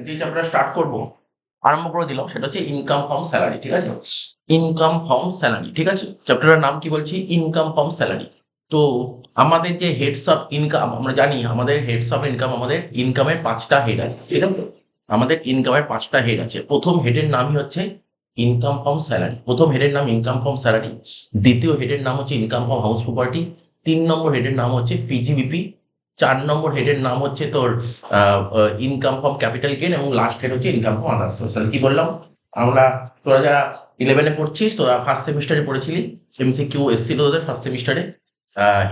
যে chapter start করব আরম্ভ করে দিলাম সেটা হচ্ছে ইনকাম ফ্রম স্যালারি। ঠিক আছে, ইনকাম ফ্রম স্যালারি। ঠিক আছে, চ্যাপ্টারের নাম কি বলছি? Income from salary. তো আমাদের যে হেডস অফ ইনকাম, আমরা জানি আমাদের হেডস অফ ইনকাম, আমাদের ইনকামের 5টা হেড আছে। ঠিক আছে, আমাদের ইনকামের 5টা হেড আছে। প্রথম হেডের নামই হচ্ছে ইনকাম ফ্রম স্যালারি। প্রথম হেডের নাম ইনকাম ফ্রম স্যালারি। দ্বিতীয় হেডের নাম হচ্ছে ইনকাম ফ্রম হাউস প্রপার্টি। 3 নম্বর হেডের নাম হচ্ছে পিজিবিপি। 4 নম্বর হেডের নাম হচ্ছে তোর ইনকাম ফ্রম ক্যাপিটাল গেইন, এবং লাস্ট হেড হচ্ছে ইনকাম ফ্রম আদার্স সোর্স। কি বললাম? আমরা, তোরা যারা 11-এ পড়ছিস, তোরা ফার্স্ট সেমিস্টারে পড়েছিলি, এমসিকিউ এসেছিল তোদের ফার্স্ট সেমিস্টারে।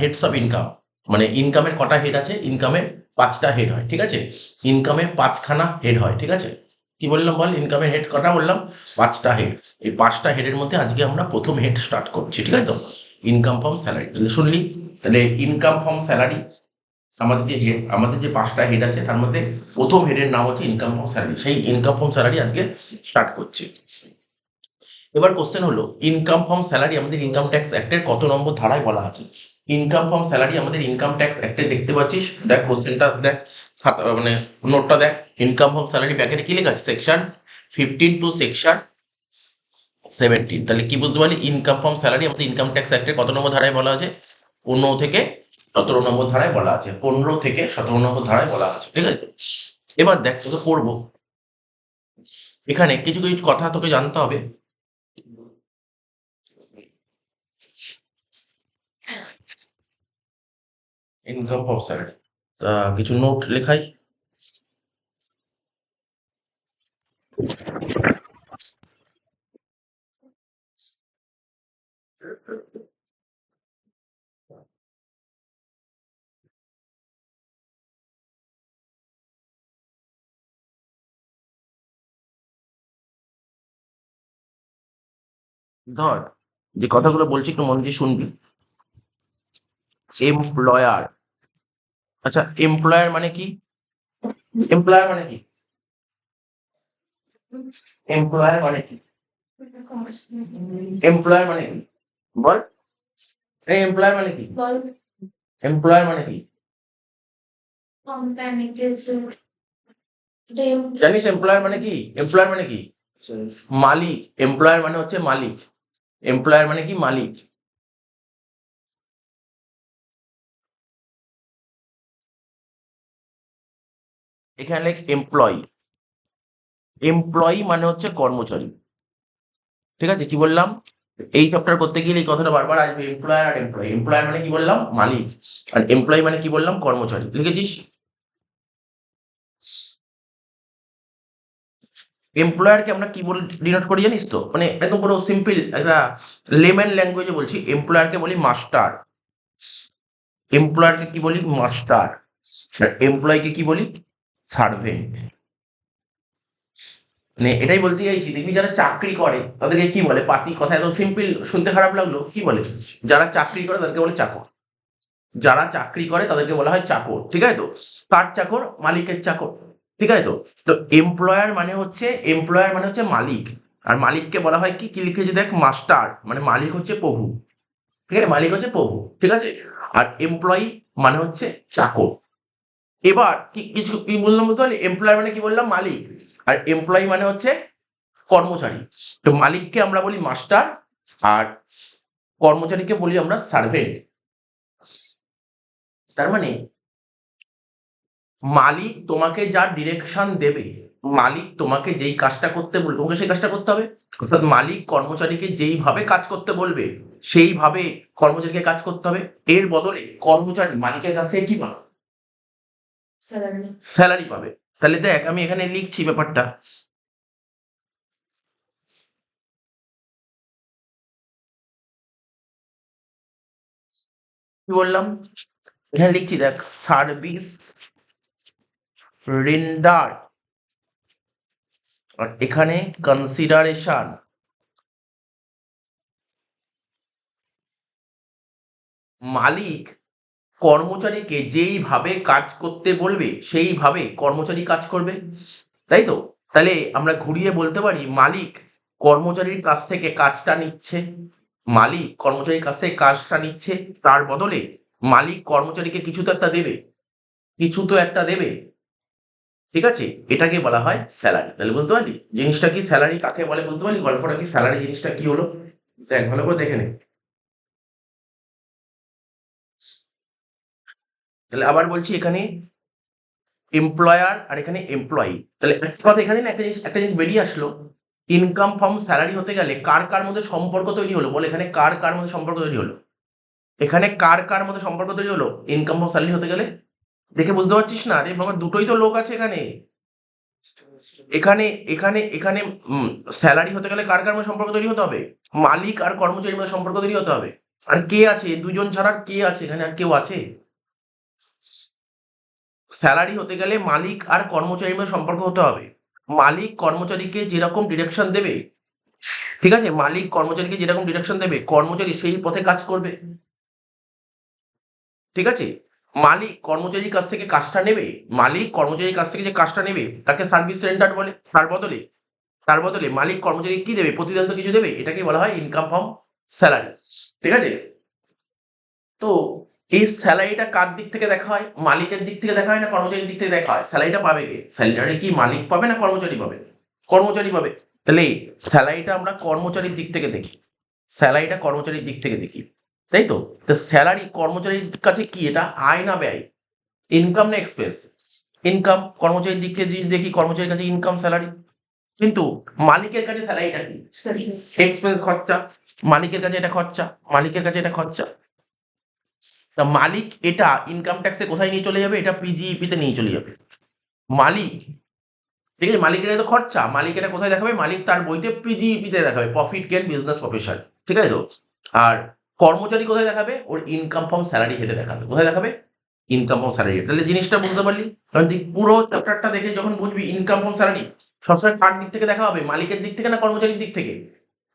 হেডস অফ ইনকাম মানে ইনকামের কটা হেড আছে? ইনকামের 5টা হেড হয়। ঠিক আছে, ইনকামের 5খানা হেড হয়। ঠিক আছে, কি বললাম বল? ইনকামের হেড কটা বললাম? 5টা হেড। এই 5টা হেডের মধ্যে আজকে আমরা প্রথম হেড স্টার্ট করছি। ঠিক আছে, তো ইনকাম ফ্রম স্যালারি তাহলে শুনলি। তাহলে ইনকাম ফ্রম স্যালারি, আমাদের যে 5টা হেড আছে তার মধ্যে প্রথম হেডের নাম হচ্ছে ইনকাম ফ্রম স্যালারি। সেই ইনকাম ফ্রম স্যালারি আজকে স্টার্ট করছি। এবার কোশ্চেন হলো, ইনকাম ফ্রম স্যালারি আমাদের ইনকাম ট্যাক্স অ্যাক্টের কত নম্বর ধারায় বলা আছে? ইনকাম ফ্রম স্যালারি আমাদের ইনকাম ট্যাক্স অ্যাক্টে দেখতে পাচ্ছিস, দেখ কোশ্চেনটা দেখ, মানে নোটটা দেখ। ইনকাম ফ্রম স্যালারি ব্র্যাকেটে কি লেখা আছে? Section 15 to section 17। তাহলে কি বুঝতে পারলি? ইনকাম ফ্রম স্যালারি আমাদের ইনকাম ট্যাক্স অ্যাক্টের কত নম্বর ধারায় বলা আছে? 15 থেকে 17 নম্বর ধারায় বলা আছে। 15 থেকে 17 নম্বর ধারায় বলা আছে। ঠিক আছে, এবার দেখ তোকে পড়বো, এখানে কিছু কিছু কথা তোকে জানতে হবে। ইনকাম ফ্রম স্যালারি, তা কিছু নোট লেখাই। ধর, যে কথাগুলো বলছি একটু মন দিয়ে শুনবি। এমপ্লয়ার, আচ্ছা এমপ্লয়ার মানে কি? এমপ্লয়ার মানে কি? এমপ্লয়ার মানে কি? এমপ্লয়ার মানে কি বল? এই এমপ্লয়ার মানে কি? এমপ্লয়ার মানে কি জানিস? এমপ্লয়ার মানে কি? এমপ্লয়ার মানে কি? মালিক। এমপ্লয়ার মানে হচ্ছে মালিক। এমপ্লয়ার মানে কি? মালিক। এখানে লেখ এমপ্লয়ি। এমপ্লয়ি মানে হচ্ছে কর্মচারী। ঠিক আছে, কি বললাম? এই চ্যাপ্টার করতে গেলে এই কথাটা বারবার আসবে, এমপ্লয়ার আর এমপ্লয়ি। এমপ্লয়ার মানে কি বললাম? মালিক। আর এমপ্লয়ি মানে কি বললাম? কর্মচারী। লিখেছিস? এমপ্লয়ারকে আমরা কি বলে ডিনোট করি জানিস তো? মানে একদম পুরো সিম্পল একটা লেম্যান ল্যাঙ্গুয়েজে বলছি, এমপ্লয়ারকে বলি মাস্টার। এমপ্লয়ারকে কি বলি? মাস্টার। এমপ্লয়িকে কি বলি? সার্ভেন্ট। মানে এটাই বলতে চাইছি, দেখবি যারা চাকরি করে তাদেরকে কি বলে? পাতি কথা, একদম সিম্পল, শুনতে খারাপ লাগলো, কি বলে? যারা চাকরি করে তাদেরকে বলে চাকর। যারা চাকরি করে তাদেরকে বলা হয় চাকর। ঠিক আছে, তো কার চাকর? মালিকের চাকর। ঠিক আছে, তো তো এমপ্লয়ার মানে হচ্ছে মালিক। আর মালিককে বলা হয় কি? কি লিখেছি দেখ, মাস্টার। মানে মালিক হচ্ছে প্রভু। ঠিক আছে, মালিক হচ্ছে প্রভু। ঠিক আছে, আর এমপ্লয়ি মানে হচ্ছে চাকর। এবার কি কিছু কি বললাম বুঝতে পারলি? এমপ্লয়ার মানে কি বললাম? মালিক। আর এমপ্লয়ি মানে হচ্ছে কর্মচারী। তো মালিককে আমরা বলি মাস্টার, আর কর্মচারীকে বলি আমরা সার্ভেন্ট। তার মানে মালিক তোমাকে যা ডিরেকশন দেবে, মালিক তোমাকে যেই কাজটা করতে বলবে তোমাকে সেই কাজটা করতে হবে। অর্থাৎ মালিক কর্মচারীকে যেইভাবে কাজ করতে বলবে সেইভাবে কর্মচারীকে কাজ করতে হবে। এর বদলে কর্মচারী মালিকের কাছ থেকে কি পাবে? স্যালারি পাবে। তাহলে দেখ আমি এখানে লিখছি ব্যাপারটা, কি বললাম? এখানে লিখছি দেখ, সার্ভিস রেন্ডার, আর এখানে কনসিডারেশন। মালিক কর্মচারীকে যেইভাবে কাজ করতে বলবে সেইভাবে কর্মচারী কাজ করবে, তাই তো? তাহলে আমরা ঘুরিয়ে বলতে পারি, মালিক কর্মচারীর কাছ থেকে কাজটা নিচ্ছে। মালিক কর্মচারীর কাছ থেকে কাজটা নিচ্ছে, তার বদলে মালিক কর্মচারীকে কিছু তো একটা দেবে। কিছু তো একটা দেবে। ঠিক আছে, এটাকে বলা হয় স্যালারি। তাহলে বুঝতে পারলি জিনিসটা কি, স্যালারি কাকে বলে বুঝতে পারলি, গল্পটা কি, স্যালারি জিনিসটা কি হলো, দেখ ভালো করে দেখে নে। তাহলে আবার বলছি, এখানে এমপ্লয়ার আর এখানে এমপ্লয়ি, তাহলে একটা কথা এখানে না একটা জিনিস বেরিয়ে আসলো, ইনকাম ফ্রম স্যালারি হতে গেলে কার কার মধ্যে সম্পর্ক তৈরি হলো, বলে এখানে কার কার মধ্যে সম্পর্ক তৈরি হলো, এখানে কার কার মধ্যে সম্পর্ক তৈরি হলো ইনকাম ফ্রম স্যালারি হতে গেলে, দেখে বুঝতে পারছিস না? আরে বাবা, দুটোই তো লোক আছে এখানে। এখানে এখানে এখানে স্যালারি হতে গেলে কার কার মধ্যে সম্পর্ক তৈরি হতে হবে, মালিক আর কর্মচারীর মধ্যে সম্পর্ক তৈরি হতে হবে। আর কে আছে, দুজন ছাড়া আর কে আছে এখানে, আর কেউ আছে? স্যালারি হতে গেলে মালিক আর কর্মচারীর মধ্যে সম্পর্ক হতে হবে। মালিক কর্মচারীকে যেরকম ডিরেকশন দেবে, ঠিক আছে, মালিক কর্মচারীকে যেরকম ডিরেকশন দেবে কর্মচারী সেই পথে কাজ করবে। ঠিক আছে, মালিক কর্মচারীর কাছ থেকে কাজটা নেবে, মালিক কর্মচারীর কাছ থেকে যে কাজটা নেবে তাকে সার্ভিস সেন্টার বলে। তার বদলে মালিক কর্মচারী কি দেবে, প্রতিদিন তো কিছু দেবে, এটাকে বলা হয় ইনকাম ফ্রম স্যালারি। ঠিক আছে, তো এই স্যালারিটা কার দিক থেকে দেখা হয়, মালিকের দিক থেকে দেখা হয় না কর্মচারীর দিক থেকে দেখা হয়? স্যালারিটা পাবে কে, স্যালারি কি মালিক পাবে না কর্মচারী পাবে? কর্মচারী পাবে। তাহলে স্যালারিটা আমরা কর্মচারীর দিক থেকে দেখি, স্যালারিটা কর্মচারীর দিক থেকে দেখি, তাই তো? তো স্যালারি কর্মচারীর কাছে কি, এটা আয় না ব্যয়, ইনকাম না এক্সপেন্স? ইনকাম। কর্মচারীর দিক থেকে যদি দেখি, কর্মচারীর কাছে ইনকাম স্যালারি, কিন্তু মালিকের কাছে স্যালারিটা কি, এক্সপেন্স, খরচা। মালিকের কাছে এটা খরচা, মালিকের কাছে এটা খরচা। তা মালিক এটা ইনকাম ট্যাক্সে কোথায় নিয়ে চলে যাবে, এটা পিজিইপি তে নিয়ে চলে যাবে। মালিক, ঠিক আছে, মালিকের এটা খরচা, মালিক এটা কোথায় দেখাবে, মালিক তার বইতে পিজিইপি তে দেখাবে, প্রফিট গেন বিজনেস প্রফেশন। ঠিক আছে তো? আর কর্মচারী কোথায় দেখাবে, ওর ইনকাম ফ্রম স্যালারি হেডে দেখাবে। কোথায় দেখাবে, ইনকাম ফ্রম স্যালারি। তাহলে জিনিসটা বুঝতে পারলি? কারণ তুই পুরো চ্যাপ্টারটা দেখে যখন বুঝবি ইনকাম ফ্রম স্যালারি সবসময় কার দিক থেকে দেখা হবে, মালিকের দিক থেকে না কর্মচারীর দিক থেকে?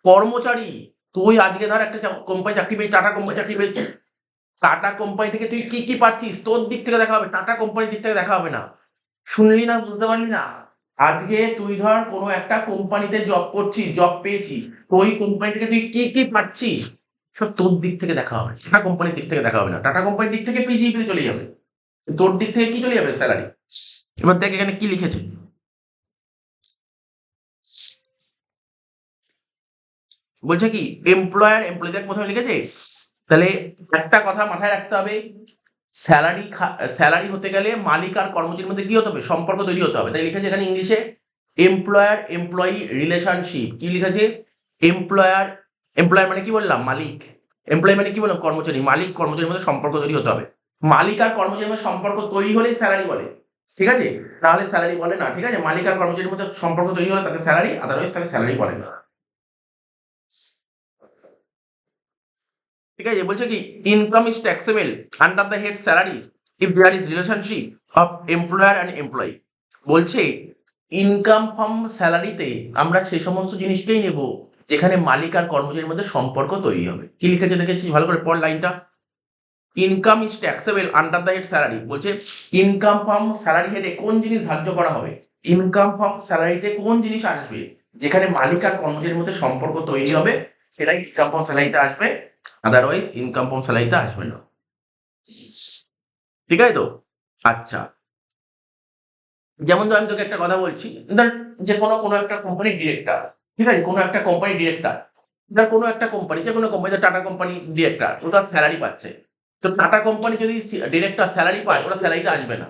কর্মচারী। তুই আজকে ধর একটা কোম্পানি চাকরি পেয়ে, টাটা কোম্পানি চাকরি পেয়েছিস, টাটা কোম্পানি থেকে তুই কি কি পাচ্ছিস তোর দিক থেকে দেখা হবে, টাটা কোম্পানির দিক থেকে দেখা হবে না। শুনলি না, বুঝতে পারলি না? আজকে তুই ধর কোনো একটা কোম্পানিতে জব করছিস, জব পেয়েছিস, তো ওই কোম্পানি থেকে তুই কি কি পাচ্ছিস সব তোর দিক থেকে দেখা হবে, টাটা কোম্পানির দিক থেকে দেখা হবে না। টাটা কোম্পানির দিক থেকে পিজিপি চলে যাবে, তোর দিক থেকে কি চলে যাবে, স্যালারি। এবার দেখ এখানে কি লিখেছে, বলছে কি এমপ্লয়ার এমপ্লয়ি, দেখ প্রথমে লিখেছে। তাহলে একটা কথা মাথায় রাখতে হবে, স্যালারি স্যালারি হতে গেলে মালিক আর কর্মচারীর মধ্যে কি হতে হবে, সম্পর্ক তৈরি হতে হবে। তাই লিখেছে এখানে ইংলিশে এমপ্লয়ার এমপ্লয়ি রিলেশনশিপ। কি লিখেছে, এমপ্লয়ার, এমপ্লয়ার মানে কি বললাম, মালিক। এমপ্লয়ি মানে কি বললাম, কর্মচারী। মালিক কর্মচারীর মধ্যে সম্পর্ক তৈরি হতে হবে। মালিক আর কর্মচারীর মধ্যে সম্পর্ক তৈরি হলেই স্যালারি বলে, ঠিক আছে, নাহলে স্যালারি বলে না। ঠিক আছে, মালিক আর কর্মচারীর মধ্যে সম্পর্ক তৈরি হলে তাকে স্যালারি, আদারওয়াইজ তাকে স্যালারি বলে না। ঠিক আছে, বলছে কি income is taxable under the head salary if there is relationship of employer and employee. বলছে ইনকাম ফ্রম স্যালারিতে আমরা সেই সমস্ত জিনিসকেই নেব যেখানে মালিক আর কর্মচারীর মধ্যে সম্পর্ক তৈরি হবে। কি লিখেছে দেখেছি, ভালো করে পড় লাইনটা। Income is taxable under the head salary, বলছে ইনকাম ফ্রম স্যালারি হেডে কোন জিনিস ধার্য করা হবে, ইনকাম ফ্রম স্যালারিতে কোন জিনিস আসবে যেখানে মালিক আর কর্মচারীর মধ্যে সম্পর্ক তৈরি হবে, সেটাই ইনকাম ফ্রম স্যালারিতে আসবে, আদারওয়াইজ ইনকাম ফ্রম স্যালারিতে আসবে না। ঠিক আছে তো? আচ্ছা, যেমন ধর আমি তোকে একটা কথা বলছি, ধর যে কোনো কোনো একটা কোম্পানির ডিরেক্টর, ঠিক আছে, কোনো একটা কোম্পানির ডিরেক্টর, ধর কোনো একটা কোম্পানি, যে কোনো কোম্পানি, টাটা কোম্পানি ডিরেক্টর, ওটা স্যালারি পাচ্ছে। তো টাটা কোম্পানি যদি ডিরেক্টর স্যালারি পায়, ওরা স্যালারিতে আসবে না।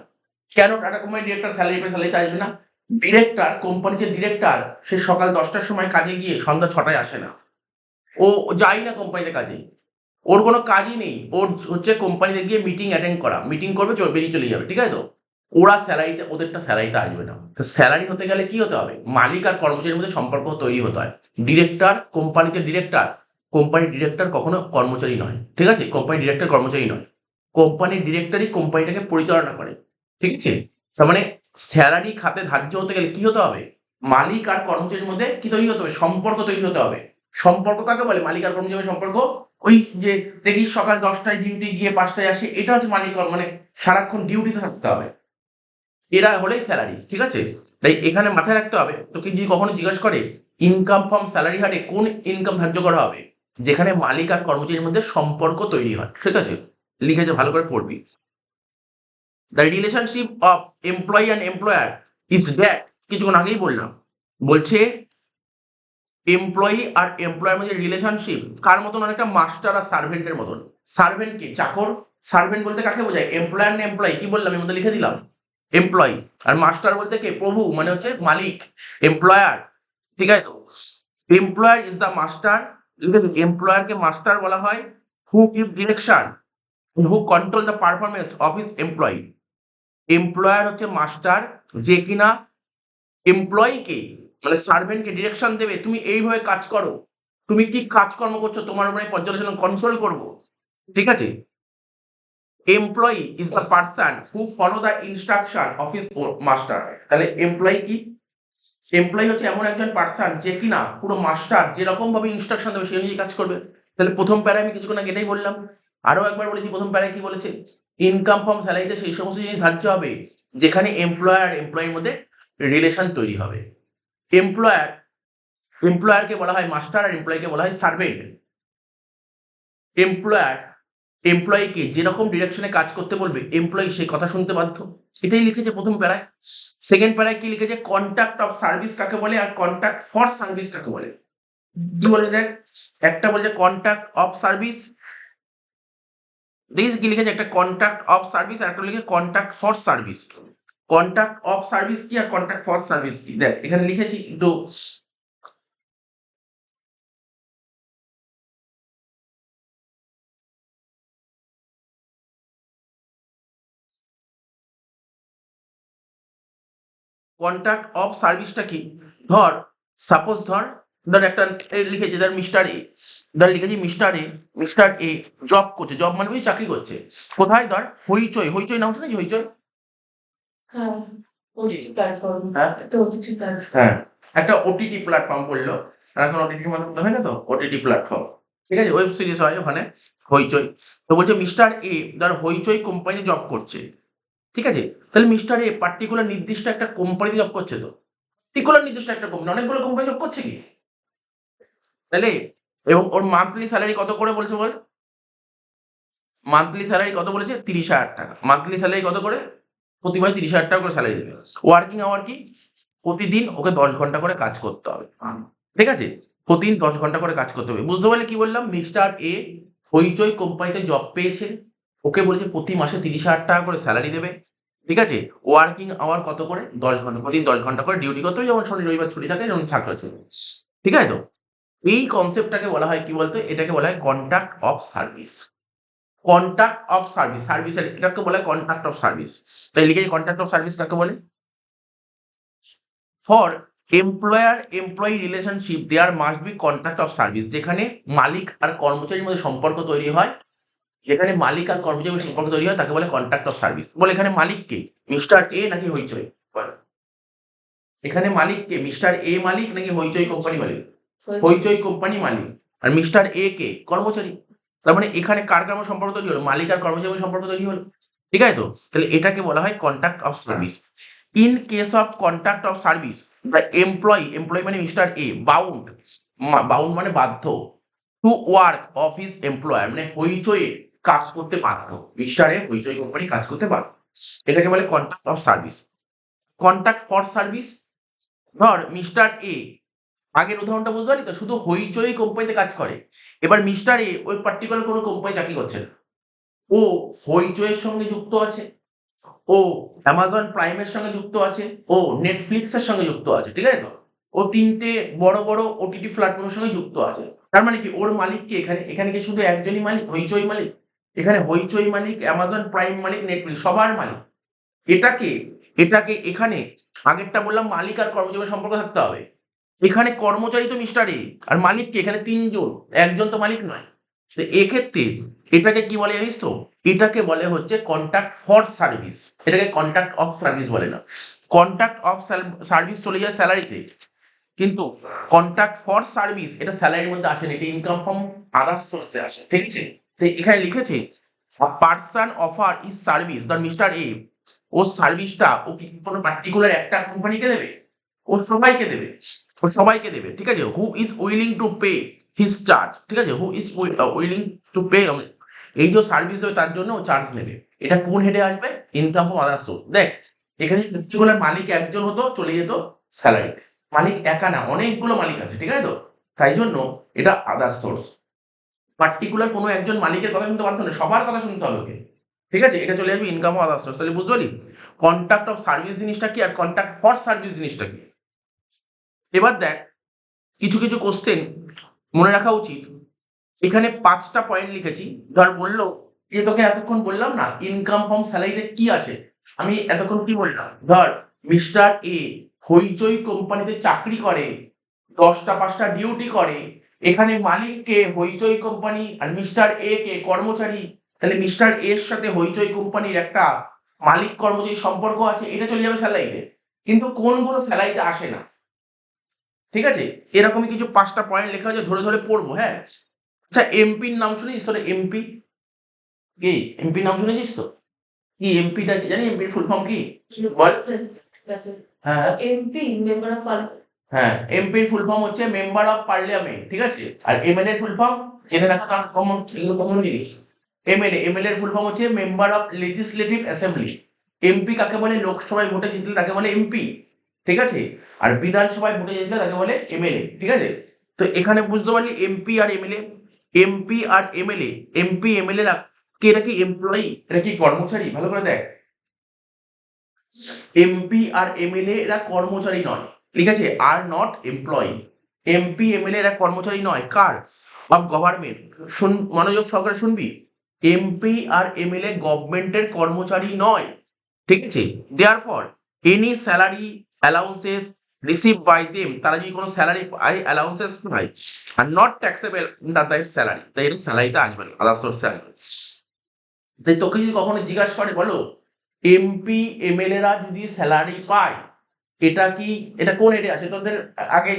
কেন টাটা কোম্পানি ডিরেক্টর স্যালারি পায়, স্যালারিতে আসবে না? ডিরেক্টর, কোম্পানি যে ডিরেক্টর, সে সকাল 10টার সময় কাজে গিয়ে সন্ধ্যা 6টায় আসে না। ও যায় না কোম্পানিতে কাজে, ওর কোনো কাজই নেই, ওর হচ্ছে কোম্পানিতে গিয়ে মিটিং অ্যাটেন্ড করা, মিটিং করবে, বেরিয়ে চলে যাবে। ঠিক আছে তো? ওরা স্যালারিতে, ওদেরটা স্যালারিতে আসবে না। তো স্যালারি হতে গেলে কি হতে হবে, মালিক আর কর্মচারীর মধ্যে সম্পর্ক তৈরি হতে হয়। ডিরেক্টর, কোম্পানিতে ডিরেক্টর, কোম্পানির ডিরেক্টর কখনো কর্মচারী নয়। ঠিক আছে, কোম্পানির ডিরেক্টর কর্মচারী নয়, কোম্পানির ডিরেক্টরই কোম্পানিটাকে পরিচালনা করে। ঠিক আছে, তার মানে স্যালারি খাতে ধার্য হতে গেলে কি হতে হবে, মালিক আর কর্মচারীর মধ্যে কি তৈরি হতে হবে, সম্পর্ক তৈরি হতে হবে। সম্পর্ক কাকে বলে, মালিক আর কর্মচারীর সম্পর্ক। ওই যে দেখিস সকাল 10টায় ডিউটি গিয়ে 5টায় আসে, এটা হচ্ছে মালিক, মানে সারাক্ষণ ডিউটিতে থাকতে হবে, এরা হলেই স্যালারি। ঠিক আছে, তাই এখানে মাথায় রাখতে হবে, তোকে যদি কখনো জিজ্ঞাসা করে ইনকাম ফ্রম স্যালারি হারে কোন ইনকাম ধার্য করা হবে, যেখানে মালিক আর কর্মচারীর মধ্যে সম্পর্ক তৈরি হয়। ঠিক আছে, লিখেছে, ভালো করে পড়বি। The relationship of employee and employer is that, কিছুক্ষণ আগেই বললাম, বলছে এমপ্লয়ি আর এমপ্লয়ের মধ্যে রিলেশনশিপ কার মতন, অনেকটা মাস্টার আর সার্ভেন্টের মতন। সার্ভেন্ট কি? চাকর। সার্ভেন্ট বলতে কাকে বোঝায়? এমপ্লয়ার না এমপ্লয়ি? কি বললাম এর মধ্যে লিখে দিলাম, এমপ্লয়ি। আর মাস্টার বলতে কে? প্রভু, মানে হচ্ছে মালিক, এমপ্লয়ার। ঠিক আছে তো, এমপ্লয়ার ইজ দ্য মাস্টার। এমপ্লয়ারকে মাস্টার বলা হয়, who give direction, who control the performance of his employee. Employer হচ্ছে মাস্টার, যে কিনা এমপ্লয়িকে মানে সার্ভেন্টকে ডিরেকশন দেবে, তুমি এইভাবে কাজ করো, তুমি কি কাজকর্ম করছো তোমার উপরে পর্যালোচনা কন্ট্রোল করবো। ঠিক আছে, employee is the person who follow the instruction of his master. তাহলে এমপ্লয়ি কি? এমপ্লয়ি হচ্ছে এমন একজন পার্সন যে কিনা পুরো মাস্টার যেরকম ভাবে ইনস্ট্রাকশন দেবে সেই অনুযায়ী কাজ করবে। তাহলে প্রথম প্যারায় আমি কিছুক্ষণ আগে এটাই বললাম, আরো একবার বলেছি প্রথম প্যারায় কি বলেছে, ইনকাম ফ্রম স্যালারিতে সেই সমস্ত জিনিস ধার্য হবে যেখানে এমপ্লয়ার আর এমপ্লয়ির মধ্যে রিলেশন তৈরি হবে। এমপ্লয়ার, এমপ্লয়ারকে বলা হয় মাস্টার আর এমপ্লয়িকে বলা হয় সার্ভেন্ট। এমপ্লয়ার এমপ্লয়িকে যেরকম ডিরেকশনে কাজ করতে বলবে এমপ্লয়ি সেই কথা শুনতে বাধ্য। এটাই লিখেছে প্রথম প্যারায়। সেকেন্ড প্যারায় কি লিখেছে, কন্ট্রাক্ট অফ সার্ভিস কাকে বলে আর কন্ট্রাক্ট ফর সার্ভিস কাকে বলে। কি বলে দেখ, একটা বলছে কন্ট্রাক্ট অফ সার্ভিস, দেখিস কি লিখেছে, একটা কন্ট্রাক্ট অফ সার্ভিস আর একটা লিখে contract for service. Contract of service কি আর কন্ট্রাক্ট ফর সার্ভিস কি, দেখ এখানে লিখেছি একটু। কন্ট্রাক্ট অফ সার্ভিসটা কি, ধর সাপোজ ধর, ধর একটা লিখেছে, ধর মিস্টার এ, ধর লিখেছি মিস্টার এ জব করছে, জব মানে বুঝি চাকরি করছে কোথায়, ধর হইচই, হইচই নাম শুনেছি, হইচই। হ্যাঁ, ওটিটি প্ল্যাটফর্ম, হ্যাঁ একটা ওটিটি প্ল্যাটফর্ম। হ্যাঁ, একটা ওটিটি প্ল্যাটফর্ম বললো, আর এখন ওটিটি মানে হয় না তো, ওটিটি প্ল্যাটফর্ম, ঠিক আছে, ওয়েব সিরিজ হয় ওখানে, হইচই। তো বলছে মিস্টার এ ধর হইচই কোম্পানি জব করছে, ঠিক আছে। তাহলে মিস্টার এ পার্টিকুলার নির্দিষ্ট একটা কোম্পানিতে জব করছে, তো পার্টিকুলার নির্দিষ্ট একটা কোম্পানি, অনেকগুলো কোম্পানি জব করছে কি, তাহলে এবং ওর মান্থলি স্যালারি কত করে বলছে বল, মান্থলি স্যালারি কত বলেছে, 30,000 টাকা। মান্থলি স্যালারি কত করে, প্রতি মাসে 30,000 টাকা করে স্যালারি দেবে। ওয়ার্কিং আওয়ার কি, প্রতিদিন ওকে 10 ঘন্টা করে কাজ করতে হবে, ঠিক আছে, প্রতিদিন 10 ঘন্টা করে কাজ করতে হবে। বুঝতে পারলে কি বললাম, মিস্টার এ হইচই কোম্পানিতে জব পেয়েছে, ওকে বলেছে প্রতি মাসে 30,000 টাকা করে স্যালারি দেবে, ঠিক আছে। ওয়ার্কিং আওয়ার কত করে, 10 ঘন্টা, প্রতিদিন 10 ঘন্টা করে ডিউটি করতে হবে, যেমন শনি রবিবার ছুটি থাকে, যেমন ছাত্র আছে, ঠিক আছে। তো এই কনসেপ্টটাকে বলা হয় কি বলতো, এটাকে বলা হয় contract of service. Contract of service, সার্ভিসের এটাকে বলে কন্ট্রাক্ট অফ সার্ভিস। তাই লিখে কন্ট্রাক্ট অফ সার্ভিস কাকে বলে, for employer employee relationship there must be contract of service, যেখানে মালিক আর কর্মচারীর মধ্যে সম্পর্ক তৈরি হয়, যেখানে মালিক আর কর্মচারীর মধ্যে সম্পর্ক তৈরি হয় তাকে বলে কন্ট্রাক্ট অফ সার্ভিস। বলে এখানে মালিক কে, মিস্টার এ নাকি হইচই, এখানে মালিক কে, মিস্টার এ মালিক নাকি হইচই কোম্পানি মালিক, হইচই কোম্পানি মালিক, আর মিস্টার এ কে কর্মচারী। তার মানে এখানে কার কার মধ্যে সম্পর্ক তৈরি হলো, মালিক আর কর্মচারীর মধ্যে সম্পর্ক তৈরি হলো, ঠিক আছে। তো তাহলে এটাকে বলা হয় contract of service. In case of contract of service the employee মানে মিস্টার এ বাউন্ড, বাউন্ড মানে বাধ্য, to work of his employer, মানে হইচই কাজ করতে বাধ্য, মিস্টার এ হইচই কোম্পানি কাজ করতে বাধ্য, এটাকে বলে contract of service. Contract for service, ধর মিস্টার এ, আগের উদাহরণটা বুঝতে পারলি তো, শুধু হইচই কোম্পানিতে কাজ করে, এবার মিস্টার এ ওই পার্টিকুলার কোনো কোম্পানি চাকরি করছে না, ও হইচইয়ের সঙ্গে যুক্ত আছে, ও অ্যামাজন প্রাইমের সঙ্গে যুক্ত আছে, ও নেটফ্লিক্সের সঙ্গে যুক্ত আছে, ঠিক আছে তো, ও 3টে বড় বড় ওটিটি প্ল্যাটফর্মের সঙ্গে যুক্ত আছে। তার মানে কি, ওর মালিক কি, এখানে এখানে কি শুধু একজনই মালিক, হইচই মালিক, এখানে হইচই মালিক, অ্যামাজন প্রাইম মালিক, নেটফ্লিক্স সবার মালিক। এটাকে এটাকে এখানে আগেরটা বললাম মালিক আর কর্মচারীর সম্পর্ক থাকতে হবে, এখানে কর্মচারী তো মিস্টার এ আর মালিক কে, এখানে 3জন, একজন তো মালিক নয়। তো এক্ষেত্রে এটাকে কি বলে জানিস তো, এটাকে বলে হচ্ছে কন্ট্রাক্ট ফর সার্ভিস, এটাকে কন্ট্রাক্ট অফ সার্ভিস বলে না। কন্ট্রাক্ট অফ সার্ভিস চলে যায় স্যালারিতে, কিন্তু কন্ট্রাক্ট ফর সার্ভিস এটা স্যালারির মধ্যে আসে না, এটা ইনকাম ফ্রম আদার্স সোর্সে আসে, ঠিক আছে। তো এখানে লিখেছে পার্সন অফার ইজ সার্ভিস, ধর মিস্টার এ, ও সার্ভিসটা ও কি কোনো পার্টিকুলার একটা কোম্পানিকে দেবে, ও সবাইকে দেবে, ও সবাইকে দেবে, ঠিক আছে। Who is willing to pay his charge, ঠিক আছে, who is willing to pay, এই যে সার্ভিস দেবে তার জন্য ও চার্জ নেবে। এটা কোন হেডে আসবে, ইনকাম ফ্রম আদার সোর্স। দেখ এখানে পার্টিকুলার মালিক একজন হতো, চলে যেত স্যালারি। মালিক একা না, অনেকগুলো মালিক আছে, ঠিক আছে তো, তাই জন্য এটা আদার সোর্স। পার্টিকুলার কোনো একজন মালিকের কথা শুনতে পারতো না, সবার কথা শুনতে হবে ওকে, ঠিক আছে। এটা চলে যাবে ইনকাম ও আদার সোর্স। তাহলে বুঝতে পারলি কন্ট্রাক্ট অফ সার্ভিস জিনিসটা কি আর কন্ট্রাক্ট ফর সার্ভিস জিনিসটা কি। এবার দেখ কিছু কিছু কোশ্চেন মনে রাখা উচিত। এখানে 5টা পয়েন্ট লিখেছি। ধর বললো যে তোকে এতক্ষণ বললাম না ইনকাম ফ্রম স্যালারিতে কি আসে, আমি এতক্ষণ কি বললাম, ধর মিস্টার এ হইচই কোম্পানিতে চাকরি করে, 10টা 5টা ডিউটি করে, এখানে মালিককে হইচই কোম্পানি আর মিস্টার এ কে কর্মচারী, তাহলে মিস্টার এর সাথে হইচই কোম্পানির একটা মালিক কর্মচারী সম্পর্ক আছে, এটা চলে যাবে স্যালারিতে। কিন্তু কোনগুলো স্যালারিতে আসে না, ঠিক আছে। এরকমই কিছু 5টা পয়েন্ট লেখা আছে, ধরে ধরে পড়বো, হ্যাঁ। আচ্ছা এমপির নাম শুনেছিস তোরা? এমপি কি? এমপির নাম শুনেছিস তো? কি এমপিটা কি জানি, এমপির ফুল ফর্ম কি বল? হ্যাঁ এমপি মেম্বার অফ পার্লামেন্ট। হ্যাঁ, এমপির ফুল ফর্ম হচ্ছে মেম্বার অফ পার্লামেন্ট, ঠিক আছে। আর এমএলএ ফুল ফর্ম জেনে রাখা তার কমন, এগুলো কমন জিনিস। এমএলএ এর ফুল ফর্ম হচ্ছে member of legislative assembly. MP কাকে বলে? লোকসভায় ভোটে জিতলে তাকে বলে এমপি, ঠিক আছে। আর বিধানসভায় ভোটে জিতলে তাকে বলে এমএলএ, ঠিক আছে। তো এখানে বুঝতে পারলি এমপি আর এমএলএ। এমপি আর এমএলএ, এমপি এমএলএ রা কে, এটা কি এমপ্লয়ি, এটা কি কর্মচারী? ভালো করে দেখ, এমপি আর এমএলএ এরা কর্মচারী নয়, ঠিক আছে, are not employee. MP MLA এরা কর্মচারী নয়, কার? Of government. শুন, মনোযোগ সহকারে শুনবি, এমপি আর এমএলএ গভর্নমেন্টের কর্মচারী নয়, ঠিক আছে। Therefore any salary allowances receive by them, তারা যদি কোনো স্যালারি পায়, অ্যালাউন্সেস পায়, আর not taxable under that salary, তাই এটা স্যালারিতে আসবে না, আদার সোর্সে আসবে। তাই তোকে যদি কখনো জিজ্ঞাসা করে, বলো এমপি এমএলএ রা যদি স্যালারি পায়, এটা কি, এটা কোন হেডে আসে? তোদের আগে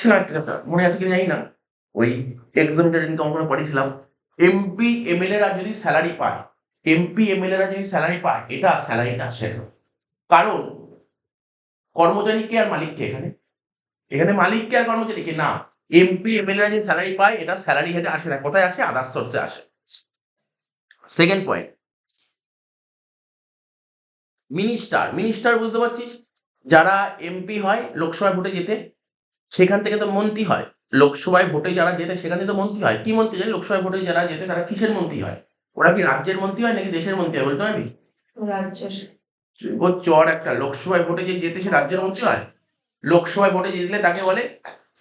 ছিলাম একটা chapter, মনে আছে কি জানি না, ওই এক্সামিনেটেড ইনকাম করে পড়েছিলাম। এমপি এমএলএ রা যদি স্যালারি পায়, এমপি এমএলএ রা যদি স্যালারি পায়, এটা স্যালারিতে আসে না। কারণ কর্মচারী কে আর মালিক কে এখানে? এখানে মালিক কে আর কর্মচারী কে? না, এমপি এমএলএ রা যদি স্যালারি পায়, এটা স্যালারি হেডে আসে না, কোথায় আসে? আদার সোর্সে আসে। Second point, minister. মিনিস্টার বুঝতে পারছিস, যারা এমপি হয় লোকসভায় ভোটে যেতে, সেখান থেকে তো মন্ত্রী হয়। লোকসভায় ভোটে যারা যেতে সেখান থেকে তো মন্ত্রী হয়। কি মন্ত্রী জানি? লোকসভায় ভোটে যারা যেতে তারা কিসের মন্ত্রী হয়? ওরা কি রাজ্যের মন্ত্রী হয় নাকি দেশের মন্ত্রী হয় বলতে পারবি? রাজ্যের। ও চর একটা, লোকসভায় ভোটে যে যেতে সে রাজ্যের মন্ত্রী হয়? লোকসভায় ভোটে জিতলে তাকে বলে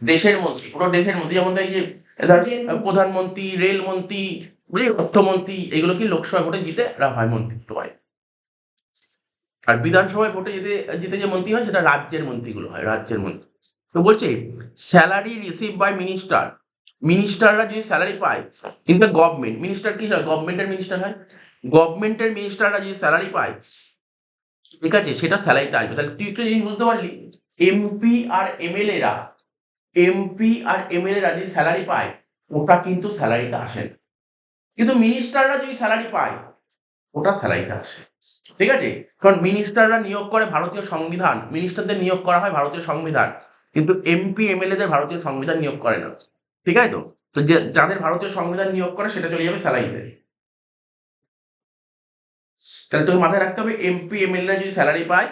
দেশের মন্ত্রী, পুরো দেশের মন্ত্রী। যেমন তাই যে ধর প্রধানমন্ত্রী, রেলমন্ত্রী, বুঝলি, অর্থমন্ত্রী, এগুলো কি লোকসভায় ভোটে জিতে এরা হয় মন্ত্রিত্ব হয়। আর বিধানসভায় ভোটে জিতে জিতে যে মন্ত্রী হয় সেটা রাজ্যের মন্ত্রীগুলো হয়, রাজ্যের মন্ত্রী। তো বলছে স্যালারি রিসিভ বাই মিনিস্টার, মিনিস্টাররা যদি স্যালারি পায় ইন দ্য গভর্নমেন্ট, মিনিস্টার কি হয়? গভর্নমেন্টের মিনিস্টার হয়। গভর্নমেন্টের মিনিস্টাররা যদি স্যালারি পায়, ঠিক আছে, সেটা স্যালারিতে আসবে। তাহলে তুই একটা জিনিস বুঝতে পারলি, এমপি আর এমএলএ রা, এমপি আর এমএলএ রা যদি স্যালারি পায়, ওটা কিন্তু স্যালারিতে আসে না। কিন্তু মিনিস্টাররা যদি স্যালারি পায়, ওটা স্যালারিতে আসে, ঠিক আছে। কারণ মিনিস্টাররা নিয়োগ করে ভারতীয় সংবিধান, মিনিস্টারদের নিয়োগ করা হয় ভারতীয় সংবিধান, কিন্তু এমপি এমএলএ দের ভারতীয় সংবিধান নিয়োগ করে না, ঠিক আছে। তো তো যে যাদের ভারতীয় সংবিধান নিয়োগ করে সেটা চলে যাবে স্যালারিতে। তাহলে তোকে মাথায় রাখতে হবে এমপি এমএলএ যদি স্যালারি পায়,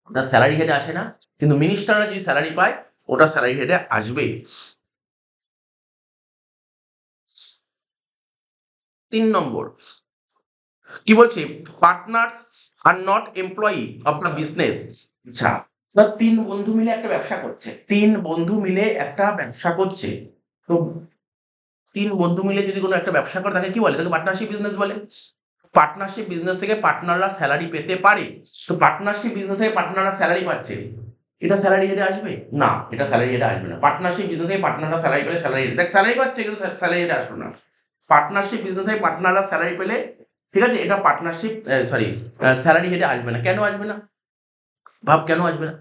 ওটা স্যালারি হেডে আসে না, কিন্তু মিনিস্টাররা যদি স্যালারি পায়, ওটা স্যালারি হেডে আসবে। 3 নম্বর কি বলছে? Partners are not employee of the business. আচ্ছা, ধর 3 বন্ধু মিলে একটা ব্যবসা করছে, 3 বন্ধু মিলে একটা ব্যবসা করছে। তো 3 বন্ধু মিলে যদি কোনো একটা ব্যবসা করে তাকে কি বলে? তাকে পার্টনারশিপ বিজনেস বলে। পার্টনারশিপ বিজনেস থেকে পার্টনাররা স্যালারি পেতে পারে। তো পার্টনারশিপ বিজনেস থেকে পার্টনাররা স্যালারি পাচ্ছে, এটা স্যালারি হেডে আসবে না, এটা স্যালারি হেডে আসবে না। পার্টনারশিপ বিজনেস থেকে পার্টনাররা স্যালারি পেলে স্যালারি হেডে, দেখ স্যালারি পাচ্ছে কিন্তু স্যালারি হেডে আসবে না। পার্টনারশিপ বিজনেস থেকে পার্টনাররা স্যালারি পেলে, ঠিক আছে, এটা পার্টনারশিপ সরি স্যালারি হেডে আসবে না। কেন আসবে না? ভাব কেন আসবে না?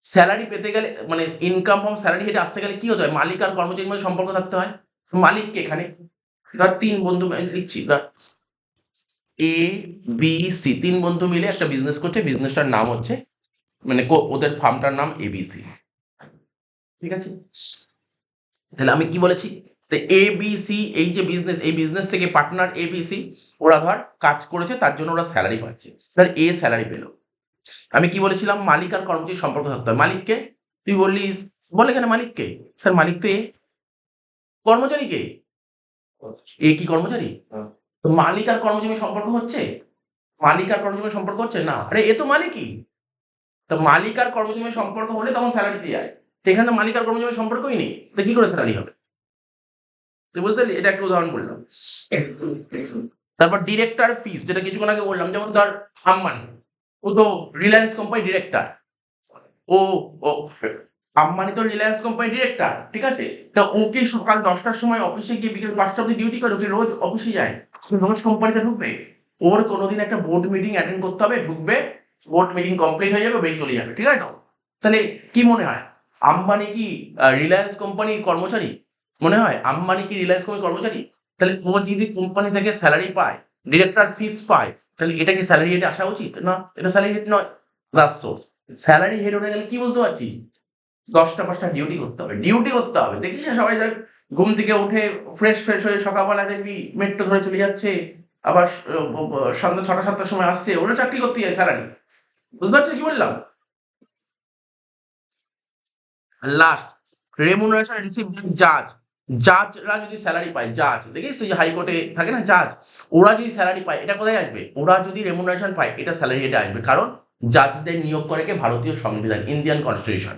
স্যালারি পেতে গেলে মানে ইনকাম ফ্রম স্যালারি হেডে আসতে গেলে কি হতে হয়? মালিক আর কর্মচারীর মধ্যে সম্পর্ক থাকতে হয়। মালিককে এখানে ধর 3 বন্ধু লিখছি, ধর এ বি সি, 3 বন্ধু মিলে একটা বিজনেস করছে, বিজনেসটার নাম হচ্ছে মানে ওদের ফার্মটার নাম এবিসি, ঠিক আছে। তাহলে আমি কি বলেছি? তো এবিসি এই যে বিজনেস, এই বিজনেস থেকে পার্টনার এবিসি ওরা ধর কাজ করেছে, তার জন্য ওরা স্যালারি পাচ্ছে। ধর এ স্যালারি পেলো, আমি কি বলেছিলাম, মালিক আর কর্মচারী সম্পর্ক থাকতে হবে। মালিককে তুই বললিস, বল এখানে মালিককে, স্যার মালিক তো এ, কর্মচারী কে, এ কি কর্মচারী? তো মালিক আর কর্মচারী সম্পর্ক হচ্ছে, মালিক আর কর্মচারী সম্পর্ক হচ্ছে না, আরে এ তো মালিকই। তো মালিক আর কর্মচারী সম্পর্ক হলে তখন স্যালারি দিয়ে যায়, তো এখানে তো মালিক আর কর্মচারী সম্পর্কই নেই, তো কি করে স্যালারি হবে? তুই বুঝতে পারলি, এটা একটা উদাহরণ বললাম। তারপর ডিরেক্টর ফিস, যেটা কিছুক্ষণ আগে বললাম, যেমন ধর আম্বানি, ও তো রিলায়েন্স কোম্পানি ডিরেক্টর, ও ও আম্বানি তো রিলায়েন্স কোম্পানি ডিরেক্টর, ঠিক আছে? তা ও কি সকাল 10টার সময় অফিসে গিয়ে বিকেল 5টা অব্দি ডিউটি করে? ও কি রোজ অফিসে যায়? রোজ কোম্পানিতে ঢুকবে? ওর কোনোদিন একটা বোর্ড মিটিং অ্যাটেন্ড করতে হবে, ঢুকবে, বোর্ড মিটিং কমপ্লিট হয়ে যাবে, বেরিয়ে চলে যাবে, ঠিক আছে তো? তাহলে কি মনে হয়, আম্বানি কি রিলায়েন্স কোম্পানির কর্মচারী? মনে হয় আম্বানি কি রিলায়েন্স কোম্পানির কর্মচারী? তাহলে ও যদি কোম্পানি থেকে স্যালারি পায়, ডিরেক্টর ফিস পায়, তাহলে এটা কি স্যালারি হেডে আসা উচিত? না, এটা স্যালারি হেড নয়। লাস্ট সোর্স, স্যালারি হেড হতে গেলে কি বুঝতে পারছি, 10টা 5টা ডিউটি করতে হবে, ডিউটি করতে হবে। দেখিস না সবাই যাক ঘুম থেকে উঠে ফ্রেশ ফ্রেশ হয়ে সকালবেলা দেখবি মেট্রো ধরে চলে যাচ্ছে, আবার সন্ধ্যা 6টা 7টার সময় আসছে, ওরা চাকরি করতে যায় স্যালারি। বুঝতে পারছিস কি বললাম? লাস্ট, রেমুনারেশন রিসিভ জাজ, জাজরা যদি স্যালারি পায়, জাজ দেখিস তুই যে হাইকোর্টে থাকে না জাজ, ওরা যদি স্যালারি পায়, এটা কোথায় আসবে? ওরা যদি রেমুনারেশন পায়, এটা স্যালারি এটা আসবে, কারণ জাজদের নিয়োগ করে কে? ভারতীয় সংবিধান, ইন্ডিয়ান কনস্টিটিউশন।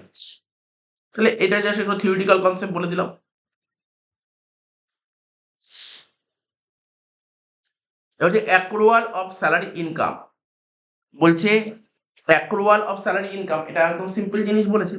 তাহলে এটা জাস্ট একটা থিওরিটিক্যাল কনসেপ্ট বলে দিলাম। এবার হচ্ছে অ্যাক্রুয়াল অফ স্যালারি ইনকাম, বলছে অ্যাক্রুয়াল অফ স্যালারি ইনকাম, এটা একদম সিম্পল জিনিস বলেছে।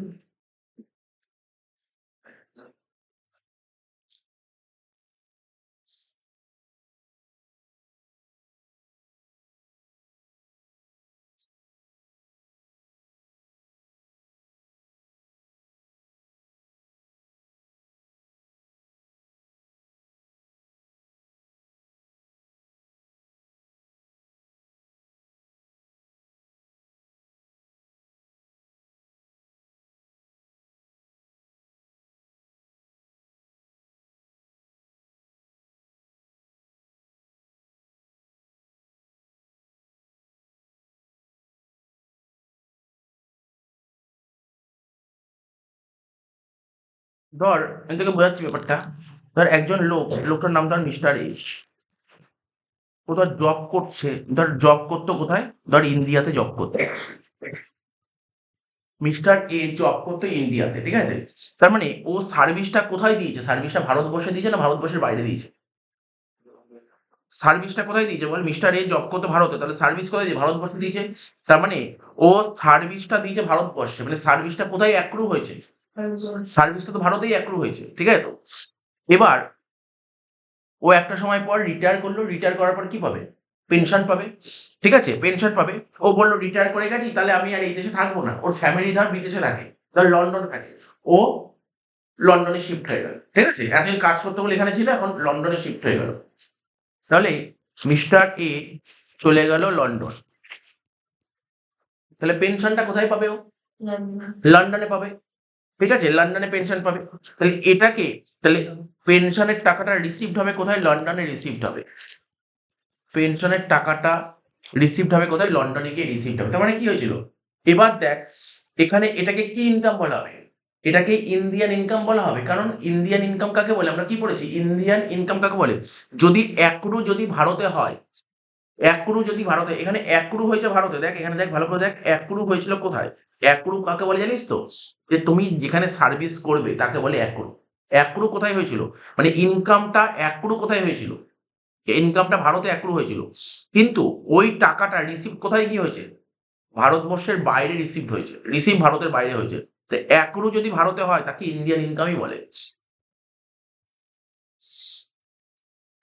ধর আমি তোকে বোঝাচ্ছি ব্যাপারটা, ধর একজন লোক, লোকটার নাম ধর মিস্টার এ, ও ধর জব করছে, ধর জব করতো কোথায়, ধর ইন্ডিয়াতে জব করতো, মিস্টার এ জব করতো ইন্ডিয়াতে, ঠিক আছে? তার মানে ও সার্ভিসটা কোথায় দিয়েছে? সার্ভিসটা ভারতবর্ষে দিয়েছে না ভারতবর্ষের বাইরে দিয়েছে? সার্ভিসটা কোথায় দিয়েছে বল? মিস্টার এ জব করতো ভারতে, তাহলে সার্ভিস কোথায় দিয়ে? ভারতবর্ষে দিয়েছে। তার মানে ও সার্ভিসটা দিয়েছে ভারতবর্ষে, মানে সার্ভিসটা কোথায় অ্যাক্রু হয়েছে? সার্ভিসটা তো ভারতেই অ্যাক্রু হয়েছে, ঠিক আছে তো? এবার ও একটা সময় পর রিটায়ার করলো, রিটায়ার করার পর কি পাবে? পেনশন পাবে, ঠিক আছে? পেনশন পাবে। ও বললো রিটায়ার করে গেছি, তাহলে আমি আর এই দেশে থাকবো না। ওর ফ্যামিলি ধর বিদেশে থাকে, ধর লন্ডনে থাকে, ও লন্ডনে শিফট হয়ে গেল, ঠিক আছে? এতদিন কাজ করতে বলে এখানে ছিল, এখন লন্ডনে শিফট হয়ে গেল। তাহলে মিস্টার এ চলে গেল লন্ডন, তাহলে পেনশনটা কোথায় পাবে ও? লন্ডনে পাবে, ঠিক আছে? লন্ডনে পেনশন পাবে। তাহলে এটাকে, তাহলে পেনশনের টাকাটা রিসিভড হবে কোথায়? লন্ডনে রিসিভড হবে। পেনশনের টাকাটা রিসিভড হবে কোথায়? লন্ডনে গিয়ে রিসিভড হবে। তার মানে কি হয়েছিল? এবার দেখ, এখানে এটাকে কি ইনকাম বলা হবে? এটাকে ইন্ডিয়ান ইনকাম বলা হবে, কারণ ইন্ডিয়ান ইনকাম কাকে বলে? আমরা কি পড়েছি, ইন্ডিয়ান ইনকাম কাকে বলে? যদি অ্যাক্রু যদি ভারতে হয়, অ্যাক্রু যদি ভারতে, এখানে অ্যাক্রু হয়েছে ভারতে, দেখ এখানে দেখ ভালো করে দেখ, অ্যাক্রু হয়েছিল কোথায়? অ্যাক্রু কাকে বলে জানিস তো? যে তুমি যেখানে সার্ভিস করবে তাকে বলে অ্যাক্রু। অ্যাক্রু কোথায় হয়েছিল, মানে ইনকামটা অ্যাক্রু কোথায় হয়েছিল? ইনকামটা ভারতে অ্যাক্রু হয়েছিল, কিন্তু ওই টাকাটা রিসিভ কোথায় গিয়ে হয়েছে? ভারতবর্ষের বাইরে রিসিভ হয়েছে, রিসিভ ভারতের বাইরে হয়েছে। তো অ্যাক্রু যদি ভারতে হয় তাকে ইন্ডিয়ান ইনকামই বলে।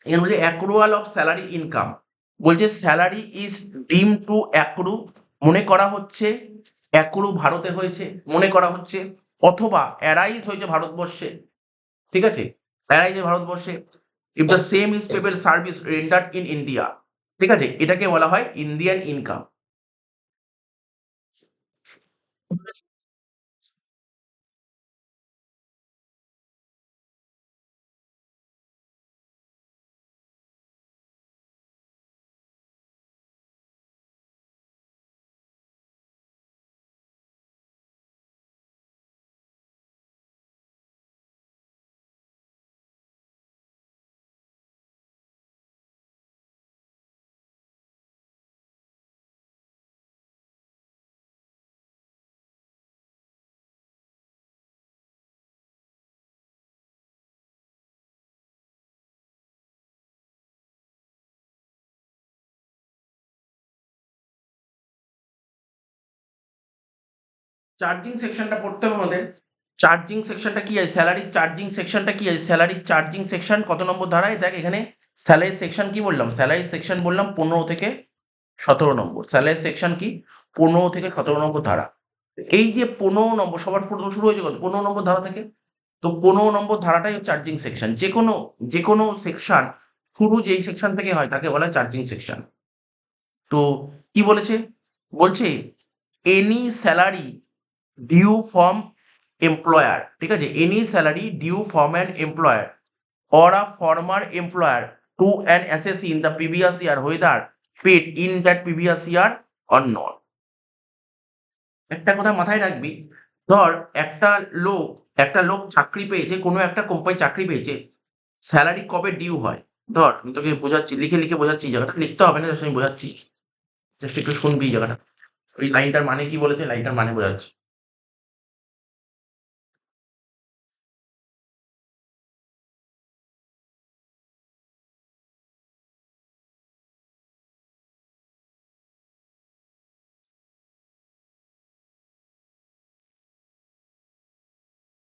এখানে বলছে অ্যাক্রুয়াল অফ স্যালারি ইনকাম, বলছে স্যালারি ইজ ডিম টু অ্যাক্রু, মনে করা হচ্ছে অ্যাক্রু ভারতে হয়েছে, মনে করা হচ্ছে, অথবা অ্যারাইজ হয়েছে ভারতবর্ষে, ঠিক আছে? অ্যারাইজ ভারতবর্ষে, if the same is payable service rendered in India, ঠিক আছে? এটাকে বলা হয় ইন্ডিয়ান ইনকাম। চার্জিং সেকশনটা পড়তে হবে আমাদের। চার্জিং সেকশনটা কি আছে, স্যালারির চার্জিং সেকশনটা কি আছে, স্যালারির চার্জিং সেকশন কত নম্বর ধারায়? দেখ এখানে স্যালারি সেকশন কি বললাম, স্যালারি সেকশন বললাম 15 থেকে 17 নম্বর। স্যালারি সেকশন কি 15 থেকে 17 নম্বর ধারা। এই যে 15 নম্বর, সবার প্রথম শুরু হয়েছে কত, 15 নম্বর ধারা থেকে। তো 15 নম্বর ধারাটাই চার্জিং সেকশন। যে কোনো সেকশন শুরু যেই সেকশন থেকে হয় তাকে বলা হয় চার্জিং সেকশন। তো কি বলেছে, বলছে any salary due from employer, ঠিক আছে, any salary due from an employer or a former employer to an assessee in the previous year whether paid in that previous year or not. একটা কথা মাথায় রাখবি, ধর একটা লোক চাকরি পেয়েছে, কোনো একটা কোম্পানি চাকরি পেয়েছে, স্যালারি কবে ডিউ হয়। ধর আমি তোকে বোঝাচ্ছি, লিখে লিখে বোঝাচ্ছি, এই জায়গাটা লিখতে হবে না, জাস্ট আমি বোঝাচ্ছি, জাস্ট একটু শুনবি এই জায়গাটা। ওই লাইনটার মানে কি বলেছে, লাইনটার মানে বোঝাচ্ছি।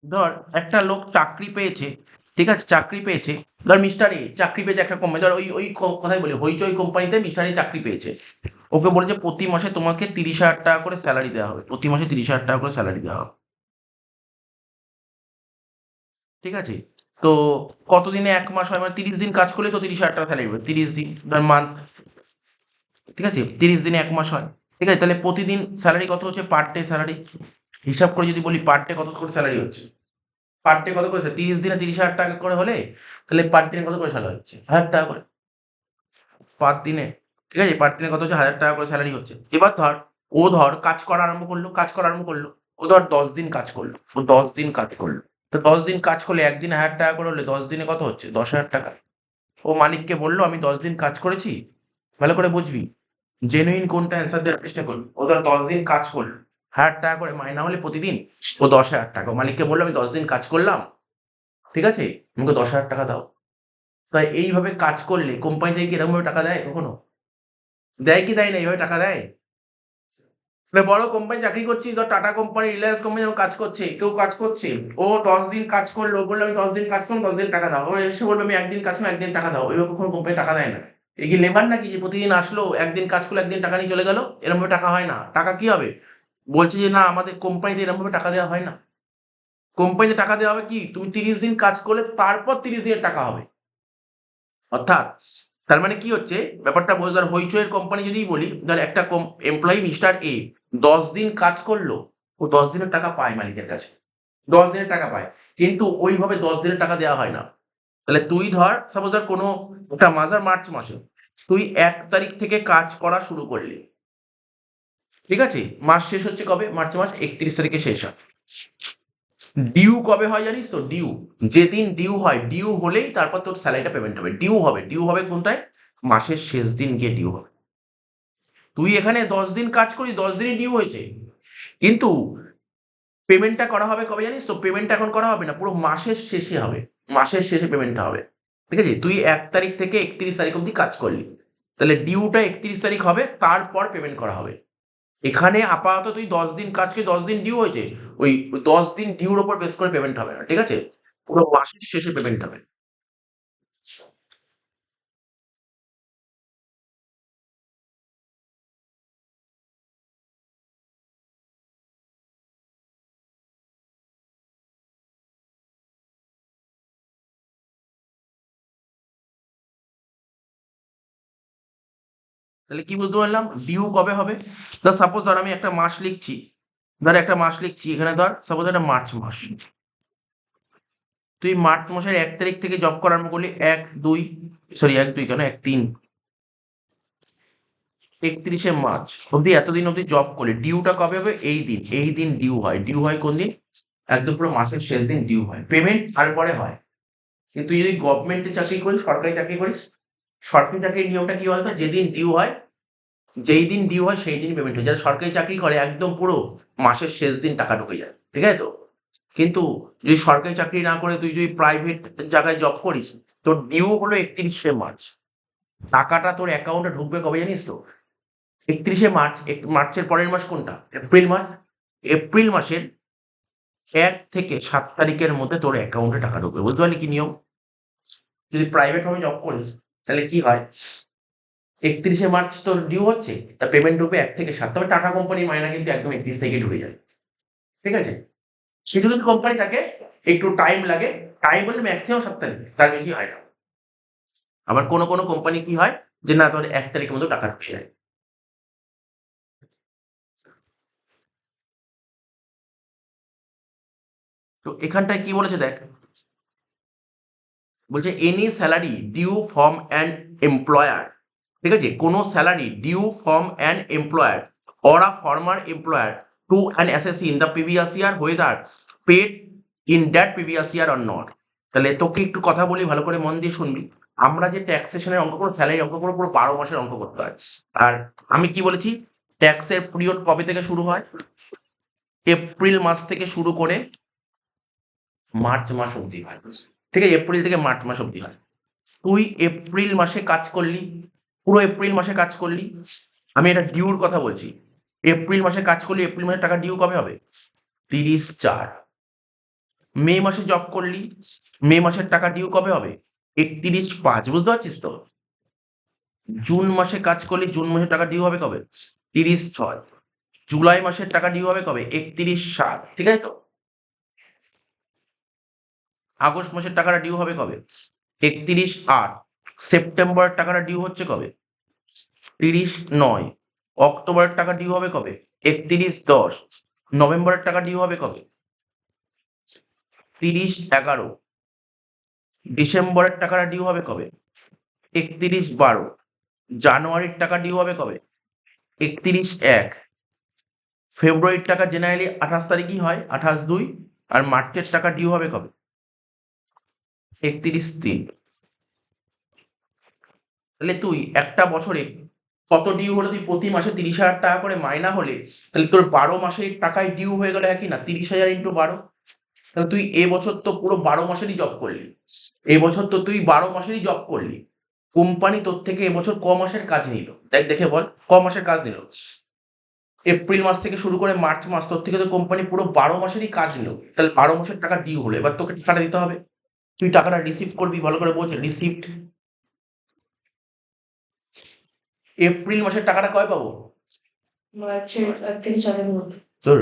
ধর একটা লোক চাকরি পেয়েছে, ঠিক আছে, চাকরি পেয়েছে, ধর মিস্টার এ চাকরি পেয়েছে একটা কোম্পানি, ধর ওই কথাই বলি, হইচই কোম্পানিতে মিস্টার এ চাকরি পেয়েছে। ওকে বলেছে প্রতি মাসে তোমাকে 30,000 টাকা করে স্যালারি দেওয়া হবে, প্রতি মাসে 30,000 টাকা করে স্যালারি দেওয়া হবে, ঠিক আছে। তো কতদিনে এক মাস হয়, মানে 30 দিন কাজ করলে তো 30,000 টাকা স্যালারি হবে, 30 দিন ধর মান্থ, ঠিক আছে, 30 দিনে এক মাস হয়, ঠিক আছে। তাহলে প্রতিদিন স্যালারি কত হচ্ছে, পার ডে স্যালারি হিসাব করে যদি বলি, পার ডে কত করে স্যালারি হচ্ছে, পার ডে কত করে, 30 দিনে 30,000 টাকা করে হলে তাহলে পার ডে কত করে স্যালারি হচ্ছে, 1,000 টাকা করে পার দিনে, ঠিক আছে। পার দিনে কত হচ্ছে, 1,000 টাকা করে স্যালারি হচ্ছে। এবার ধর কাজ করা আরম্ভ করলো, ও ধর 10 দিন কাজ করলো, ও 10 দিন কাজ করলো। তো 10 দিন কাজ করলে একদিন 1,000 টাকা করে হলে 10 দিনে কত হচ্ছে, 10,000 টাকা। ও মালিককে বললো আমি 10 দিন কাজ করেছি, ভালো করে বুঝবি, জেনুইন কোনটা অ্যান্সার দেওয়ার চেষ্টা করবি। ও ধর 10 দিন কাজ করলো, 1,000 টাকা করে মাইনা হলে প্রতিদিন ও 10,000 টাকা। ও মালিককে বললো আমি 10 দিন কাজ করলাম, ঠিক আছে, আমাকে 10,000 টাকা দাও। তাই এইভাবে কাজ করলে কোম্পানি থেকে কি এরকমভাবে টাকা দেয় কখনো? দেয় কি দেয় না, এইভাবে টাকা দেয়? মানে বড় কোম্পানি চাকরি করছিস, ধর টাটা কোম্পানি, রিলায়েন্স কোম্পানি যখন কাজ করছে, কেউ কাজ করছে, ও 10 দিন কাজ করলো, বললো আমি 10 দিন কাজ করলাম, 10 দিন টাকা দাও। ও এসে বলবে আমি একদিন কাজ করলাম, একদিন টাকা দাও। এইভাবে কখনো কোম্পানি টাকা দেয় না। এ কি লেবার নাকি যে প্রতিদিন আসলো, একদিন কাজ করলো, একদিন টাকা নিয়ে চলে গেল? এরকমভাবে টাকা হয় না। টাকা কি হবে, বলছে যে না আমাদের কোম্পানিতে এরকমভাবে টাকা দেওয়া হয় না। কোম্পানিতে টাকা দেওয়া হবে কি, তুমি 30 দিন কাজ করলে তারপর 30 দিনের টাকা হবে। অর্থাৎ তার মানে কি হচ্ছে, ব্যাপারটা বোঝ, ধর হইচইয়ের কোম্পানি যদি বলি, ধর একটা এমপ্লয়ি মিস্টার এ 10 দিন কাজ করলো, ও 10 দিনের টাকা পায় মালিকের কাছে, 10 দিনের টাকা পায়, কিন্তু ওইভাবে 10 দিনের টাকা দেওয়া হয় না। তাহলে তুই ধর সাপোজ ধর কোনো একটা মাস, ধর মার্চ মাসে তুই 1 তারিখ থেকে কাজ করা শুরু করলি, ঠিক আছে, মাস শেষ হচ্ছে কবে, মার্চ মাস 31 তারিখে শেষ হয়। ডিউ কবে হয় জানিস তো, ডিউ যেদিন ডিউ হয়, ডিউ হলেই তারপর তোর স্যালারিটা পেমেন্ট হবে। ডিউ হবে কোনটায়, মাসের শেষ দিন গিয়ে ডিউ হবে। তুই এখানে 10 দিন কাজ করি, 10 দিনই ডিউ হয়েছে, কিন্তু পেমেন্টটা করা হবে কবে জানিস তো, পেমেন্টটা এখন করা হবে না, পুরো মাসের শেষে হবে, মাসের শেষে পেমেন্টটা হবে, ঠিক আছে। তুই 1 তারিখ থেকে 31 তারিখ অব্দি কাজ করলি, তাহলে ডিউটা 31 তারিখ হবে, তারপর পেমেন্ট করা হবে। এখানে আপাতত তুই 10 দিন কাজ করে 10 দিন ডিউ হয়েছে, ওই 10 দিন ডিউর ওপর বেস করে পেমেন্ট হবে না, ঠিক আছে, পুরো মাসের শেষে পেমেন্ট হবে। তাহলে কি বুঝতে পারলাম, ডিউ কবে হবে, ধর সাপোজ ধর আমি একটা মাস লিখছি, এখানে ধর সাপোজ একটা মার্চ মাস, তুই মার্চ মাসের 1 তারিখ থেকে জব করা আরম্ভ করলি, 1 2 কেন 1 3 31শে মার্চ অব্দি, এতদিন অব্দি জব করলি, ডিউটা কবে হবে, এই দিন ডিউ হয় কোন দিন, একদম পুরো মাসের শেষ দিন ডিউ হয়, পেমেন্ট তারপরে হয়। কিন্তু তুই যদি গভর্নমেন্টে চাকরি করিস, সরকারি চাকরি করিস, সরকারি চাকরির নিয়মটা কি বলতো, যেদিন ডিউ হয়, যেই দিন ডিউ হয় সেই দিন পেমেন্ট হয়। যারা সরকারি চাকরি করে একদম পুরো মাসের শেষ দিন টাকা ঢুকে যায়, ঠিক আছে তো। কিন্তু যদি সরকারি চাকরি না করে তুই যদি প্রাইভেট জায়গায় জব করিস, তোর ডিউ হলো 31শে মার্চ, টাকাটা তোর অ্যাকাউন্টে ঢুকবে কবে জানিস তো, 31শে মার্চ। মার্চের পরের মাস কোনটা, এপ্রিল মাস। এপ্রিল মাসের 1 থেকে 7 তারিখের মধ্যে তোর অ্যাকাউন্টে টাকা ঢুকবে। বুঝতে পারলি কি নিয়ম? যদি প্রাইভেট ভাবে জব করিস তাহলে কি হয়, 31শে মার্চ তোর ডিউ হচ্ছে, তা পেমেন্ট ঢুকবে 1 থেকে 7। তবে টাটা কোম্পানির মাইনা কিন্তু একদম 31 থেকে ঢুকে যায়। ঠিক আছে? কিছু কিছু কোম্পানি থাকে একটু টাইম লাগে, টাইম বলতে ম্যাক্সিমাম 7 তারিখ, তার বেশি হয় না। আবার কোনো কোনো কোম্পানি কি হয় যে না তোর 1 তারিখের মধ্যে টাকা ঢুকে যায়। তো এখানটায় কি বলেছে দেখ, বলছে any salary due from an employer, ঠিক আছে, কোনো salary due from an employer or a former employer to an assessee in the previous year whether paid in that previous year or not. তাহলে তোকে একটু কথা বলি, ভালো করে মন দিয়ে শুনবি। আমরা যে ট্যাক্সেশনের অঙ্ক করবো, স্যালারি অঙ্ক করবো, পুরো 12 মাসের অঙ্ক করতে হয়। আর আমি কি বলেছি, ট্যাক্সের পিরিয়ড কবে থেকে শুরু হয়? এপ্রিল মাস থেকে শুরু করে মার্চ মাস অবধি হয়। ঠিক আছে, এপ্রিল থেকে মার্চ মাস অবধি হয়। তুই এপ্রিল মাসে কাজ করলি, পুরো এপ্রিল মাসে কাজ করলি, আমি এটা ডিউর কথা বলছি। এপ্রিল মাসে কাজ করলি, এপ্রিল মাসের টাকা ডিউ কবে হবে? 30/4। মে মাসে জব করলি, মে মাসের টাকা ডিউ কবে হবে? 31/5। বুঝতে পারছিস তো? জুন মাসে কাজ করলি, জুন মাসের টাকা ডিউ হবে কবে? 30/6। জুলাই মাসের টাকা ডিউ হবে কবে? 31/7। ঠিক আছে তো? আগস্ট মাসের টাকাটা ডিউ হবে কবে? 31/8। সেপ্টেম্বরের টাকাটা ডিউ হচ্ছে কবে? 30/9। অক্টোবরের টাকা ডিউ হবে কবে? 31/10। নভেম্বরের টাকা ডিউ হবে কবে? 30/11। ডিসেম্বরের টাকাটা ডিউ হবে কবে? 31/12। জানুয়ারির টাকা ডিউ হবে কবে? 31/1। ফেব্রুয়ারির টাকা জেনারেলি 28 তারিখই হয়, 28/2। আর মার্চের টাকা ডিউ হবে কবে? 31/3। তাহলে তুই একটা বছরে কত ডিউ হলে, তুই প্রতি মাসে 30,000 টাকা করে মাইনা হলে, তাহলে তোর 12 মাসের টাকায় ডিউ হয়ে গেল একই না, 30,000 ইন্টু 12। তাহলে তুই এবছর তো পুরো 12 মাসেরই জব করলি, এবছর তো তুই 12 মাসেরই জব করলি। কোম্পানি তোর থেকে এবছর ক মাসের কাজ নিল? দেখ, দেখে বল ক মাসের কাজ নিল। এপ্রিল মাস থেকে শুরু করে মার্চ মাস তোর থেকে তো কোম্পানি পুরো 12 মাসেরই কাজ নিল। তাহলে 12 মাসের টাকা ডিউ হলো, এবার তোকে টাকাটা দিতে হবে। তুই টাকাটা রিসিভ করবি, ভালো করে বোঝ, রিসিপ্ট। এপ্রিল মাসের টাকাটা কবে পাবো? মার্চের 1 থেকে 4 মধ্যে। চল,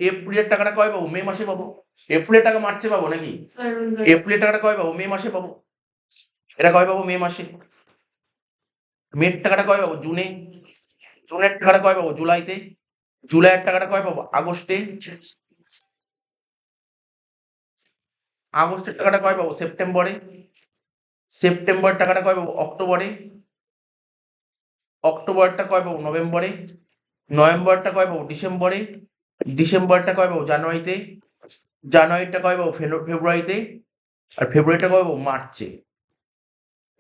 এপ্রিলের টাকাটা কবে পাবো? মে মাসে পাবো। এপ্রিলের টাকা মার্চে পাবো নাকি? এপ্রিলের টাকাটা কবে পাবো? মে মাসে পাবো। এটা কবে পাবো? মে মাসে। মের টাকাটা কবে পাবো? জুনে। জুনের টাকাটা কবে পাবো? জুলাইতে। জুলাইয়ের টাকাটা কবে পাবো? আগস্টে। আগস্টের টাকাটা কবে পাবো? সেপ্টেম্বরে। সেপ্টেম্বরের টাকাটা কবে পাবো? অক্টোবরে। অক্টোবরটা কবে পাবো? নভেম্বরে। নভেম্বরটা কবে পাবো? ডিসেম্বরে। ডিসেম্বরটা কবে পাবো? জানুয়ারিতে। জানুয়ারিটা কবে পাবো? ফেব্রুয়ারিতে। আর ফেব্রুয়ারিটা কবে পাবো? মার্চে।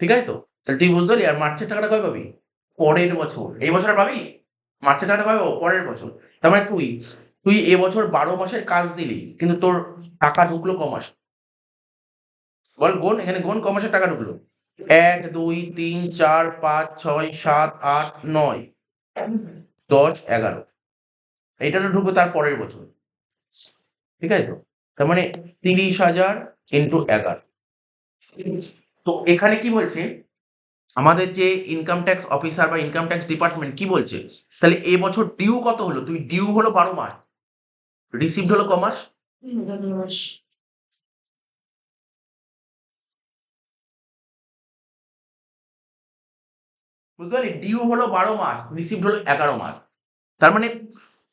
ঠিক আছে তো? তাহলে তুই বুঝতে পারলি? আর মার্চের টাকাটা কবে পাবি? পরের বছর। এই বছর আর পাবি? মার্চের টাকাটা কবে পাবো? পরের বছর। তার মানে তুই তুই এবছর 12 মাসের কাজ দিলি, কিন্তু তোর টাকা ঢুকলো ক মাস? বল, গোন, এখানে গোন, ক মাসের টাকা ঢুকলো? 1, 2, 3, 4, 5, 6, 7, 8, 9, 10, 11। এইটা তো ঢুকবে তার পরের বছর। ঠিক আছে তো? তার মানে 30,000 ইন্টু 11। তো এখানে কি বলছে, আমাদের যে ইনকাম ট্যাক্স অফিসার বা ইনকাম ট্যাক্স ডিপার্টমেন্ট কি বলছে, তাহলে এবছর ডিউ কত হলো? তুই ডিউ হলো 12 মাস, রিসিভড হলো ক মাস? 11 মাস। বুঝতে পারলি? ডিউ হলো 12 মাস, রিসিভড হলো 11 মাস। তার মানে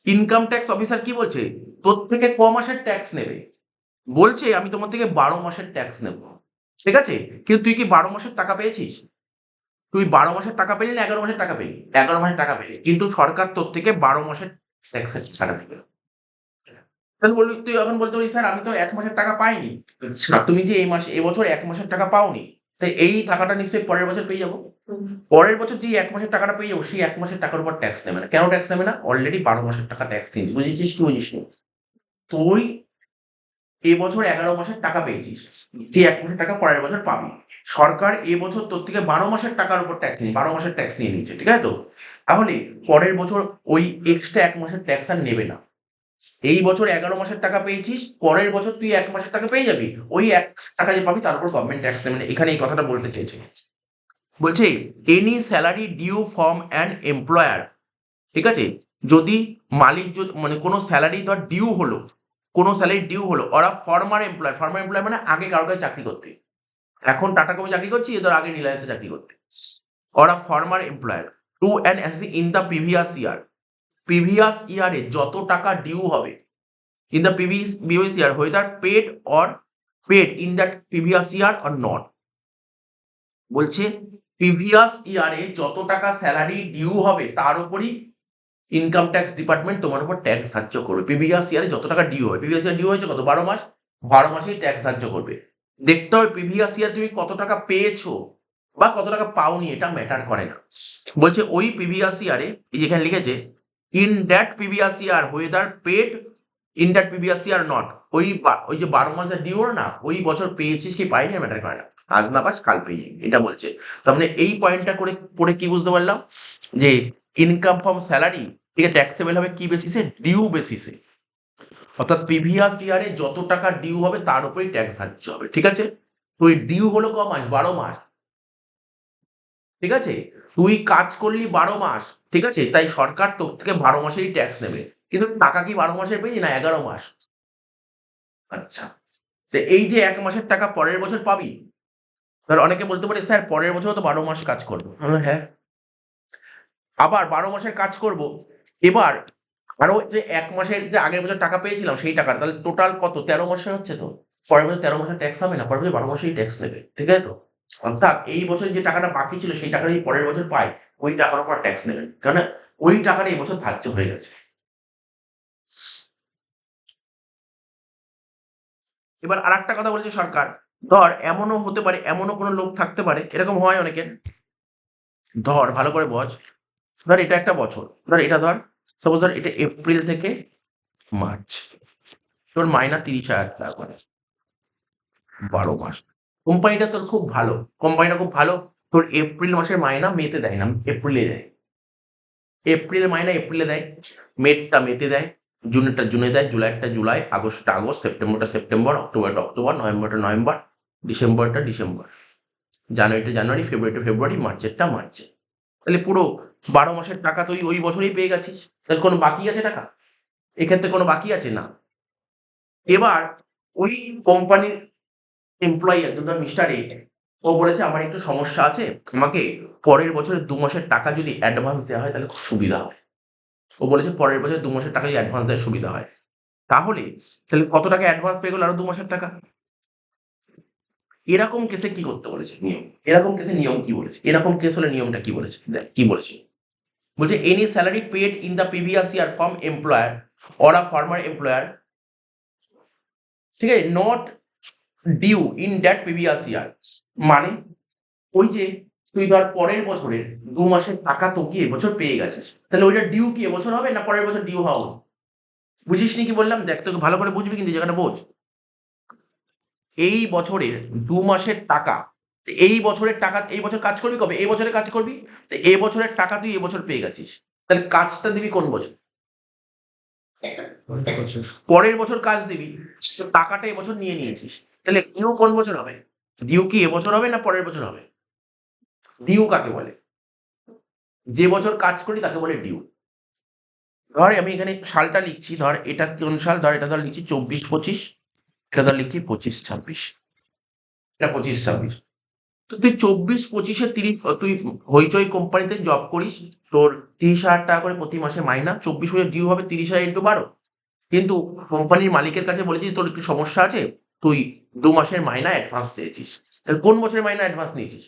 ইনকাম ট্যাক্স অফিসার কি বলছে, তোর থেকে ক মাসের ট্যাক্স নেবে? বলছে আমি তোমার থেকে 12 মাসের ট্যাক্স নেব। ঠিক আছে, কিন্তু তুই কি 12 মাসের টাকা পেয়েছিস? তুই 12 মাসের টাকা পেলি না 11 মাসের টাকা পেলি? 11 মাসের টাকা পেলি, কিন্তু সরকার তোর থেকে 12 মাসের ট্যাক্সের টাকা নেবে। তাহলে বলবি, তুই এখন বলতে পারিস স্যার আমি তো 1 মাসের টাকা পাইনি। আচ্ছা, তুমি যে এই মাসে এবছর 1 মাসের টাকা পাওনি, তাই এই টাকাটা নিশ্চয়ই পরের বছর পেয়ে যাবো। পরের বছর যে 1 মাসের টাকাটা পেয়ে যাবো, সেই 1 মাসের টাকার উপর ট্যাক্স নেবে না। কেন ট্যাক্স নেবে না? অলরেডি 12 মাসের টাকা ট্যাক্স দিয়েছি। বুঝেছিস কি বুঝিসনি? তুই এবছর 11 মাসের টাকা পেয়েছিস, তুই 1 মাসের টাকা পরের বছর পাবি। সরকার এবছর তোর থেকে 12 মাসের টাকার উপর ট্যাক্স নিয়ে 12 মাসের ট্যাক্স নিয়ে নিয়েছে, ঠিক আছে তো? তাহলে পরের বছর ওই এক্সট্রা 1 মাসের ট্যাক্স আর নেবে না। এই বছর 11 মাসের টাকা পেয়েছিস, পরের বছর তুই 1 মাসের টাকা পেয়ে যাবি, ওই 1 টাকা যে পাবি তার উপর গভর্নমেন্ট ট্যাক্স নেবে না। এখানে এই কথাটা বলতে চেয়েছে। বলছে any salary due from an employer, ঠিক আছে, যদি মালিক যদি মানে কোনো স্যালারি ধর ডিউ হলো, কোনো স্যালারি ডিউ হলো, ওরা ফর্মার এমপ্লয়ার মানে আগে কারো কাছে চাকরি করতে, এখন টাটা কমে চাকরি করছি, ধর আগে রিলায়েন্সে চাকরি করতে, ওরা former employer to an assessee in the previous ইয়ারে যত টাকা ডিউ হবে in the previous year whether paid in that previous year or not। বলছে প্রিভিয়াস ইয়ারে যত টাকা স্যালারি ডিউ হবে তার উপরই ইনকাম ট্যাক্স ডিপার্টমেন্ট তোমার উপর ট্যাক্স ধার্য করবে। প্রিভিয়াস ইয়ারে যত টাকা ডিউ হবে, প্রিভিয়াস ইয়ার ডিউ হয়েছে কত, 12 মাস, 12 মাসেই ট্যাক্স ধার্য করবে। দেখতে হবে প্রিভিয়াস ইয়ার তুমি কত টাকা পেয়েছো বা কত টাকা পাওনি, এটা ম্যাটার করে না। বলছে ওই প্রিভিয়াস ইয়ারে, যেখানে লিখেছে in that previous year whether paid in that previous year not, ওই যে 12 মাসের ডিউ না, ওই বছর পেয়েছিস কি পাইনি ম্যাটার করে না, আজ না পাস কাল পেয়ে যাবি, এটা বলছে। তার মানে এই পয়েন্টটা করে পড়ে কি বুঝতে পারলাম, যে ইনকাম ফ্রম স্যালারি, ঠিক আছে, ট্যাক্সেবল হবে কি বেসিসে, ডিউ বেসিসে, অর্থাৎ প্রিভিয়াস ইয়ারে যত টাকা ডিউ হবে তার উপরেই ট্যাক্স ধার্য হবে, ঠিক আছে। তুই ডিউ হলো ক মাস, 12 মাস, ঠিক আছে, তুই কাজ করলি 12 মাস, ঠিক আছে, তাই সরকার তোর থেকে 12 মাসেরই ট্যাক্স নেবে, কিন্তু টাকা কি 12 মাসের পেয়েছি না 11 মাস। আচ্ছা, তো এই যে 1 মাসের টাকা পরের বছর পাবি, ধর অনেকে বলতে পারে স্যার পরের বছর তো 12 মাস কাজ করবো, হ্যাঁ, আবার 12 মাসের কাজ করব, এবার আরো যে 1 মাসের যে আগের বছর টাকা পেয়েছিলাম সেই টাকাটা, তাহলে টোটাল কত, 13 মাসের হচ্ছে তো, পরের বছর 13 মাসের ট্যাক্স হবে না, পরের বছর 12 মাসেরই ট্যাক্স নেবে, ঠিক আছে তো? অর্থাৎ এই বছর যে টাকাটা বাকি ছিল সেই টাকাটা যদি পরের বছর পাই, ওই টাকার উপর ট্যাক্স নেবেন, কারণ ওই টাকাটা এই বছর ধার্য হয়ে গেছে। এবার আরেকটা কথা বলেছে সরকার, ধর এমনও হতে পারে, এমনও কোনো লোক থাকতে পারে, এরকম হয় অনেকের, ধর ভালো করে বোঝ, ধর এটা একটা বছর, ধর এটা ধর সাপোজ ধর এটা এপ্রিল থেকে মার্চ, তোর মাইনা 30,000 টাকা করে, 12 মাস। কোম্পানিটা তোর খুব ভালো, কোম্পানিটা খুব ভালো, তোর এপ্রিল মাসের মাইনা মেতে দেয় না, এপ্রিলে দেয়, এপ্রিল মাইনা এপ্রিলে দেয়, মেটা মেতে দেয়, জুনেরটা জুনে দেয়, জুলাইটা জুলাই, আগস্টটা আগস্ট, সেপ্টেম্বরটা সেপ্টেম্বর, অক্টোবরটা অক্টোবর, নভেম্বরটা নভেম্বর, ডিসেম্বরটা ডিসেম্বর, জানুয়ারিটা জানুয়ারি, ফেব্রুয়ারিটা ফেব্রুয়ারি, মার্চেরটা মার্চে। তাহলে পুরো 12 মাসের টাকা তুই ওই বছরেই পেয়ে গেছিস, তাহলে কোনো বাকি আছে টাকা? এক্ষেত্রে কোনো বাকি আছে না। এবার ওই কোম্পানির এমপ্লয়ি একজন, ধর মিস্টার এ, ও বলেছে আমার একটু সমস্যা আছে, আমাকে পরের বছরের 2 মাসের টাকা যদি অ্যাডভান্স দেওয়া হয় তাহলে খুব সুবিধা হয়। ও বলেছে পরের বছর 2 মাসের টাকা যদি অ্যাডভান্স দেওয়ার সুবিধা হয়, তাহলে কত টাকা অ্যাডভান্স পেয়ে গেল, আরো 2 মাসের টাকা। এরকম কেসে কি করতে বলেছে নিয়ম, এরকম কেসে নিয়ম কি বলেছে, এরকম কেস হলে নিয়মটা কি বলেছে, দেখ কি বলেছে। বলছে any salary paid in the previous year from employer or a former employer, ঠিক আছে, not due in that previous year, মানে ওই যে তুই ধর পরের বছরের 2 মাসের টাকা তো কি এবছর পেয়ে গেছিস, তাহলে ওইটা ডিউ কি এবছর হবে না পরের বছর ডিউ হওয়া উচিত? বুঝিসনি কি বললাম, দেখ তোকে ভালো করে বুঝবি কিন্তু জায়গাটা বোঝ। এই বছরের 2 মাসের টাকা, এই বছরের টাকা, এই বছর কাজ করবি কবে, এই বছরে কাজ করবি, তো এই বছরের টাকা তুই এবছর পেয়ে গেছিস, তাহলে কাজটা দিবি কোন বছর, পরের বছর কাজ দিবি, তো টাকাটা এবছর নিয়ে নিয়েছিস, তাহলে ডিউ কোন বছর হবে, ডিউ কি এবছর হবে না পরের বছর হবে? ডিউ কাকে বলে, যে বছর কাজ করি তাকে বলে ডিউ। ধর আমি এখানে সালটা লিখছি, ধর এটা কোন সাল, ধর এটা ধর লিখছি 24-25, এটা ধর লিখছি 25-26, এটা 25-26। তো তুই 24-25-এ 30, তুই হইচই কোম্পানিতে জব করিস, তোর 30,000 টাকা করে প্রতি মাসে মাইনা, 24 বছর ডিউ হবে 30,000 ইন্টু 12, কিন্তু কোম্পানির মালিকের কাছে বলেছিস তোর একটু সমস্যা আছে, তুই 2 মাসের মাইনা অ্যাডভান্স চেয়েছিস, তাহলে কোন বছরের মাইনা অ্যাডভান্স নিয়েছিস,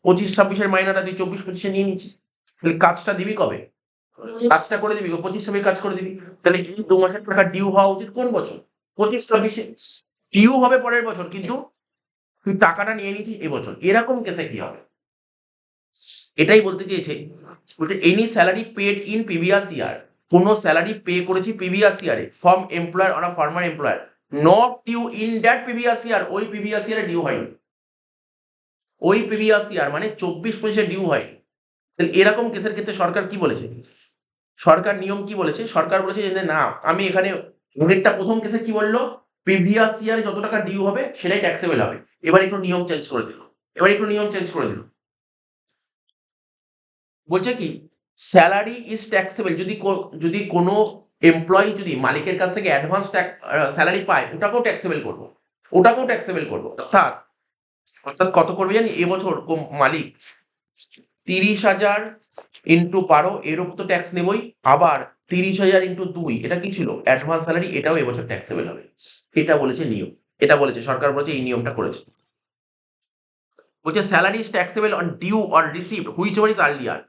25-26-এর মাইনাটা তুই 24-25-এ নিয়ে নিয়েছিস, তাহলে কাজটা দিবি কবে, কাজটা করে দিবি 25-26 কাজ করে দিবি, তাহলে এই 2 মাসের টাকা ডিউ হওয়া উচিত কোন বছর, 25-26-এ। ডিউ হবে পরের বছর, কিন্তু তুই টাকাটা নিয়ে নিয়েছিস এবছর, এরকম কেসে কি হবে, এটাই বলতে চেয়েছে। বলছে any salary paid in previous year, কোনো স্যালারি পে করেছি প্রিভিয়াস ইয়ারে from employer or former employer, not due in that previous year, ওই প্রিভিয়াস ইয়ারে ডিউ হয়নি, ওই প্রিভিয়াস ইয়ার মানে 24-25 ডিউ হয়নি। তাহলে এরকম কেসের ক্ষেত্রে সরকার কি বলেছে, সরকার নিয়ম কি বলেছে, সরকার বলেছে যে না আমি এখানে আগেরটা প্রথম কেসে কি বললো, প্রিভিয়াস ইয়ারে যত টাকা ডিউ হবে সেটাই ট্যাক্সেবল হবে। এবার একটু নিয়ম চেঞ্জ করে দিল, বলছে কি স্যালারি ইজ ট্যাক্সেবল, যদি কোনো এমপ্লয়ি যদি মালিকের কাছ থেকে অ্যাডভান্স স্যালারি পায় ওটাকেও ট্যাক্সেবল করবো, অর্থাৎ কত করবে জানি এবছর মালিক 30,000 ইন্টু 12 এর উপর তো ট্যাক্স নেবই, আবার 30,000 ইন্টু 2 এটা কি ছিল অ্যাডভান্স স্যালারি, এটাও এবছর ট্যাক্সেবল হবে। এটা বলেছে নিয়ম, এটা বলেছে সরকার বলেছে, এই নিয়মটা করেছে। বলছে salary is taxable on due or received whichever is earlier,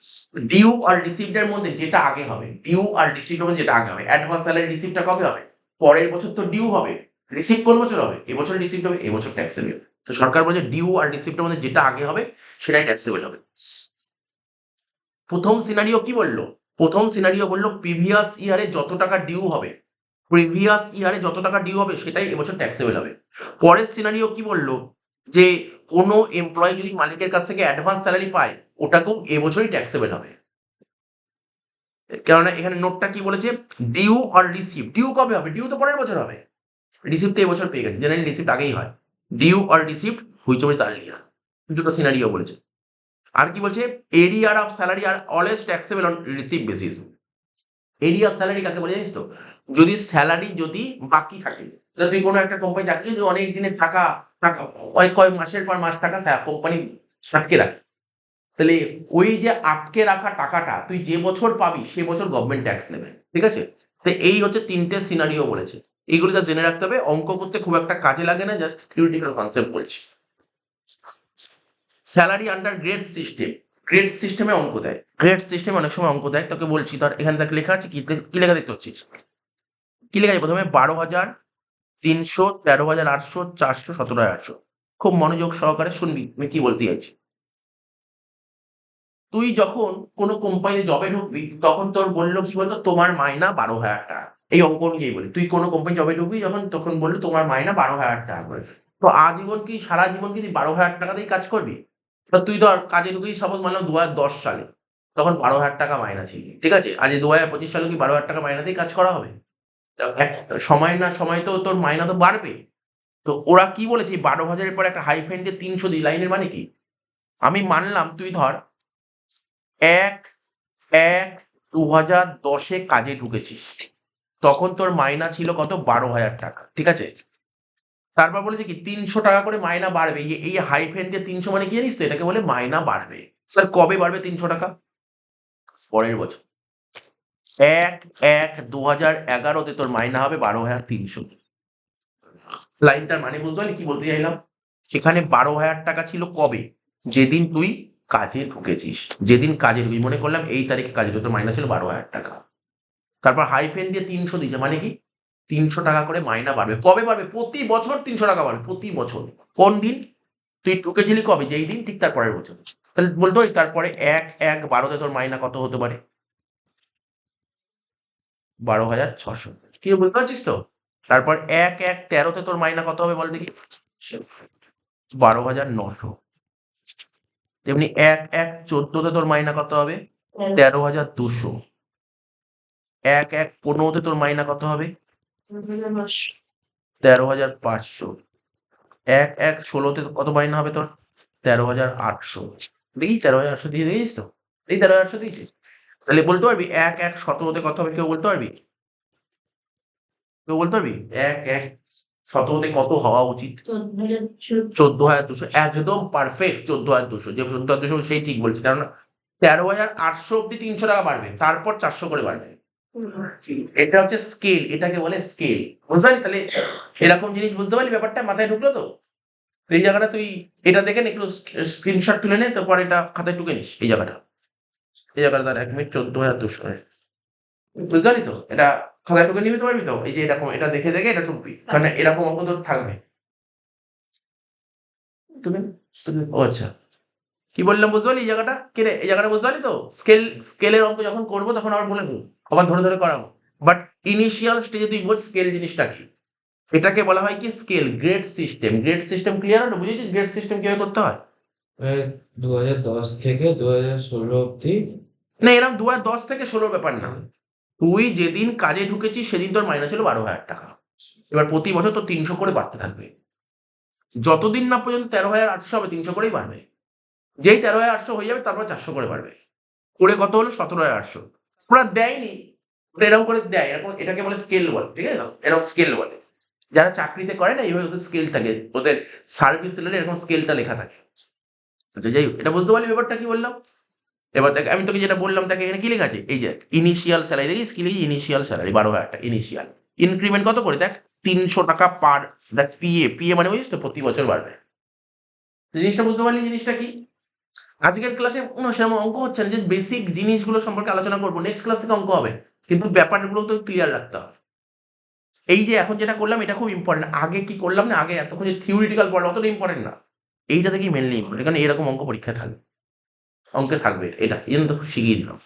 due আর রিসিভড এর মধ্যে যেটা আগে হবে, ডিউ আর রিসিভড এর মধ্যে যেটা আগে হবে, অ্যাডভান্স স্যালারি রিসিভটা কবে হবে, পরের বছর তো ডিউ হবে, রিসিভ কোন বছর হবে, এবছর রিসিভড হবে, এবছর ট্যাক্সেবল। তো সরকার বলছে ডিউ আর রিসিভড এর মধ্যে যেটা আগে হবে সেটাই ট্যাক্সেবল হবে। প্রথম সিনারিও কি বললো, প্রথম সিনারিও বললো প্রিভিয়াস ইয়ারে যত টাকা ডিউ হবে, সেটাই এবছর ট্যাক্সেবল হবে। পরের সিনারিও কি বললো, যে কোনো এমপ্লয়ি যদি মালিকের কাছ থেকে অ্যাডভান্স স্যালারি পায় ওটাকেও এবছরই ট্যাক্সেবল হবে। কেননা এখানে নোটটা কি বলেছে, ডিউ আর রিসিভ, ডিউ কবে হবে, ডিউ তো পরের বছর হবে, রিসিভ তো এবছর পেয়ে গেছে, জেনারেলি রিসিভ আগেই হয়, ডিউ আর receive whichever is earlier, দুটো সিনারিও বলেছে। আর কি বলছে, arrear of salary are always taxable on receive basis. Arrear salary কাকে বলে জানিস তো, যদি স্যালারি যদি বাকি থাকে, তুই কোনো একটা কোম্পানি চাকরি যদি অনেক দিনের টাকা টাকা কয়েক মাসের পর মাস টাকা কোম্পানি আটকে রাখে, তাহলে ওই যে আটকে রাখা টাকাটা তুই যে বছর পাবি সে বছর গভর্নমেন্ট ট্যাক্স নেবে, ঠিক আছে। তো এই হচ্ছে তিনটে সিনারিও বলেছে, এইগুলো যা জেনে রাখতে হবে, অঙ্ক করতে খুব একটা কাজে লাগে না, জাস্ট থিওরিটিক্যাল কনসেপ্ট বলছি। Salary under grade system, grade সিস্টেমে অঙ্ক দেয়, গ্রেড সিস্টেমে অনেক সময় অঙ্ক দেয়, তোকে বলছি ধর এখানে দেখ লেখা আছে, কি লেখা দেখতে হচ্ছিস, কি লেখা আছে প্রথমে 12,300, 13,800, 400, 17,800। খুব মনোযোগ সহকারে শুনবি আমি কি বলতে চাইছি। তুই যখন কোনো কোম্পানি জবে ঢুকবি তখন তোর বললো কি বলতো, তোমার মাইনা 12,000 টাকা, এই অঙ্ক অনুযায়ী বলি, তুই কোনো কোম্পানি জবে ঢুকবি যখন তখন বললো তোমার মাইনা 12,000 টাকা করে। তো আজীবন কি সারা জীবন কি তুই 12,000 টাকাতেই কাজ করবি? বা তুই ধর কাজে ঢুকেই সাপোজ মানলাম 2010 সালে, তখন 12,000 টাকা মাইনা ছিল, ঠিক আছে, আজ 2025 সালে কি 12,000 টাকা মাইনাতেই কাজ করা হবে? সময় না সময় তো তোর মাইনা তো বাড়বে। তো ওরা কি বলেছে 12,000-এর পর একটা হাইফেন দিয়ে 300 দিই, লাইনের মানে কি, আমি মানলাম তুই ধর 1/1/2010 কাজে ঢুকেছিস, তখন তোর মাইনা ছিল কত 12,000 টাকা, ঠিক আছে। তারপর বলেছে কি 300 টাকা করে মাইনা বাড়বে, এই হাইফেন দিয়ে 300 মানে কি জানিস তো, এটাকে বলে মাইনা বাড়বে। স্যার কবে বাড়বে 300 টাকা? পরের বছর 1/1/2011-তে তোর মাইনা হবে 12,300। লাইনটার মানে বুঝতে পারলি কি বলতে চাইলাম, সেখানে 12,000 টাকা ছিল কবে, যেদিন তুই কাজে ঢুকেছিস, মনে করলাম এই তারিখে কাজে ঢুকে তোর মাইনা ছিল 12,000 টাকা, তারপর হাইফেন দিয়ে 300 দিয়েছে, মানে কি 300 টাকা করে মাইনা বাড়বে, কবে বাড়বে, প্রতি বছর 300 টাকা বাড়বে, প্রতি বছর। কোন দিন তুই ঢুকেছিলি কবে, যেই দিন ঠিক তার পরের বছর। তাহলে বলতে পারি তারপরে 1/1/12-তে তোর মাইনা কত হতে পারে, 12,600, কি বুঝতে পারছিস তো। তারপর 1/1/13-তে তোর মাইনা কত হবে বল দেখি, 12,900। তেমনি 1/1/14-তে তোর মাইনা কত হবে, 13,200। 1/1/15-তে তোর মাইনা কত হবে, 13,500। 1/1/16-তে কত মাইনা হবে তোর, 13,800। দেখি 13,800 দিয়ে দিয়েছিস তো, এই 13,800 দিয়েছি। তাহলে বলতে পারবি 1/1/17-তে কত হবে, কেউ বলতে পারবি, 1/1/17-তে কত হওয়া উচিত, 14,200, একদম পারফেক্ট 14,200, যে 14,200 সেই ঠিক বলছে, কারণ 13,800 অব্দি 300 টাকা বাড়বে, তারপর 400 করে বাড়বে। এটা হচ্ছে স্কেল, এটাকে বলে স্কেল, বুঝতে পারলি। তাহলে এরকম জিনিস বুঝতে পারলি, ব্যাপারটা মাথায় ঢুকলো তো। এই জায়গাটা তুই এটা দেখে একটু স্ক্রিনশট তুলে নে, তারপর এটা খাতায় টুকে নিস, এই জায়গাটা তার 1 মিনিট 14,200, বুঝতে পারলি তো, এটা খাতায় টুকে নিবি তো, পারবি তো, এই যে এরকম এটা দেখে দেখে এটা টুকবি, কারণ এরকম অঙ্ক তোর থাকবে। ও আচ্ছা, কি বললাম বুঝতে পারলি, এই জায়গাটা কেটে, এই জায়গাটা বুঝতে পারলি তো। স্কেলের অঙ্ক যখন করবো তখন আবার বলে দেবো, আবার ধরে ধরে করাবো, বাট ইনিশিয়াল স্টেজে তুই বোঝ স্কেল জিনিসটা কি। এটাকে বলা হয় কি scale, grade system. Grade system clear হলো? বুঝেছিস গ্রেড সিস্টেম কিভাবে করতে হয়? 2010 থেকে 2016 অব্দি। না, এরকম 2010 থেকে 16 ব্যাপার না। তুই যেদিন কাজে ঢুকেছিস সেদিন তোর মাইনে ছিল 12,000 টাকা। এবার প্রতি বছর তোর 300 করে বাড়তে থাকবে। যতদিন না পর্যন্ত 13,800 হবে 300 করেই বাড়বে। যেই 13,800 হয়ে যাবে তারপর 400 করে বাড়বে। করে কত হলো? 17,800। ওরা দেয়নি, ওটা এরকম করে দেয়, এরকম এটাকে বলে স্কেল বলে, ঠিক আছে? এরকম স্কেল বলে। যারা চাকরিতে করে না এইভাবে ওদের স্কেল থাকে, ওদের সার্ভিস লেভেলে এরকম স্কেলটা লেখা থাকে। আচ্ছা যাই হোক, এটা বুঝতে পারলি ব্যাপারটা কি বললাম? এবার দেখ আমি তোকে যেটা বললাম দেখ এখানে কি লেখা আছে, এই যে ইনিশিয়াল স্যালারি দেখিস কি লিখি, ইনিশিয়াল স্যালারি 12,000 টাকা ইনিশিয়াল। ইনক্রিমেন্ট কত করে দেখ, 300 টাকা পার, দেখ পিএ, পিএ মানে বুঝিস তো প্রতি বছর বাড়বে। জিনিসটা বুঝতে পারলি জিনিসটা কি? আজকের ক্লাসে কোনো সেরকম অঙ্ক হচ্ছে না, যে বেসিক জিনিসগুলো সম্পর্কে আলোচনা করবো, নেক্সট ক্লাস থেকে অঙ্ক হবে, কিন্তু ব্যাপারগুলো তো ক্লিয়ার রাখতে হবে। এই যে এখন যেটা করলাম এটা খুব ইম্পর্টেন্ট, আগে কি করলাম না, আগে এতক্ষণ যে থিওরিটিক্যাল পড়লাম অতটা ইম্পর্টেন্ট না, এইটা থেকেই মেনলি ইম্পর্টেন্ট, কারণ এরকম অঙ্ক পরীক্ষায় থাকবে, অঙ্কে থাকবে এটা, এই জন্য তো শিখিয়ে দিলাম।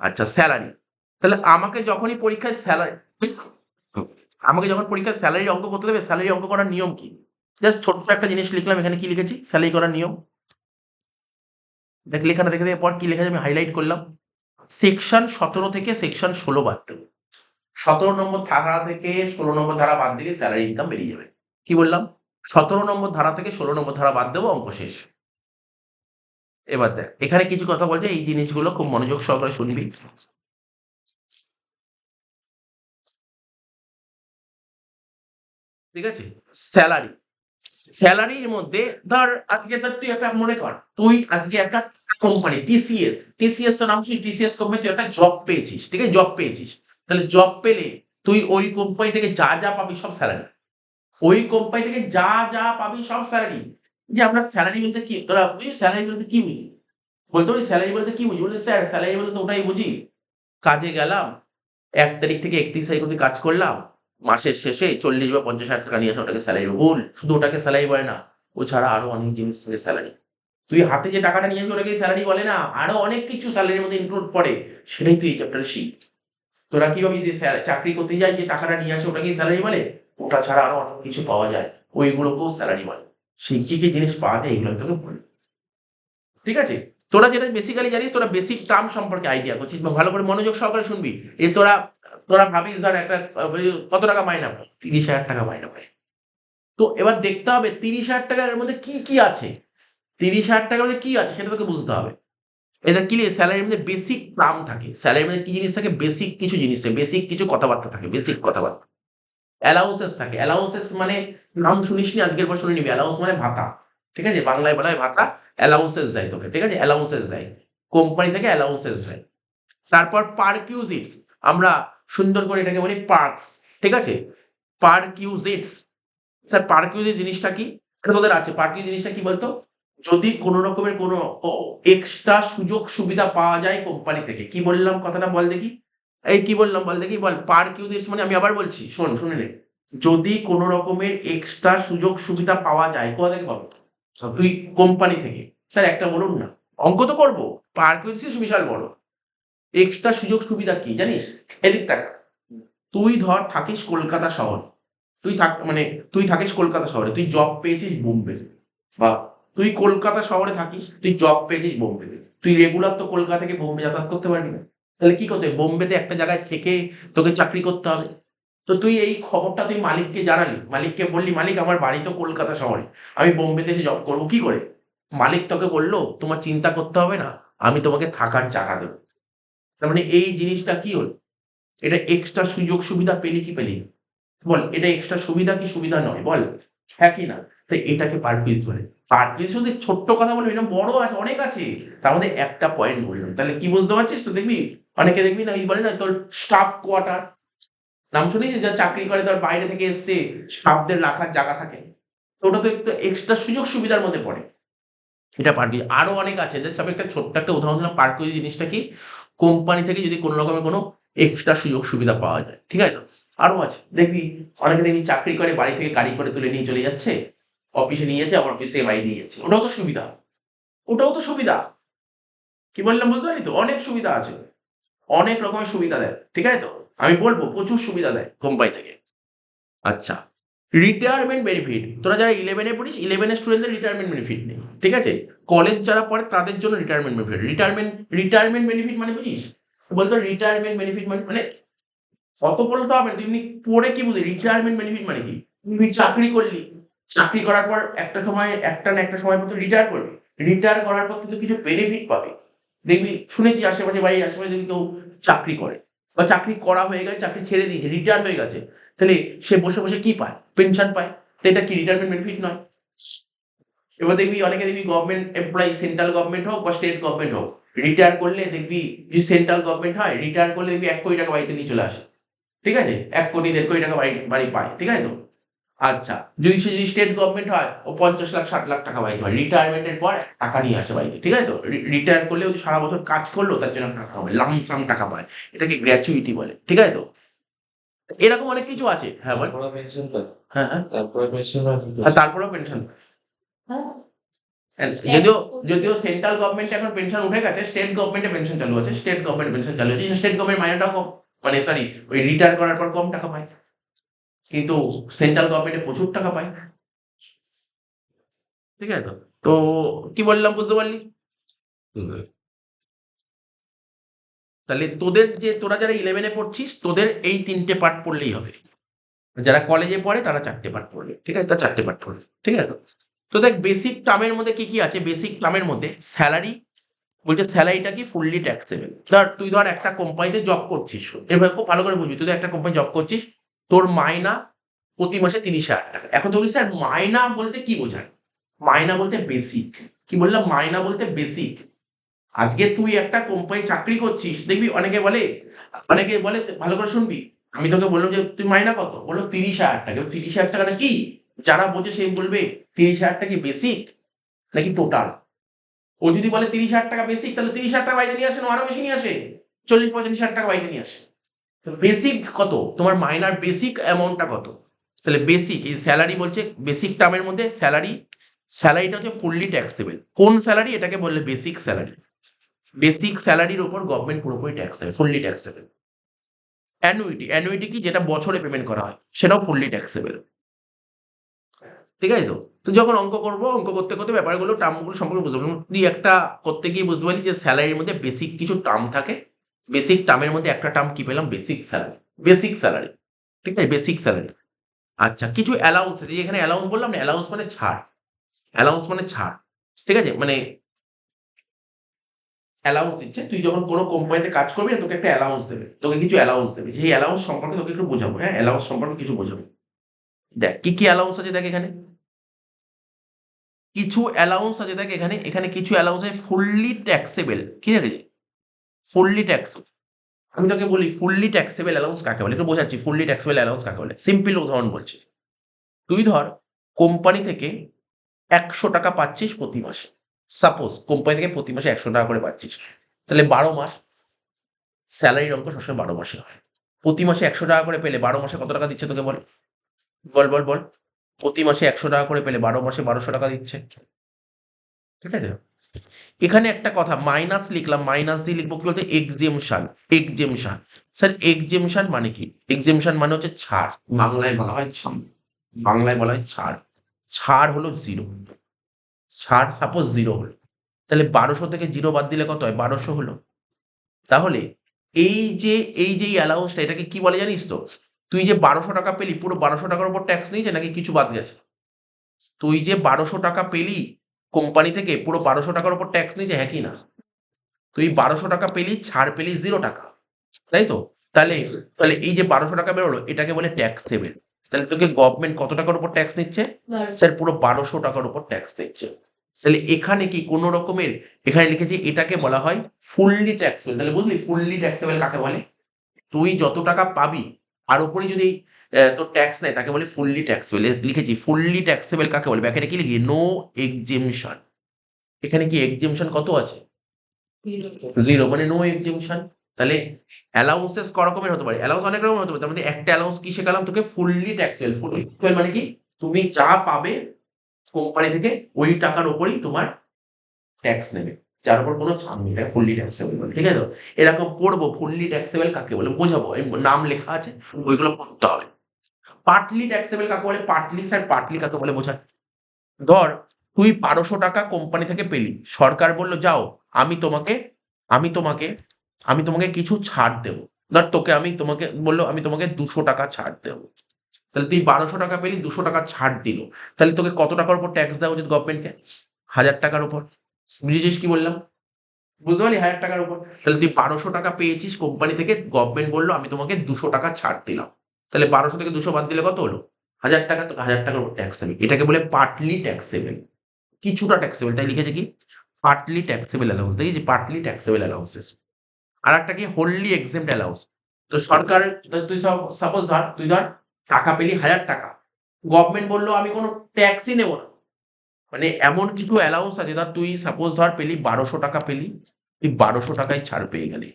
আচ্ছা স্যালারি, তাহলে আমাকে যখনই পরীক্ষায় স্যালারি, আমাকে যখন পরীক্ষায় স্যালারির অঙ্ক করতে দেবে, স্যালারি অঙ্ক করার নিয়ম কি? জাস্ট ছোট্ট একটা জিনিস লিখলাম, এখানে কি লিখেছি, স্যালারি করার নিয়ম। দেখ লেখাটা দেখে দেওয়ার পর কি লেখা আছে আমি হাইলাইট করলাম, সেকশন 17 থেকে সেকশন 16 বাদ দেবো। 17 নম্বর ধারা থেকে 16 নম্বর ধারা বাদ দিলে স্যালারি ইনকাম বেরিয়ে যাবে। কি বললাম? 17 নম্বর ধারা থেকে 16 নম্বর ধারা বাদ দেবো, অঙ্ক শেষ। এবার দেখ এখানে কিছু কথা বলছে, এই জিনিসগুলো খুব মনোযোগ সহকারে শুনবি। ঠিক আছে? স্যালারি, স্যালারির মধ্যে ধর আজকে ধর তুই একটা মনে কর, তুই আজকে একটা কোম্পানি টিসিএস, টিসিএস তো নাম শুনি, টিসিএস কোম্পানি তুই একটা জব পেয়েছিস, ঠিক আছে? জব পেয়েছিস, তাহলে জব পেলে তুই ওই কোম্পানি থেকে যা যা পাবি সব স্যালারি, ওই কোম্পানি থেকে যা যা পাবি সব স্যালারি। যে আমরা স্যালারি বলতে কি, তোরা বুঝিস স্যালারি বলতে কি বুঝি? বলতে পারি স্যালারি বলতে কি বুঝি? বলি স্যার স্যালারি বলতে তো ওটাই বুঝি, কাজে গেলাম 1 তারিখ থেকে 31 তারিখ অব্দি কাজ করলাম, মাসের শেষে 40 বা 50,000 টাকা নিয়ে আসা, ওটাকে স্যালারি। ভুল, শুধু ওটাকে স্যালারি বলে না, ও ছাড়া আরো অনেক জিনিস থাকে স্যালারি। তুই হাতে যে টাকাটা নিয়ে আসবি ওটাকে স্যালারি বলে না, আরো অনেক কিছু স্যালারির মধ্যে ইনক্লুড করে, সেটাই তুই এই চ্যাপ্টারে শিখ। তোরা কি ভাবিস যে চাকরি করতে যাই যে টাকাটা নিয়ে আসে ওটাকেই স্যালারি বলে? ওটা ছাড়া আরো অনেক কিছু পাওয়া যায়, ওইগুলোকেও স্যালারি বলে। সেই কি কি জিনিস পাওয়া যায় এগুলো আমি তোকে বলি, ঠিক আছে? তোরা যেটা বেসিক্যালি জানিস, তোরা বেসিক টার্ম সম্পর্কে আইডিয়া করছিস, বা ভালো করে মনোযোগ সহকারে শুনবি। এ তোরা তোরা ভাবিস ধর একটা কত টাকা মাইনা পায়, 30,000 টাকা মাইনা পায়। তো এবার দেখতে হবে 30,000 টাকার মধ্যে কি কি আছে, 30,000 টাকার মধ্যে কি আছে সেটা তোকে বুঝতে হবে। এটা কি স্যালারির মধ্যে বেসিক টার্ম থাকে, স্যালারির মধ্যে কি জিনিস থাকে, বেসিক কিছু জিনিস থাকে, বেসিক কিছু কথাবার্তা থাকে, বেসিক কথাবার্তা। অ্যালাউন্সেস থাকে, অ্যালাউন্সেস মানে নাম শুনিসনি, আজকের পর শুনে নিবি। অ্যালাউন্স মানে ভাতা, ঠিক আছে? বাংলায় বলা হয় ভাতা, অ্যালাউন্সেস দেয় তোকে, ঠিক আছে? অ্যালাউন্সেস দেয়, কোম্পানি থেকে অ্যালাউন্সেস দেয়। তারপর পারকিউজিটস, আমরা সুন্দর করে এটাকে বলি পার্কস, ঠিক আছে? পারকিউজিটস, স্যার পারকিউজিট জিনিসটা কি? এটা তোদের আছে, পারকিউজিট জিনিসটা কি বলতো? যদি কোনো রকমের কোনো এক্সট্রা সুযোগ সুবিধা পাওয়া যায় কোম্পানি থেকে, কি বললাম কথাটা বল দেখি, এই কি বললাম বল দেখি, বল। পারকিউজিটস মানে, আমি আবার বলছি শোন, শুনে নে, যদি কোনো রকমের এক্সট্রা সুযোগ সুবিধা পাওয়া যায়, কোথা থেকে পাবো? তুই কোম্পানি থেকে। স্যার একটা বলুন না, অঙ্ক তো করবো। পারকিউজিটস বিশাল বড়। এক্সট্রা সুযোগ সুবিধা কি জানিস? এদিক তাকা, তুই ধর থাকিস কলকাতা শহরে, তুই থাকিস কলকাতা শহরে, তুই জব পেয়েছিস বোম্বেতে, বা তুই কলকাতা শহরে থাকিস, তুই জব পেয়েছিস বোম্বেতে, তুই রেগুলার তো কলকাতা থেকে বোম্বে যাতায়াত করতে পারবি না, তাহলে কি করতে হবে? বোম্বেতে একটা জায়গায় থেকে তোকে চাকরি করতে হবে। তো তুই এই খবরটা তুই মালিককে জানালি, মালিককে বললি মালিক আমার বাড়ি তো কলকাতা শহরে, আমি বোম্বেতে এসে জব করবো, কি করে? মালিক তোকে বললো তোমার চিন্তা করতে হবে না, আমি তোমাকে থাকার জায়গা দেবো। তার মানে এই জিনিসটা কি হলো? এটা এক্সট্রা সুযোগ সুবিধা পেলি কি পেলি না? বল, এটা এক্সট্রা সুবিধা কি সুবিধা নয়, বল? হ্যাঁ কি না? তো এটাকে পারকুইজ বলে। পারকুইজ শুধু ছোট্ট কথা বলবি না, বড় আছে, অনেক আছে, তার মধ্যে একটা পয়েন্ট বললাম, তাহলে কি বুঝতে পারছিস? তো দেখবি অনেকে দেখবি না, এই বলে না তোর স্টাফ কোয়ার্টার, নাম শুনিস? যা চাকরি করে ধর বাইরে থেকে এসছে, স্টাফদের রাখার জায়গা থাকে, তো ওটা তো একটু এক্সট্রা সুযোগ সুবিধার মধ্যে পড়ে। এটা পারকুইজ। আরো অনেক আছে, জাস্ট আমি একটা ছোট্ট একটা উদাহরণ দিলাম। পারকুইজ জিনিসটা কি? কোম্পানি থেকে যদি কোনো রকমের কোনো এক্সট্রা সুযোগ সুবিধা পাওয়া যায়, ঠিক আছে? আরো আছে, দেখবি অনেকে দেখবি চাকরি করে বাড়ি থেকে গাড়ি করে তুলে নিয়ে চলে যাচ্ছে, অফিসে নিয়ে যাচ্ছে, আবার অফিস থেকে বাড়ি নিয়ে যাচ্ছে, ওটাও তো সুবিধা, ওটাও তো সুবিধা। কি বললাম বুঝতে পারলি তো? অনেক সুবিধা আছে, অনেক রকমের সুবিধা দেয়, ঠিক আছে? তো আমি বলবো প্রচুর সুবিধা দেয় কোম্পানি থেকে। আচ্ছা, রিটায়ারমেন্ট বেনিফিট, তোরা যারা 11-এ পড়িস, 11-এর স্টুডেন্টদের রিটায়ারমেন্ট বেনিফিট নেই, ঠিক আছে? কলেজ যারা পড়ে তাদের জন্য রিটায়ারমেন্ট বেনিফিট। রিটায়ারমেন্ট বেনিফিট মানে বুঝিস? বলতো রিটায়ারমেন্ট বেনিফিট মানে অত বলতে হবে না, তুই এমনি পড়ে কি বুঝলি রিটায়ারমেন্ট বেনিফিট মানে কি? তুই চাকরি করলি, চাকরি করার পর একটা সময় একটা না একটা সময় পর রিটায়ার করবি, রিটায়ার করার পর কিন্তু কিছু বেনিফিট পাবে। দেখবি, শুনেছি আশেপাশে বাড়ির আশেপাশে যদি কেউ চাকরি করে বা চাকরি করা হয়ে গেছে, চাকরি ছেড়ে দিয়েছে, রিটায়ার হয়ে গেছে, তাহলে সে বসে বসে কি পায়? পেনশন পায়। তো এটা কি রিটায়ারমেন্ট বেনিফিট নয়? এবার দেখবি অনেকে দেখবি গভর্নমেন্ট এমপ্লয়ি, সেন্ট্রাল গভর্নমেন্ট হোক বা স্টেট গভর্নমেন্ট হোক, রিটায়ার করলে দেখবি, যদি সেন্ট্রাল গভর্নমেন্ট হয়, রিটায়ার করলে দেখবি 1 কোটি টাকা বাড়িতে নিয়ে চলে আসে, ঠিক আছে? 1 কোটি 1.5 কোটি টাকা বাড়ি বাড়ি পায়, ঠিক আছে তো? আচ্ছা, যদি স্টেট গভর্নমেন্ট হয়, ও 50 লাখ 60 লাখ টাকা বাড়িতে পায়, রিটায়ারমেন্টের পর টাকা নিয়ে আসে বাড়িতে, ঠিক আছে তো? রিটায়ার করলে ও যে সারা বছর কাজ করলো তার জন্য টাকা পাবে, লামসাম টাকা পায়, এটাকে গ্র্যাচুইটি বলে, ঠিক আছে তো? এরকম অনেক কিছু আছে। হ্যাঁ বল। তারপরে পেনশন পায়, হ্যাঁ হ্যাঁ তারপরে পেনশন হয়। হ্যাঁ, তারপরেও পেনশন। হ্যাঁ, যদিও 1 কোটি। যদিও সেন্ট্রাল গভর্নমেন্টে এখন পেনশন উঠে গেছে, স্টেট গভর্নমেন্টে পেনশন চালু আছে, স্টেট গভর্নমেন্ট পেনশন চালু আছে, স্টেট গভর্নমেন্ট মাইনেটাও কম, মানে সরি, ওই রিটায়ার করার পর কম টাকা পায়, কিন্তু সেন্ট্রাল গভর্নমেন্টে প্রচুর টাকা পায়, ঠিক আছে তো? তো কি বললাম বুঝতে পারলি? তাহলে তোদের যে তোরা যারা 11-এ পড়ছিস, তোদের এই 3টে পার্ট পড়লেই হবে। যারা কলেজে পড়ে তারা 4টে পার্ট পড়বে, ঠিক আছে? তা 4টে পার্ট পড়বে, ঠিক আছে তো? তো দেখ, বেসিক টার্মের মধ্যে কি কি আছে? বেসিক টার্মের মধ্যে স্যালারি, বলছে স্যালারিটা কি ফুললি ট্যাক্সেবল। তুই ধর একটা কোম্পানিতে জব করছিস, এবার খুব ভালো করে বুঝবি, তুই একটা কোম্পানি জব করছিস, তোর মাইনা প্রতি মাসে 30,000 টাকা। এখন তো বলি স্যার মাইনা বলতে কি বোঝায়? মাইনা বলতে বেসিক। কি বললাম? মাইনা বলতে বেসিক। আজকে তুই একটা কোম্পানি চাকরি করছিস, দেখবি অনেকে বলে ভালো করে শুনবি, আমি তোকে বললাম যে তুই মাইনা কত, বললো 30,000 টাকা। 30,000 টাকাটা কি? যারা বোঝে সে বলবে 30,000 টাকা কি বেসিক নাকি টোটাল? ও যদি বলে 30,000 টাকা বেসিক, তাহলে 30,000 টাকা বাইরে নিয়ে আসে না আরো বেশি নিয়ে আসে, 40-45,000 টাকা বাইরে নিয়ে আসে। বেসিক কত? তোমার মাইনার বেসিক অ্যামাউন্টটা কত? তাহলে বেসিক, এই স্যালারি বলছে বেসিক টার্মের মধ্যে স্যালারিটা হচ্ছে ফুললি ট্যাক্সেবল। কোন স্যালারি? এটাকে বললে বেসিক স্যালারি। বেসিক স্যালারির উপর গভর্নমেন্ট পুরোপুরি ট্যাক্স দেবে, ফুললি ট্যাক্সেবল। অ্যানুইটি কি? যেটা বছরে পেমেন্ট করা হয়, সেটাও ফুললি ট্যাক্সেবল, ঠিক আছে তো? তো যখন অঙ্ক করবো, অঙ্ক করতে করতে ব্যাপারগুলো টার্মগুলো সম্পর্কে বুঝতে পারবো। তুই একটা করতে গিয়ে বুঝতে পারলি যে স্যালারির মধ্যে বেসিক কিছু টার্ম থাকে, বেসিক টার্মের মধ্যে একটা টার্ম কি পেলাম? Basic salary. বেসিক স্যালারি, ঠিক আছে? Basic salary. আচ্ছা, কিছু অ্যালাউন্স আছে, এখানে অ্যালাউন্স বললাম না, অ্যালাউন্স মানে ছাড়, অ্যালাউন্স মানে ছাড়, ঠিক আছে? মানে অ্যালাউন্স দিচ্ছে, তুই যখন কোনো কোম্পানিতে কাজ করবি না, তোকে একটা অ্যালাউন্স দেবে, তোকে কিছু অ্যালাউন্স দেবে, সেই অ্যালাউন্স সম্পর্কে তোকে একটু বোঝাবো। হ্যাঁ, অ্যালাউন্স সম্পর্কে কিছু বোঝাবো। দেখ কি কি অ্যালাউন্স আছে, দেখ এখানে কিছু অ্যালাউন্স আছে, দেখ এখানে এখানে কিছু অ্যালাউন্স আছে ফুললি ট্যাক্সেবল, ঠিক আছে? ফুললি ট্যাক্স, আমি তোকে বলি ফুললি ট্যাক্সেবল অ্যালাউন্স কাকে বলে, একটু বোঝাচ্ছি ফুললি ট্যাক্সেবল অ্যালাউন্স কাকে বলে। সিম্পল উদাহরণ বলছি, তুই ধর কোম্পানি থেকে 100 টাকা পাচ্ছিস প্রতি মাসে, সাপোজ কোম্পানি থেকে প্রতি মাসে 100 টাকা করে পাচ্ছিস, তাহলে 12 মাস, স্যালারির অঙ্ক সবসময় 12 মাসে হয়। প্রতি মাসে 100 টাকা করে পেলে 12 মাসে কত টাকা দিচ্ছে তোকে বল? বল বল বল। প্রতি মাসে 100 টাকা করে পেলে 12 মাসে 1200 টাকা দিচ্ছে, ঠিক আছে? এখানে একটা কথা মাইনাস লিখলাম, মাইনাস দিয়ে লিখবো কি বলতে? এক্সেমশন। এক্সেমশন, স্যার এক্সেমশন মানে কি? এক্সেমশন মানে হচ্ছে ছাড়, বাংলায় বলা হয় ছাড়, বাংলায় বলা হয় ছাড়। ছাড় হলো 0, ছাড় সাপোজ 0 হলো, তাহলে 1200 থেকে 0 বাদ দিলে কত হয়? 1200 হলো। তাহলে এই যে অ্যালাউন্সটা, এটাকে কি বলে জানিস তো? তুই যে 1200 টাকা পেলি, পুরো 1200 টাকার উপর ট্যাক্স নিয়েছে নাকি কিছু বাদ গেছে? তুই যে 1200 টাকা পেলি কোম্পানি থেকে, পুরো 1200 টাকার উপর ট্যাক্স নিয়েছে, হ্যাঁ কি না? তুই 1200 টাকা পেলি, ছাড় পেলি 0 টাকা, তাই তো? তাহলে তাহলে এই যে 1200 টাকা বেরোলো, এটাকে বলে ট্যাক্সেবল। তাহলে তোকে গভর্নমেন্ট কত টাকার উপর ট্যাক্স নিচ্ছে? স্যার পুরো 1200 টাকার উপর ট্যাক্স দিচ্ছে। তাহলে এখানে কি কোনো রকমের, এখানে লিখেছি এটাকে বলা হয় ফুললি ট্যাক্সেবল। তাহলে বুঝলি ফুললি ট্যাক্সেবল কাকে বলে? তুই যত টাকা পাবি আর উপরে যদি তোর ট্যাক্স নেয়, তাকে বলে ফুললি ট্যাক্সেবল। লিখেছি ফুললি ট্যাক্সেবল কাকে বলে, ব্যাকেটে কি লিখি? No exemption. এখানে কি এক্সেমশন কত আছে? 0, মানে নো এক্সেমশন। তাহলে অ্যালাউন্সেস ক রকমের হতে পারে? অ্যালাউন্স অনেক রকম হতে পারে, তার মধ্যে একটা অ্যালাউন্স কি শেখালাম তোকে? Fully taxable. ফুললি মানে কি? তুমি যা পাবে কোম্পানি থেকে ওই টাকার উপরেই তোমার ট্যাক্স নেবে, যার উপর কোনো ছাড় নেই, এটা ফুললি ট্যাক্সেবল বলে, ঠিক আছে তো? এরকম পড়বো ফুললি ট্যাক্সেবল কাকে বলে, বোঝাবো, নাম লেখা আছে, ওইগুলো পড়তে হবে। পার্টলি ট্যাক্সেবল কাকে বলে? পার্টলি স্যার, পার্টলি কাকে বলে বোঝান? ধর তুই 1200 টাকা কোম্পানি থেকে পেলি, সরকার বললো যাও আমি তোমাকে আমি তোমাকে আমি তোমাকে কিছু ছাড় দেবো। ধর তোমাকে বললো আমি তোমাকে 200 টাকা ছাড় দেবো। তাহলে তুই 1200 টাকা পেলি, 200 টাকা ছাড় দিল, তাহলে তোকে কত টাকার উপর ট্যাক্স দেওয়া উচিত গভর্নমেন্টকে? 1000 টাকার উপর। বুঝেছিস কি বললাম? বুঝতে পারলি? 1000 টাকার উপর। তাহলে তুই 1200 টাকা পেয়েছিস কোম্পানি থেকে, গভর্নমেন্ট বললো আমি তোমাকে 200 টাকা ছাড় দিলাম, তাহলে 1200 থেকে 200 বাদ দিলে কত হলো? 1000 টাকা। তোকে 1000 টাকার উপর ট্যাক্স দেবে। এটাকে বলে পার্টলি ট্যাক্সেবল, কিছুটা ট্যাক্সেবল। তাই লিখেছে কি পার্টলি ট্যাক্সেবল অ্যালাউন্স। দেখেছি পার্টলি ট্যাক্সেবল অ্যালাউন্সেস। আর একটা কি হোললি এক্সেম্পট অ্যালাউন্স। তো সরকার, তুই সাপোজ ধর টাকা পেলি 1000 টাকা, গভর্নমেন্ট বললো আমি কোনো ট্যাক্সই নেবো না। মানে এমন কিছু অ্যালাউন্স আছে, ধর তুই সাপোজ ধর পেলি 1200 টাকা পেলি, তুই 1200 টাকায় ছাড় পেয়ে গেলি,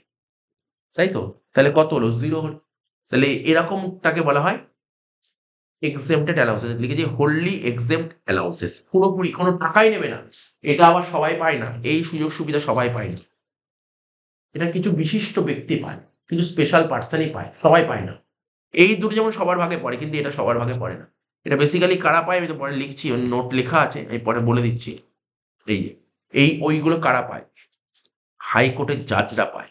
তাই তো? তাহলে কত হলো? 0 হলো। তাহলে এরকমটাকে বলা হয় এক্সেম্পটেড অ্যালাউন্সেস। লিখেছি হোললি এক্সেম্পট অ্যালাউন্সেস, পুরোপুরি কোনো টাকাই নেবে না। এটা আবার সবাই পায় না, এই সুযোগ সুবিধা সবাই পায় না। এটা কিছু বিশিষ্ট ব্যক্তি পায়, কিছু স্পেশাল পার্সনই পায়, সবাই পায় না। এই দুটো যেমন সবার ভাগে পড়ে, কিন্তু এটা সবার ভাগে পড়ে না। এটা বেসিক্যালি কারা পায় আমি তো পরে লিখছি, নোট লেখা আছে, আমি পরে বলে দিচ্ছি। এই যে ওইগুলো কারা পায়? হাইকোর্টের জাজরা পায়।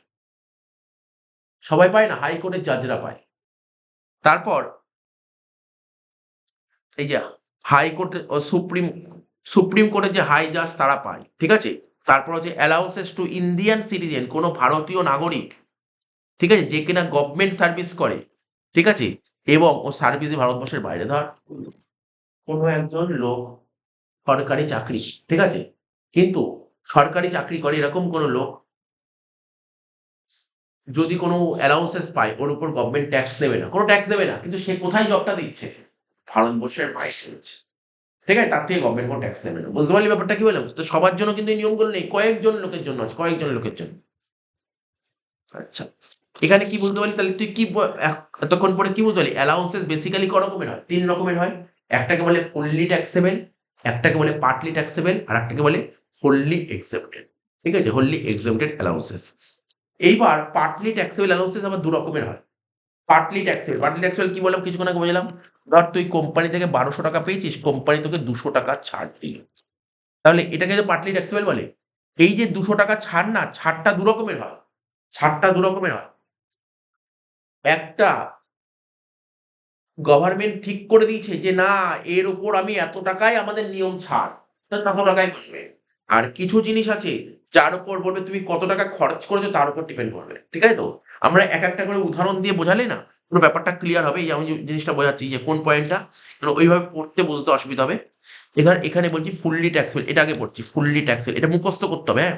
সবাই পায় না, হাইকোর্টের জাজরা পায়। তারপর এই যে হাইকোর্টের ও সুপ্রিম কোর্টের যে হাই জাজ তারা পায়, ঠিক আছে? তারপর হচ্ছে অ্যালাউন্সেস টু ইন্ডিয়ান সিটিজেন, কোনো ভারতীয় নাগরিক, ঠিক আছে, যে কিনা গভর্নমেন্ট সার্ভিস করে, ঠিক আছে, এবং ও সার্ভিসে ভারতবর্ষের বাইরে। ধর কোনো একজন লোক সরকারি চাকরি, ঠিক আছে, কিন্তু সরকারি চাকরি করে এরকম কোনো লোক যদি কোনো অ্যালাউন্সেস পায়, ওর উপর গভর্নমেন্ট ট্যাক্স দেবে না, কোনো ট্যাক্স দেবে না, কিন্তু সে কোথায় জবটা দিচ্ছে? ভারতবর্ষের বাইরে দিচ্ছে, ঠিক আছে, তার থেকে গভর্নমেন্ট কোনো ট্যাক্স নেবে না। বুঝতে পারলি ব্যাপারটা কি বললাম? তো সবার জন্য কিন্তু এই নিয়মগুলো নেই, কয়েকজন লোকের জন্য আছে, কয়েকজন লোকের জন্য। আচ্ছা, এখানে কি বুঝতে পারলি? তাহলে তুই কি এতক্ষণ পরে কি বুঝতে পারলি? অ্যালাউন্সেস বেসিক্যালি ক রকমের হয়? 3 রকমের হয়। একটাকে বলে ফুললি ট্যাক্সেবল, একটাকে বলে পার্টলি ট্যাক্সেবল, আর একটাকে বলে ফুললি এক্সেপ্টেড, ঠিক আছে, হোললি এক্সেপ্টেড অ্যালাউন্সেস। এইবার পার্টলি ট্যাক্সেবল অ্যালাউন্সেস আবার 2 রকমের হয়। পার্টলি ট্যাক্সেবল কি বললাম কিছুক্ষণ আগে বোঝালাম? ধর তুই কোম্পানি থেকে 1200 টাকা পেয়েছিস, কোম্পানি তোকে 200 টাকা ছাড় দিল, তাহলে এটাকে যে পার্টলি ট্যাক্সেবল বলে। এই যে 200 টাকা ছাড় না, ছাড়টা 2 রকমের হয়। ছাড়টা 2 রকমের হয়। একটা গভর্নমেন্ট ঠিক করে দিয়েছে যে না, এর উপর আমি এত টাকায় আমাদের নিয়ম ছাড়, তত টাকায় বসবে। আর কিছু জিনিস আছে যার উপর বলবে তুমি কত টাকা খরচ করেছো তার উপর ডিপেন্ড করবে, ঠিক আছে? তো আমরা এক একটা করে উদাহরণ দিয়ে বোঝালে না পুরো ব্যাপারটা ক্লিয়ার হবে। এই যে আমি যে জিনিসটা বোঝাচ্ছি যে কোন পয়েন্টটা, ওইভাবে পড়তে বুঝতে অসুবিধা হবে। এবার এখানে বলছি ফুললি ট্যাক্সেবল, এটা আগে পড়ছি ফুললি ট্যাক্সেবল, এটা মুখস্থ করতে হবে। হ্যাঁ,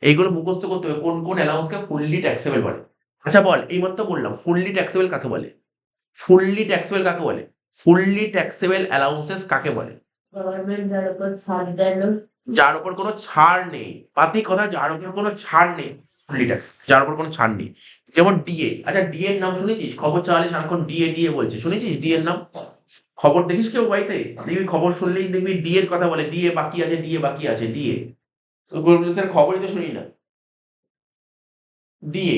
এইগুলো মুখস্থ করতে হবে, কোন কোন অ্যালাউন্সকে ফুললি ট্যাক্সেবল বলে। আচ্ছা বল, এইমাত্র বললাম ফুললি ট্যাক্সেবল কাকে বলে? ফুললি ট্যাক্সেবল কাকে বলে? ফুললি ট্যাক্সেবল অ্যালাউন্সেস কাকে বলে? গভর্নমেন্ট যার উপর ছাড় দেন, যার উপর কোনো ছাড় নেই, পাতি কথা, যার উপর কোনো ছাড় নেই, ফুললি ট্যাক্স, যার উপর কোনো ছাড় নেই। যেমন ডিএ। আচ্ছা ডিএ এর নাম শুনেছিস? খবর চালালে সারাক্ষণ ডিএ ডিএ বলছে, শুনেছিস ডিএ এর নাম? খবর দেখিস কেউ বাড়িতে? দেখবি খবর শুনলেই দেখবি ডিএ এর কথা বলে, ডিএ বাকি আছে, ডিএ বাকি আছে, ডিএ। স্যার খবরই তো শুনি না। ডিএ,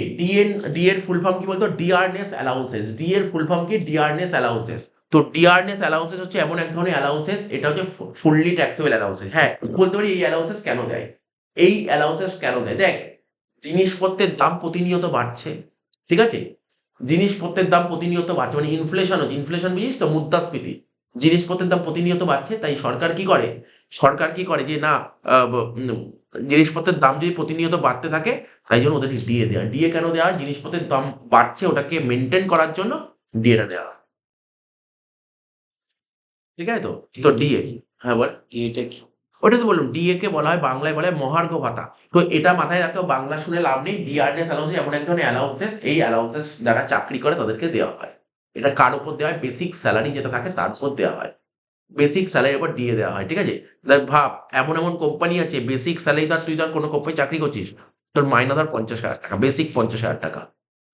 ডিএ এর ফুল ফর্ম কি বলতো? Dearness allowances. ডিএ এর ফুল ফর্ম কি? Dearness allowances. তো ডিয়ারনেস অ্যালাউন্সেস হচ্ছে এমন এক ধরনের অ্যালাউন্সেস, এটা হচ্ছে ফুললি ট্যাক্সেবল অ্যালাউন্সেস। হ্যাঁ, বলতে পারি এই অ্যালাউন্সেস কেন দেয়? এই অ্যালাউন্সেস কেন দেয়? দেখ, জিনিসপত্রের দাম প্রতিনিয়ত বাড়ছে, ঠিক আছে, জিনিসপত্রের দাম প্রতিনিয়ত বাড়ছে, মানে ইনফ্লেশন হচ্ছে, ইনফ্লেশন বুঝিস তো, মুদ্রাস্ফীতি। জিনিসপত্রের দাম প্রতিনিয়ত বাড়ছে, তাই সরকার কি করে? সরকার কি করে যে না, জিনিসপত্রের দাম যদি প্রতিনিয়ত বাড়তে থাকে, তাই জন্য ওদেরকে ডিএ দেওয়া। ডিএ কেন দেওয়া হয়? জিনিসপত্রের দাম বাড়ছে, ওটাকে মেনটেন করার জন্য ডিএটা দেওয়া হয়। ঠিক আছে? তো তো ডিএ, হ্যাঁ বল। এটা কি? ওটা তো বললাম, ডিএ কে বলা হয় বাংলায় বলা হয় মহার্ঘ ভাতা। তো এটা মাথায় রাখো, বাংলা শুনে লাভ নেই। ডিআরএস অ্যালাউন্স এমন এক ধরনের অ্যালাউন্সেস, এই অ্যালাউন্সেস যারা চাকরি করে তাদেরকে দেওয়া হয়। এটা কার উপর দেওয়া হয়? বেসিক স্যালারি যেটা থাকে তার উপর দেওয়া হয়। বেসিক স্যালারির উপর ডিএ দেওয়া হয়, ঠিক আছে? দেখ ভাব, এমন এমন কোম্পানি আছে বেসিক স্যালারি, ধর তুই ধর কোনো কোম্পানি চাকরি করছিস, তোর মাইনা ধর 50,000 টাকা, বেসিক 50,000 টাকা,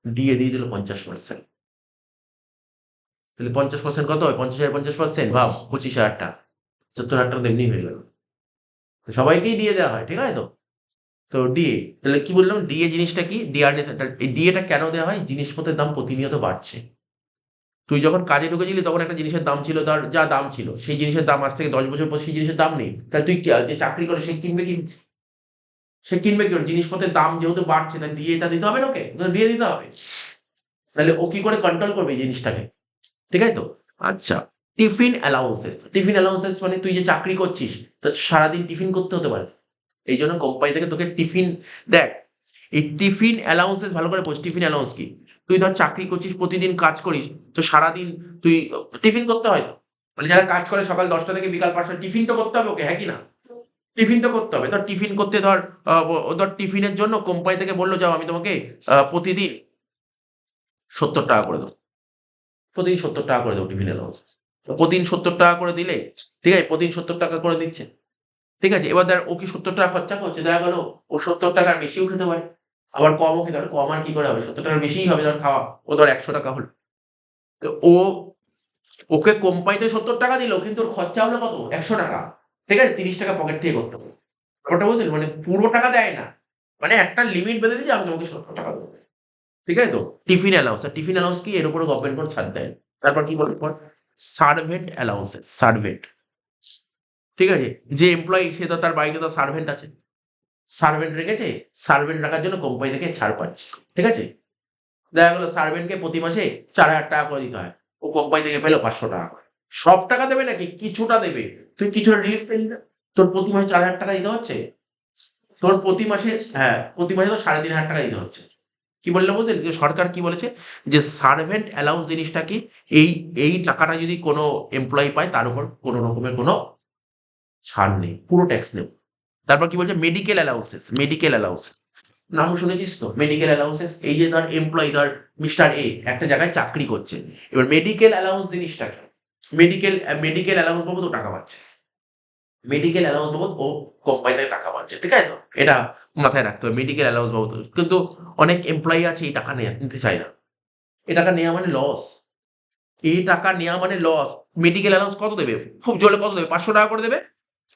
ডিএ দিয়ে দিল 50%। তাহলে 50% কত হয়? 50,000 50%, ভাব 25,000 টাকা, 70,000 টাকা তো এমনি হয়ে গেল। তো সবাইকেই দিয়ে দেওয়া হয়, ঠিক আছে? তো তো ডিএ, তাহলে কি বললাম? ডিএ জিনিসটা কি? ডিআরএস। এই ডিএটা কেন দেওয়া হয়? জিনিসপত্রের দাম প্রতিনিয়ত বাড়ছে, তুই যখন কাজে ঢুকেছিলি তখন একটা জিনিসের দাম ছিল, তার যা দাম ছিল, সেই জিনিসের দাম আজ থেকে 10 বছর পর সেই জিনিসের দাম নেই। তাহলে তুই যে চাকরি করে সে কিনবে কি করে? জিনিসপত্রের দাম যেহেতু বাড়ছে, তাই দিয়ে এটা দিতে হবে না, ওকে ওকে দিয়ে দিতে হবে। তাহলে ও কি করে কন্ট্রোল করবে এই জিনিসটাকে? ঠিক আছে তো? আচ্ছা, টিফিন অ্যালাউন্সেস মানে তুই যে চাকরি করছিস, তো সারাদিন টিফিন করতে হতে পারে। এই জন্য কোম্পানি থেকে তোকে টিফিন দেখ। এই টিফিন অ্যালাউন্সেস ভালো করে বোঝ। টিফিন অ্যালাউন্স কি? তুই ধর চাকরি করছিস, প্রতিদিন কাজ করিস, তো সারাদিন তুই টিফিন করতে হয় তো। মানে যারা কাজ করে সকাল 10টা থেকে বিকাল 5টা, টিফিন তো করতে হবে ওকে, হ্যাঁ কি না? টিফিন তো করতে হবে। ধর টিফিন করতে ধর ধর টিফিনের জন্য কোম্পানি থেকে বললো, যাও আমি তোমাকে প্রতিদিন 70 টাকা করে দেবো। প্রতিদিন 70 টাকা করে দেবো টিফিন অ্যালাউন্স। প্রতিদিন 70 টাকা করে দিলে, ঠিক আছে, প্রতিদিন 70 টাকা করে দিচ্ছে, ঠিক আছে। এবার দেখ ও কি 70 টাকা খরচা করছে, দেখা গেল ও 70 টাকার বেশিও খেতে পারে, আবার কমও খেতে পারে। কম আর কি করে হবে, 70 টাকার বেশিই হবে ধর খাওয়া। ও ধর 100 টাকা হলো, তো ওকে কোম্পানিতে 70 টাকা দিল, কিন্তু ওর খরচা হলো কত? 100 টাকা। ঠিক আছে, 30 টাকা পকেট থেকে করতে হবে। ব্যাপারটা বুঝলি? মানে পুরো টাকা দেয় না, মানে একটা লিমিট বেঁধে দিয়েছে, আমি তোমাকে 70 টাকা দেবো। ঠিক আছে তো? Tiffin allowance. আর টিফিন অ্যালাউন্স কি, এর উপরে গভর্নমেন্ট কোনো ছাড় দেয় না। তারপর কি বলে পর, সার্ভেন্ট অ্যালাউন্সেস। সার্ভেন্ট, ঠিক আছে, যে এমপ্লয়ি সে তো তার বাড়িতে তো সার্ভেন্ট আছে, সার্ভেন্ট রেখেছে, সার্ভেন্ট রাখার জন্য কোম্পানি থেকে ছাড় পাচ্ছে। ঠিক আছে, দেখা গেলো সার্ভেন্টকে প্রতি মাসে 4,000 টাকা করে দিতে হয়, ও কোম্পানি থেকে পেলো 500 টাকা করে। সব টাকা দেবে নাকি? কিছুটা দেবে। তুই কিছুটা রিলিফ পেলি না? তোর প্রতি মাসে 4,000 টাকা দিতে হচ্ছে, তোর প্রতি মাসে, হ্যাঁ প্রতি মাসে তো 3,500 টাকা দিতে হচ্ছে। কি বললাম বলতে, যে সরকার কি বলেছে, যে সার্ভেন্ট অ্যালাউন্স জিনিসটা কি, এই এই টাকাটা যদি কোনো এমপ্লয়ি পায়, তার উপর কোনো রকমের কোনো ছাড় নেই, পুরো ট্যাক্স নেব। তারপর কি বলছে, মেডিকেল অ্যালাউন্সেস। মেডিকেল অ্যালাউন্স নাম শুনেছিস তো? মেডিকেল অ্যালাউন্সেস, এই যে ধর এমপ্লয়ি, ধর মিস্টার এ একটা জায়গায় চাকরি করছে, এবার মেডিকেল অ্যালাউন্স জিনিসটা কি? মেডিকেল মেডিকেল অ্যালাউন্স বাবদ ও টাকা পাচ্ছে। মেডিকেল অ্যালাউন্স বাবদ ও কোম্পানি থেকে টাকা পাচ্ছে, ঠিক আছে তো? এটা মাথায় রাখতে হবে, মেডিকেল অ্যালাউন্স বাবদ। কিন্তু অনেক এমপ্লয়ি আছে এই টাকা নিতে চায় না। এ টাকা নেওয়া মানে লস। এই টাকা নেওয়া মানে লস। মেডিকেল অ্যালাউন্স কত দেবে? খুব জোরে কত দেবে? 500 টাকা করে দেবে।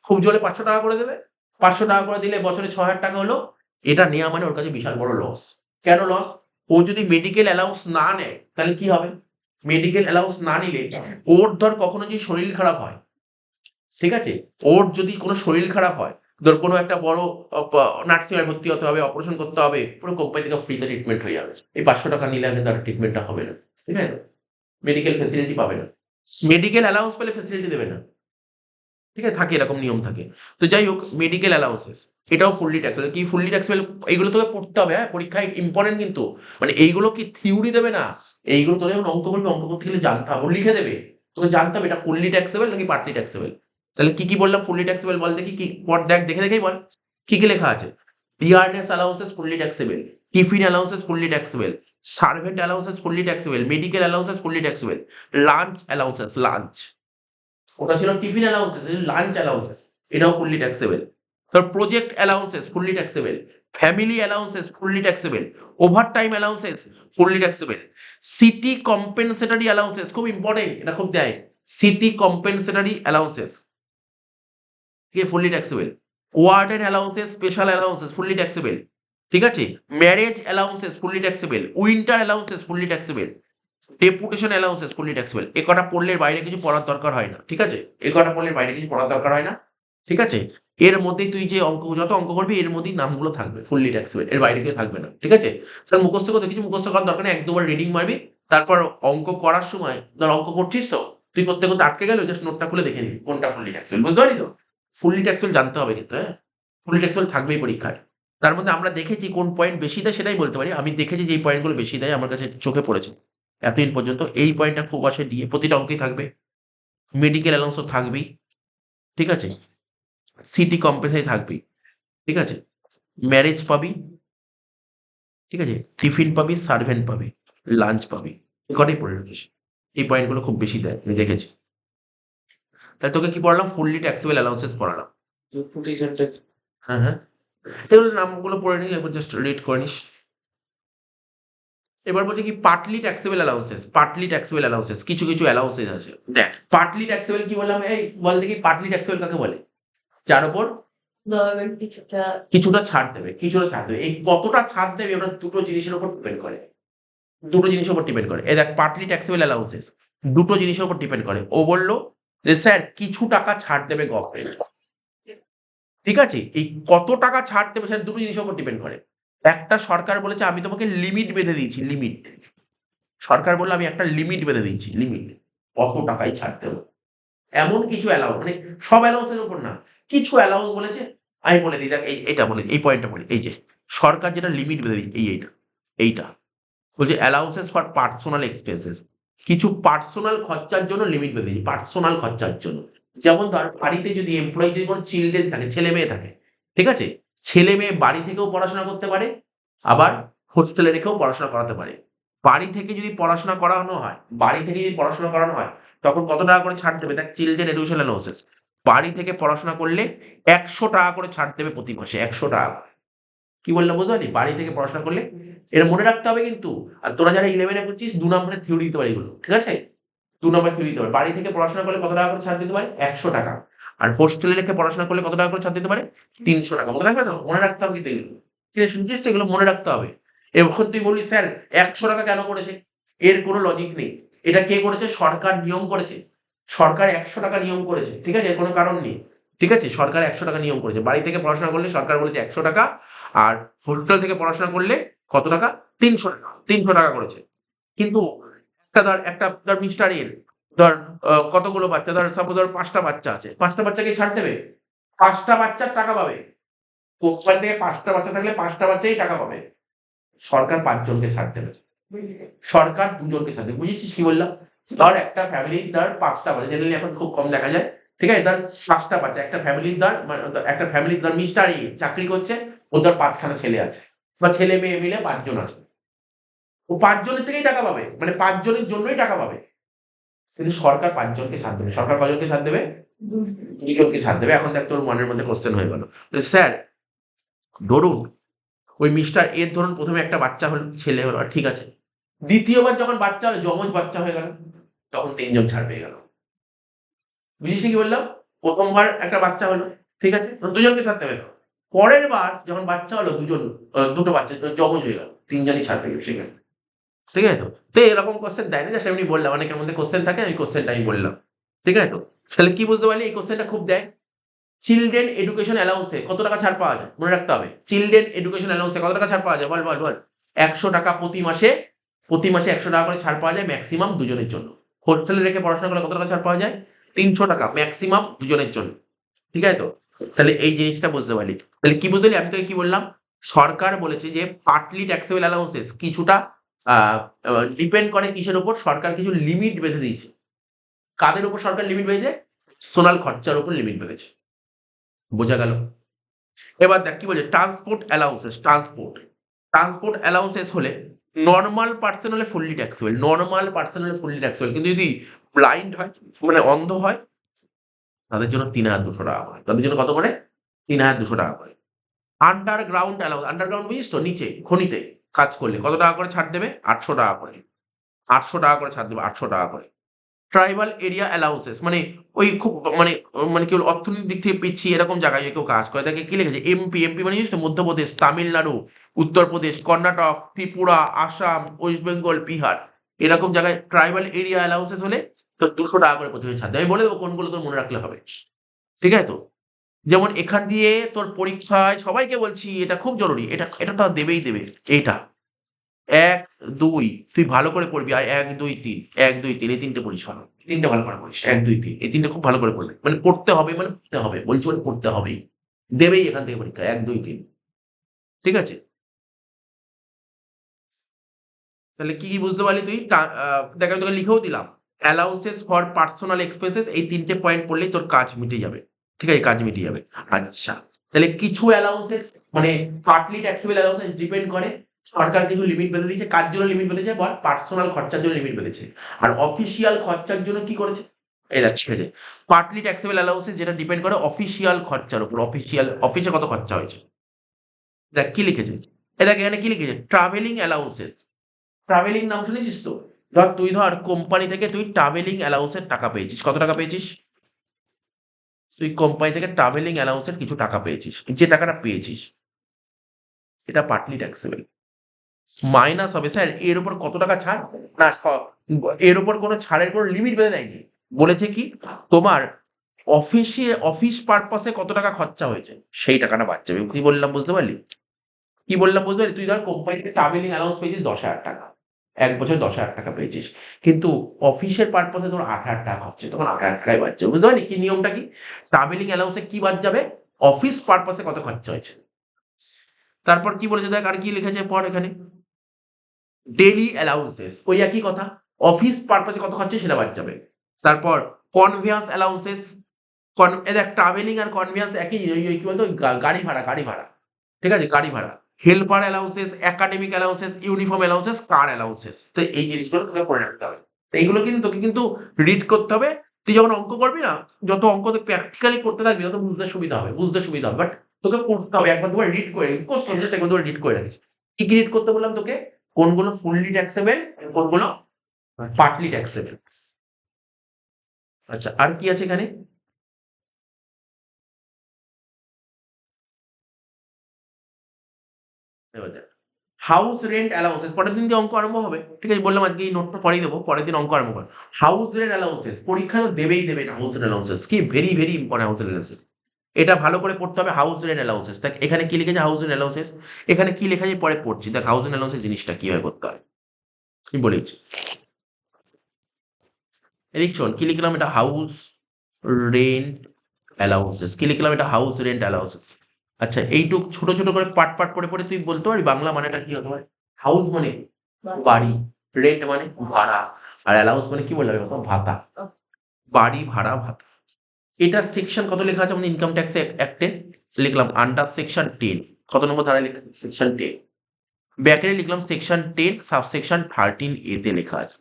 খুব জোরে 500 টাকা করে দেবে। 500 টাকা করে দিলে বছরে 6,000 টাকা হলো। এটা নেওয়া মানে ওর কাছে বিশাল বড় লস। কেন লস? ও যদি মেডিকেল অ্যালাউন্স না নেয়, তাহলে কি হবে? মেডিকেল অ্যালাউন্স না নিলে ওর ধর কখনো যদি শরীর খারাপ হয়, ঠিক আছে, ওর যদি কোনো শরীর খারাপ হয়, ধর কোনো একটা বড় নার্সিং হোমে ভর্তি হতে হবে, অপারেশন করতে হবে, পুরো কোম্পানি থেকে ফ্রিতে ট্রিটমেন্ট হয়ে যাবে। এই 500 টাকা নিলে আগে তার ট্রিটমেন্টটা হবে না, ঠিক আছে? মেডিকেল ফেসিলিটি পাবে না, মেডিকেল অ্যালাউন্স পেলে ফেসিলিটি দেবে না। ঠিক আছে, থাকে এরকম নিয়ম থাকে। তো যাই হোক, মেডিকেল অ্যালাউন্সেস এটাও ফুললি ট্যাক্সেবল। কি ফুললি ট্যাক্সেবল? এইগুলো তোকে পড়তে হবে, হ্যাঁ, পরীক্ষায় ইম্পর্টেন্ট কিন্তু। মানে এইগুলো কি থিওরি দেবে না, এইগুলো তোকে যখন অঙ্ক করবে, অঙ্ক করতে গেলে জানতে হবে, ও লিখে দেবে, তোকে জানতে হবে এটা ফুললি ট্যাক্সেবল নাকি পার্টলি ট্যাক্সেবল। তাহলে কি কি বললাম? ফুললি ট্যাক্সেবল বল দেখি, কি পড়, দেখ, দেখে দেখেই বল কি কি লেখা আছে। Dearness allowances fully taxable, tiffin allowances fully taxable, servant allowances fully taxable, medical allowances fully taxable, lunch allowances, lunch, ওটা ছিল টিফিন অ্যালাউন্সেস, লাঞ্চ অ্যালাউন্সেস, এটাও ফুললি ট্যাক্সেবল। তার project allowances fully taxable, family allowances fully taxable, overtime allowances fully taxable, city compensatory allowances, খুব important, এটা খুব দেয়, city compensatory allowances, ঠিক আছে, fully taxable. Warden allowances, special allowances fully taxable, ঠিক আছে। Marriage allowances fully taxable, winter allowances fully taxable, deputation allowances fully taxable. এ কটা পড়লে বাইরে কিছু পড়ার দরকার হয় না, ঠিক আছে, এ কটা পড়লে বাইরে কিছু পড়ার দরকার হয় না, ঠিক আছে। এর মধ্যেই তুই যে যত অঙ্ক করবি, এর মধ্যেই নামগুলো থাকবে ফুললি ট্যাক্সেবল, এর বাইরে কিছু থাকবে না, ঠিক আছে। স্যার মুখস্থ করতে কিছু মুখস্থ করার দরকার নেই, এক দুবার রিডিং মারবি, তারপর অঙ্ক করার সময় ধর অঙ্ক করছিস তো, তুই করতে করতে আটকে গেলে জাস্ট নোটটা খুলে দেখে নিবি কোনটা ফুললি ট্যাক্সেবল, বুঝতে পারি তো? ফুললি ট্যাক্সেবল জানতে হবে কিন্তু, হ্যাঁ, ফুললি ট্যাক্সেবল থাকবেই পরীক্ষায়। তার মধ্যে আমরা দেখেছি কোন পয়েন্ট বেশি দেয়, সেটাই বলতে পারি। আমি দেখেছি যে এই পয়েন্টগুলো বেশি দেয়, আমার কাছে চোখে পড়েছে এতদিন পর্যন্ত। এই পয়েন্টটা খুব আসে দিয়ে, প্রতিটা অঙ্কেই থাকবে। মেডিকেল অ্যালাউন্সও থাকবেই, ঠিক আছে, সিটি কম্পেন্সেশন থাকবেই, ঠিক আছে, ম্যারেজ পাবি, ঠিক আছে, টিফিন পাবি, সার্ভেন্ট পাবি, লাঞ্চ পাবি, এই কটাই পড়ে রাখিস। এই পয়েন্টগুলো খুব বেশি দেয়, আমি দেখেছি। তাহলে তোকে কি পড়ালাম? ফুললি ট্যাক্সেবল অ্যালাউন্সেস পড়ালাম। ডেপুটেশনটা কি? হ্যাঁ হ্যাঁ, এগুলো নামগুলো পড়ে নিস, একবার জাস্ট রিড করে নিস। এবার বলছে কি, partly taxable allowances. Partly taxable allowances, কিছু কিছু অ্যালাউন্সেস আছে, দেখ পার্টলি ট্যাক্সেবল কি বললাম, এই বল দেখি পার্টলি ট্যাক্সেবল কাকে বলে? যার উপর গভর্নমেন্ট কিছুটা কিছুটা ছাড় দেবে, কিছুটা ছাড় দেবে। এই কতটা ছাড় দেবে ওটা দুটো জিনিসের উপর ডিপেন্ড করে। দুটো জিনিসের উপর ডিপেন্ড করে। এই দেখ পার্টলি ট্যাক্সেবল অ্যালাউন্সেস দুটো জিনিসের উপর ডিপেন্ড করে। ও বললো যে স্যার কিছু টাকা ছাড় দেবে গভর্নমেন্ট, ঠিক আছে? এই কত টাকা ছাড় দেবে সেটা দুটো জিনিসের উপর ডিপেন্ড করে। একটা সরকার বলেছে আমি তোমাকে লিমিট বেঁধে দিয়েছি, লিমিট। সরকার বললো আমি একটা লিমিট বেঁধে দিয়েছি, লিমিট কত টাকায় ছাড় দেবো। এমন কিছু অ্যালাউন্স, মানে সব অ্যালাউন্সের উপর না, কিছু অ্যালাউন্স বলেছে। আমি বলে দিই, দেখ এটা বলে এই পয়েন্টটা বলি, এই যে সরকার যেটা লিমিট বেঁধে দিই এইটা বলছে অ্যালাউন্সেস ফর পার্সোনাল এক্সপেন্সেস, কিছু পার্সোনাল খরচার জন্য লিমিট বেঁধে দিই, পার্সোনাল খরচার জন্য। যেমন ধর বাড়িতে যদি এমপ্লয়ি যদি কোনো চিলড্রেন থাকে, ছেলে মেয়ে থাকে, ঠিক আছে? ছেলে মেয়ে বাড়ি থেকেও পড়াশোনা করতে পারে, আবার হোস্টেলে রেখেও পড়াশোনা করাতে পারে। বাড়ি থেকে যদি পড়াশোনা করানো হয়, বাড়ি থেকে যদি পড়াশোনা করানো হয় তখন কত টাকা করে ছাড় দেবে? দেখ চিলড্রেন এডুকেশন অ্যালাউন্সেস বাড়ি থেকে পড়াশোনা করলে 100 টাকা করে ছাড় দেবে প্রতি মাসে, 100 টাকা। কি বললাম বুঝতে পারলি? বাড়ি থেকে পড়াশোনা করলে, এটা মনে রাখতে হবে কিন্তু। আর তোরা যারা 11 এ পড়ছিস 2 নম্বরের থিওরি দিতে পারে এগুলো, ঠিক আছে? 2 নম্বরের থিওরি দিতে পারে। বাড়ি থেকে পড়াশোনা করলে কত টাকা করে ছাড় দিতে পারে? 100 টাকা। আর হোস্টেলে রেখে পড়াশোনা করলে কত টাকা করে ছাড় দিতে পারে? 300 টাকা। মনে থাকবে তো? মনে রাখতে হবে কিন্তু এগুলো। কি রে শুনছিস তো? এগুলো মনে রাখতে হবে। এখন তুই বলবি স্যার 100 টাকা কেন করেছে? এর কোনো লজিক নেই। এটা কে করেছে? সরকার নিয়ম করেছে। সরকার 100 টাকা নিয়ম করেছে, ঠিক আছে? এর কোনো কারণ নেই, ঠিক আছে? সরকার 100 টাকা নিয়ম করেছে। বাড়ি থেকে পড়াশোনা করলে সরকার বলেছে 100 টাকা, আর হোস্টেল থেকে পড়াশোনা করলে কত টাকা? 300 টাকা। 300 টাকা করেছে। কিন্তু একটা মিস্টার এর ধর কতগুলো বাচ্চা, ধর সাপোজ ধর ৫ টা বাচ্চা আছে। ৫ টা বাচ্চাকে ছাড় দেবে? ৫ টা বাচ্চার টাকা পাবে। কোম্পানি থেকে ৫ টা বাচ্চা থাকলে ৫ টা বাচ্চাই টাকা পাবে। সরকার ৫ জনকে ছাড় দেবে। সরকার ২ জনকে ছাড় দেবে। বুঝেছিস কি বললাম? ধর একটা ফ্যামিলির ধর ৫ টা বাচ্চা, জেনারেলি এখন খুব কম দেখা যায়। ঠিক আছে? ধর ৫ টা বাচ্চা, একটা ফ্যামিলির ধর মিস্টার এ চাকরি করছে, ওর ধর ৫ খানা ছেলে আছে। বা ছেলে মেয়ে মিলে ৫ জন আছে। ও ৫ জনের থেকেই টাকা পাবে। মানে ৫ জনের জন্যই টাকা পাবে। কিন্তু সরকার ৫ জনকে ছাড় দেবে। সরকার কজনকে ছাড় দেবে? ২ জনকে ছাড় দেবে। এখন দেখ তোর মনের মধ্যে কোয়েশ্চেন হয়ে গেল। স্যার ধরুন ওই মিস্টার এর ধরুন ১ম এ একটা বাচ্চা হলো, ছেলে হলো, ঠিক আছে। দ্বিতীয়বার যখন বাচ্চা হলো, যমজ বাচ্চা হয়ে গেল, তখন ৩ জন ছাড় পেয়ে গেল। বুঝিসনি কি বললাম? ১ম বার একটা বাচ্চা হলো, ঠিক আছে? ২ জনকে ছাড় দেবে তো। পরের বার যখন বাচ্চা হলো ২ জন, ২ টো বাচ্চা যমজ হয়ে গেল। ৩ জনই ছাড় পেয়ে গেল সেখানে। ঠিক আছে তো? তো এরকম কোয়েশ্চেন দেয় না, জাস্ট এমনি বললাম। অনেকের মধ্যে কোয়েশ্চেন থাকে, ওই কোয়েশ্চেনটা আমি বললাম। ঠিক আছে তো? তাহলে কি বুঝতে পারলি? এই কোয়েশ্চেনটা খুব দেয়। চিলড্রেন এডুকেশন অ্যালাউন্স এ কত টাকা ছাড় পাওয়া যায়? মনে রাখতে হবে। চিলড্রেন এডুকেশন অ্যালাউন্স এ কত টাকা ছাড় পাওয়া যায়? বল। ১০০ টাকা প্রতি মাসে, প্রতি মাসে ১০০ টাকা করে ছাড় পাওয়া যায় মেক্সিমাম ২ জনের জন্য। হোস্টেলে রেখে পড়াশোনা করলে কত টাকা ছাড় পাওয়া যায়? ৩০০ টাকা মেক্সিমাম ২ জনের জন্য। ঠিক আছে তো? তাহলে এই জিনিসটা বুঝতে পারলি। তাহলে কি বুঝতে পারলি? আমি তোকে কি বললাম? সরকার বলেছে যে পার্টলি ট্যাক্সেবল অ্যালাউন্সেস কিছুটা আ আ ডিপেন্ড করে কিসের উপর? সরকার কিছু লিমিট বেঁধে দিয়েছে। কাদের উপর সরকার লিমিট বেঁধেছে? পার্সোনাল খরচার উপর লিমিট বেঁধেছে। বোঝা গেল? এবার দেখ কি বলছে? ট্রান্সপোর্ট অ্যালাউন্সেস হলে নরমাল পার্সন হলে ফুললি ট্যাক্সেবল। নরমাল পার্সন হলে ফুললি ট্যাক্সেবল। কিন্তু যদি ব্লাইন্ড হয়, মানে অন্ধ হয়, তাদের জন্য ৩,২০০ টাকা করে। তাদের জন্য কত করে? ৩,২০০ টাকা করে। আন্ডারগ্রাউন্ড অ্যালাউন্স, আন্ডারগ্রাউন্ড বুঝিস তো? নিচে খনিতে কাজ করলে কত টাকা করে ছাড় দেবে? ৮০০ টাকা করে। ৮০০ টাকা করে ছাড় দেবে, ৮০০ টাকা করে। ট্রাইবাল এরিয়া অ্যালাউন্সেস মানে ওই খুব মানে মানে কি বলবো, অর্থনৈতিক দিক থেকে পিছিয়ে এরকম জায়গায় যদি কেউ কাজ করে, তাকে কি লিখেছে? এমপি। এমপি মানে জানিস তো? মধ্যপ্রদেশ, তামিলনাড়ু, উত্তরপ্রদেশ, কর্ণাটক, ত্রিপুরা, আসাম, ওয়েস্ট বেঙ্গল, বিহার, এরকম জায়গায় ট্রাইবাল এরিয়া অ্যালাউন্সেস হলে তোর ২০০ টাকা করে প্রতি মাসে ছাড় দেবে। আমি বলে দেবো কোনগুলো তোর মনে রাখলে হবে। ঠিক আছে তো? যেমন এখান দিয়ে তোর পরীক্ষায় সবাইকে বলছি, এটা খুব জরুরি। এটা তো দেবেই দেবে। এইটা ১, ২ তুই ভালো করে পড়বি। আর ১, ২, ৩, ১, ২, ৩ এই ৩ টে পড়িস ভালো। ৩ টে ভালো করে পড়িস। ১, ২, ৩ এই ৩ টে খুব ভালো করে পড়বি। মানে পড়তে হবে, মানে পড়তে হবে। বলছি মানে পড়তে হবেই। দেবেই এখান থেকে পরীক্ষা ১, ২, ৩। ঠিক আছে? তাহলে কি বুঝতে পারলি তুই? দেখ আমি তোকে লিখেও দিলাম। অ্যালাউন্সেস ফর পার্সোনাল এক্সপেন্সেস এই ৩ টে পয়েন্ট পড়লেই তোর কাজ মিটে যাবে। ঠিক আছে? কাজ মিটে যাবে। আচ্ছা। তাহলে কিছু অ্যালাউন্সেস মানে পার্টলি ট্যাক্সেবল অ্যালাউন্সেস ডিপেন্ড করে। সরকার কিছু লিমিট বেঁধে দিয়েছে। কার জন্য লিমিট বেঁধেছে? বল। পার্সোনাল খরচার জন্য লিমিট বেঁধেছে। আর অফিসিয়াল খরচার জন্য কি করেছে? এই দেখ ঠিক আছে। পার্টলি ট্যাক্সেবল অ্যালাউন্সেস যেটা ডিপেন্ড করে অফিসিয়াল খরচার উপর। অফিসে কত খরচা হয়েছে। দেখ কি লিখেছে? এই দেখ এখানে কি লিখেছে? Travelling allowances. ট্রাভেলিং নাম শুনেছিস তো? ধর কোম্পানি থেকে তুই ট্রাভেলিং অ্যালাউন্স এর টাকা পেয়েছিস। কত টাকা পেয়েছিস? তুই কোম্পানি থেকে ট্রাভেলিং অ্যালাউন্স এর কিছু টাকা পেয়েছিস। যে টাকাটা পেয়েছিস এটা পার্টলি ট্যাক্সেবল। মাইনাস হবে স্যার এর উপর কত টাকা ছাড় না এর উপর কোনো ছাড়ের কোনো লিমিট বেঁধে দেয়নি, বলেছে কি তোমার অফিস পারপাসে কত টাকা খরচা হয়েছে সেই টাকাটা বাদ যাবে। কি বললাম বুঝতে পারলি? কি বললাম বুঝতে পারলি? তুই ধর কোম্পানি থেকে ট্রাভেলিং অ্যালাউন্স পেয়েছিস 10,000 টাকা, এক বছর 10,000 টাকা পেয়েছিস, কিন্তু অফিসের পারপাসে তোর 8,000 টাকা হচ্ছে, তখন 8,000 টাকায় বাদ যাবে। বুঝতে পারলি কি নিয়মটা কি? ট্রাভেলিং অ্যালাউন্সে কি বাদ যাবে? অফিস পারপাসে কত খরচা হয়েছে। তারপর কি বলেছে দেখ আর কি লিখেছে পর এখানে, ডেইলি অ্যালাউন্সেস ওই একই কথা, অফিস পারপাসে কত খরচা সেটা বাদ যাবে। তারপর কনভেয়ান্স অ্যালাউন্সেস, দেখ ট্রাভেলিং আর কনভেয়ান্স একই জিনিস, ওই কি বলতো গাড়ি ভাড়া, ঠিক আছে, গাড়ি ভাড়া, helper allowances, academic allowances, uniform allowances, car allowances. তো এই জিনিসগুলো তোকে পড়ে রাখতে হবে। তো এইগুলো কিন্তু তোকে কিন্তু রিড করতে হবে। তুই যখন অঙ্ক করবি না, যত অঙ্ক তুই প্র্যাকটিক্যালি করতে থাকবি তত বুঝতে সুবিধা হবে, বাট তোকে পড়তে হবে একবার দুবার রিড করে, কোর্স জাস্ট একবার দুবার রিড করে রাখিস। কি কি রিড করতে বললাম তোকে? কোনগুলো ফুললি ট্যাক্সেবল, কোনগুলো পার্টলি ট্যাক্সেবল। আচ্ছা আর কি আছে এখানে? হাউস রেন্ট অ্যালাউন্সেস, পরের দিন দিয়ে অঙ্ক আরম্ভ হবে, ঠিক আছে, বললাম আজকে এই নোটটা পরেই দেবো, পরের দিন অঙ্ক আরম্ভ হবে। হাউস রেন্ট অ্যালাউন্সেস পরীক্ষা তো দেবেই দেবে না, হাউস রেন্ট অ্যালাউন্সেস কি very very important, house rent allowances এটা ভালো করে পড়তে হবে। হাউস রেন্ট অ্যালাউন্সেস দেখ এখানে কি লিখেছে, হাউস রেন্ট অ্যালাউন্সেস এখানে কি লেখা যায় পরে পড়ছি, দেখ হাউস রেন্ট অ্যালাউন্সেস জিনিসটা কিভাবে করতে হয় কি বলেছি। এদিক শোন কি লিখলাম, এটা হাউস রেন্ট অ্যালাউন্সেস, কি লিখলাম, এটা হাউস রেন্ট অ্যালাউন্সেস। আচ্ছা এইটুক ছোট ছোট করে পার্ট পার্ট পড়ে পড়ে তুই বলতে পারবি বাংলা মানেটা কি হতে পারে? হাউস মানে বাড়ি, রেন্ট মানে ভাড়া, আর অ্যালাউন্স মানে কি বললাম এখন ভাতা, বাড়ি ভাড়া ভাতা। এটার সেকশন কত লেখা আছে আমাদের ইনকাম ট্যাক্স অ্যাক্টে, লিখলাম আন্ডার সেকশন 10, কত নম্বর ধারায় লেখা সেকশন 10, ব্যাকেটে লিখলাম সেকশন 10 সাবসেকশন 13 এ তে লেখা আছে।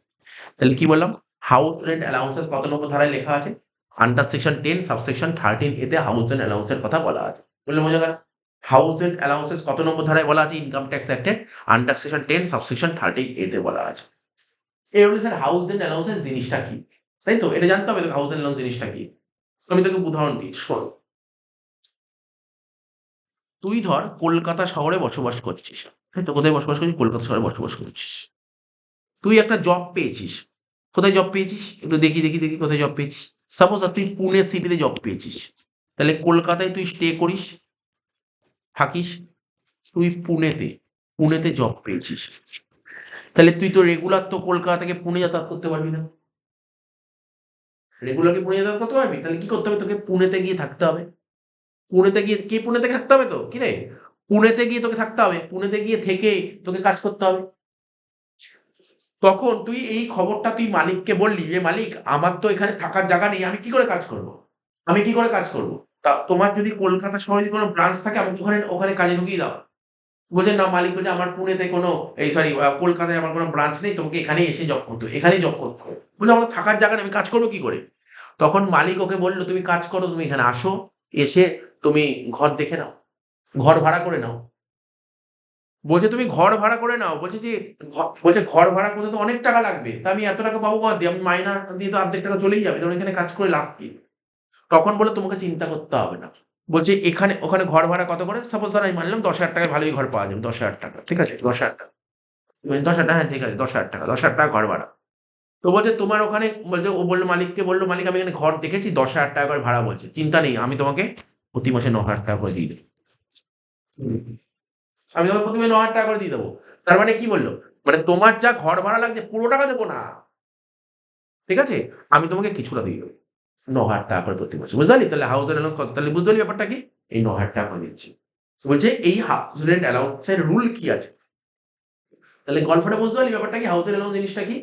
তাহলে কি বললাম, হাউস রেন্ট অ্যালাউন্সেস কত নম্বর ধারায় লেখা আছে, আন্ডার সেকশন 10 সাবসেকশন 13 এতে হাউস রেন্ট অ্যালাউন্সের কথা বলা আছে। বললে বোঝা গেল? হাউস রেন্ট অ্যালাউন্সেস কত নম্বর ধারায় বলা আছে income tax act, under section 10 subsection 13 এতে বলা আছে। এই হলো স্যার হাউস রেন্ট অ্যালাউন্সেস জিনিসটা কি, তাই তো এটা জানতে হবে তোকে হাউস রেন্ট অ্যালাউন্স জিনিসটা কি। আমি তোকে উদাহরণ দিই শোন, তুই ধর কলকাতা শহরে বসবাস করছিস, তাই তো, কোথায় বসবাস করছিস? কলকাতা শহরে বসবাস করছিস। তুই একটা জব পেয়েছিস, কোথায় জব পেয়েছিস একটু দেখি কোথায় জব পেয়েছিস। সাপোজ তুই পুনে সিটিতে জব পেয়েছিস, তাহলে কলকাতায় তুই স্টে করিস, থাকিস, তুই পুনেতে জব পেয়েছিস, তাহলে তুই তো রেগুলার তো কলকাতা থেকে পুনে যাতায়াত করতে পারবি না, রেগুলার কি পুনে যাতায়াত করতে পারবি? তাহলে কি করতে হবে তোকে, পুনেতে গিয়ে থাকতে হবে। পুনেতে গিয়ে কি পুনেতে থাকতে হবে তো কি রে, পুনেতে গিয়ে তোকে থাকতে হবে, পুনেতে গিয়ে থেকে তোকে কাজ করতে হবে। তখন তুই এই খবরটা তুই মালিককে বললি যে মালিক আমার তো এখানে থাকার জায়গা নেই, আমি কি করে কাজ করব, আমি কি করে কাজ করব? তা তোমার যদি কলকাতা শহরে যদি কোনো ব্রাঞ্চ থাকে আমাকে ওখানে ওখানে কাজে ঢুকিয়ে দাও। বলছে না, মালিক বলছে আমার পুনেতে কোনো এই সরি কলকাতায় আমার কোনো ব্রাঞ্চ নেই, তোমাকে এখানেই এসে জব করতে হবে, এখানেই জব করতে হবে। বলছে আমার থাকার জায়গা নেই, আমি কাজ করবো কি করে? তখন মালিক ওকে বললো তুমি কাজ করো, তুমি এখানে আসো, এসে তুমি ঘর দেখে নাও, ঘর ভাড়া করে নাও। বলছে তুমি ঘর ভাড়া করে নাও, বলছে যে বলছে ঘর ভাড়া করতে তো অনেক টাকা লাগবে, তা আমি এত টাকা পাবো কোথা দিয়ে, আমি মাইনা দিয়ে তো অর্ধেক টাকা চলেই যাবে, তখন এখানে কাজ করে লাভ কি? তখন বলে তোমাকে চিন্তা করতে হবে না, বলছে এখানে ওখানে ঘর ভাড়া কত করে, সাপোজ ধর আমি মানলাম 10,000 টাকায় ভালোই ঘর পাওয়া যাবে, 10,000 টাকা ঠিক আছে, 10,000 টাকা, 10,000 টাকা হ্যাঁ ঠিক আছে, 10,000 টাকা, 10,000 টাকা ঘর ভাড়া। তো বলছে তোমার ওখানে, বলছে ও বললো মালিককে, বললো মালিক আমি এখানে ঘর দেখেছি 10,000 টাকা করে ভাড়া, বলছে চিন্তা নেই আমি তোমাকে প্রতি মাসে 9,000 টাকা করে দিয়ে দেবো, আমি তোমাকে প্রতি মাসে 9,000 টাকা করে দিয়ে দেবো। তার মানে কি বললো, মানে তোমার যা ঘর ভাড়া লাগছে পুরো টাকা দেবো না, ঠিক আছে, আমি তোমাকে কিছুটা দিয়ে দেবো, 9,000 টাকা করে প্রতি মাসে, বুঝতে পারলি? তাহলে হাউস রেন্ট অ্যালাউন্স কত, তাহলে বুঝতে পারলি ব্যাপারটা কি, এই 9,000 টাকা করে দিচ্ছি। বলছে এই হাউস রেন্ট অ্যালাউন্সের রুল কি আছে, তাহলে গল্পটা বুঝতে পারলি ব্যাপারটা কি, হাউস রেন্ট অ্যালাউন্স জিনিসটা কি।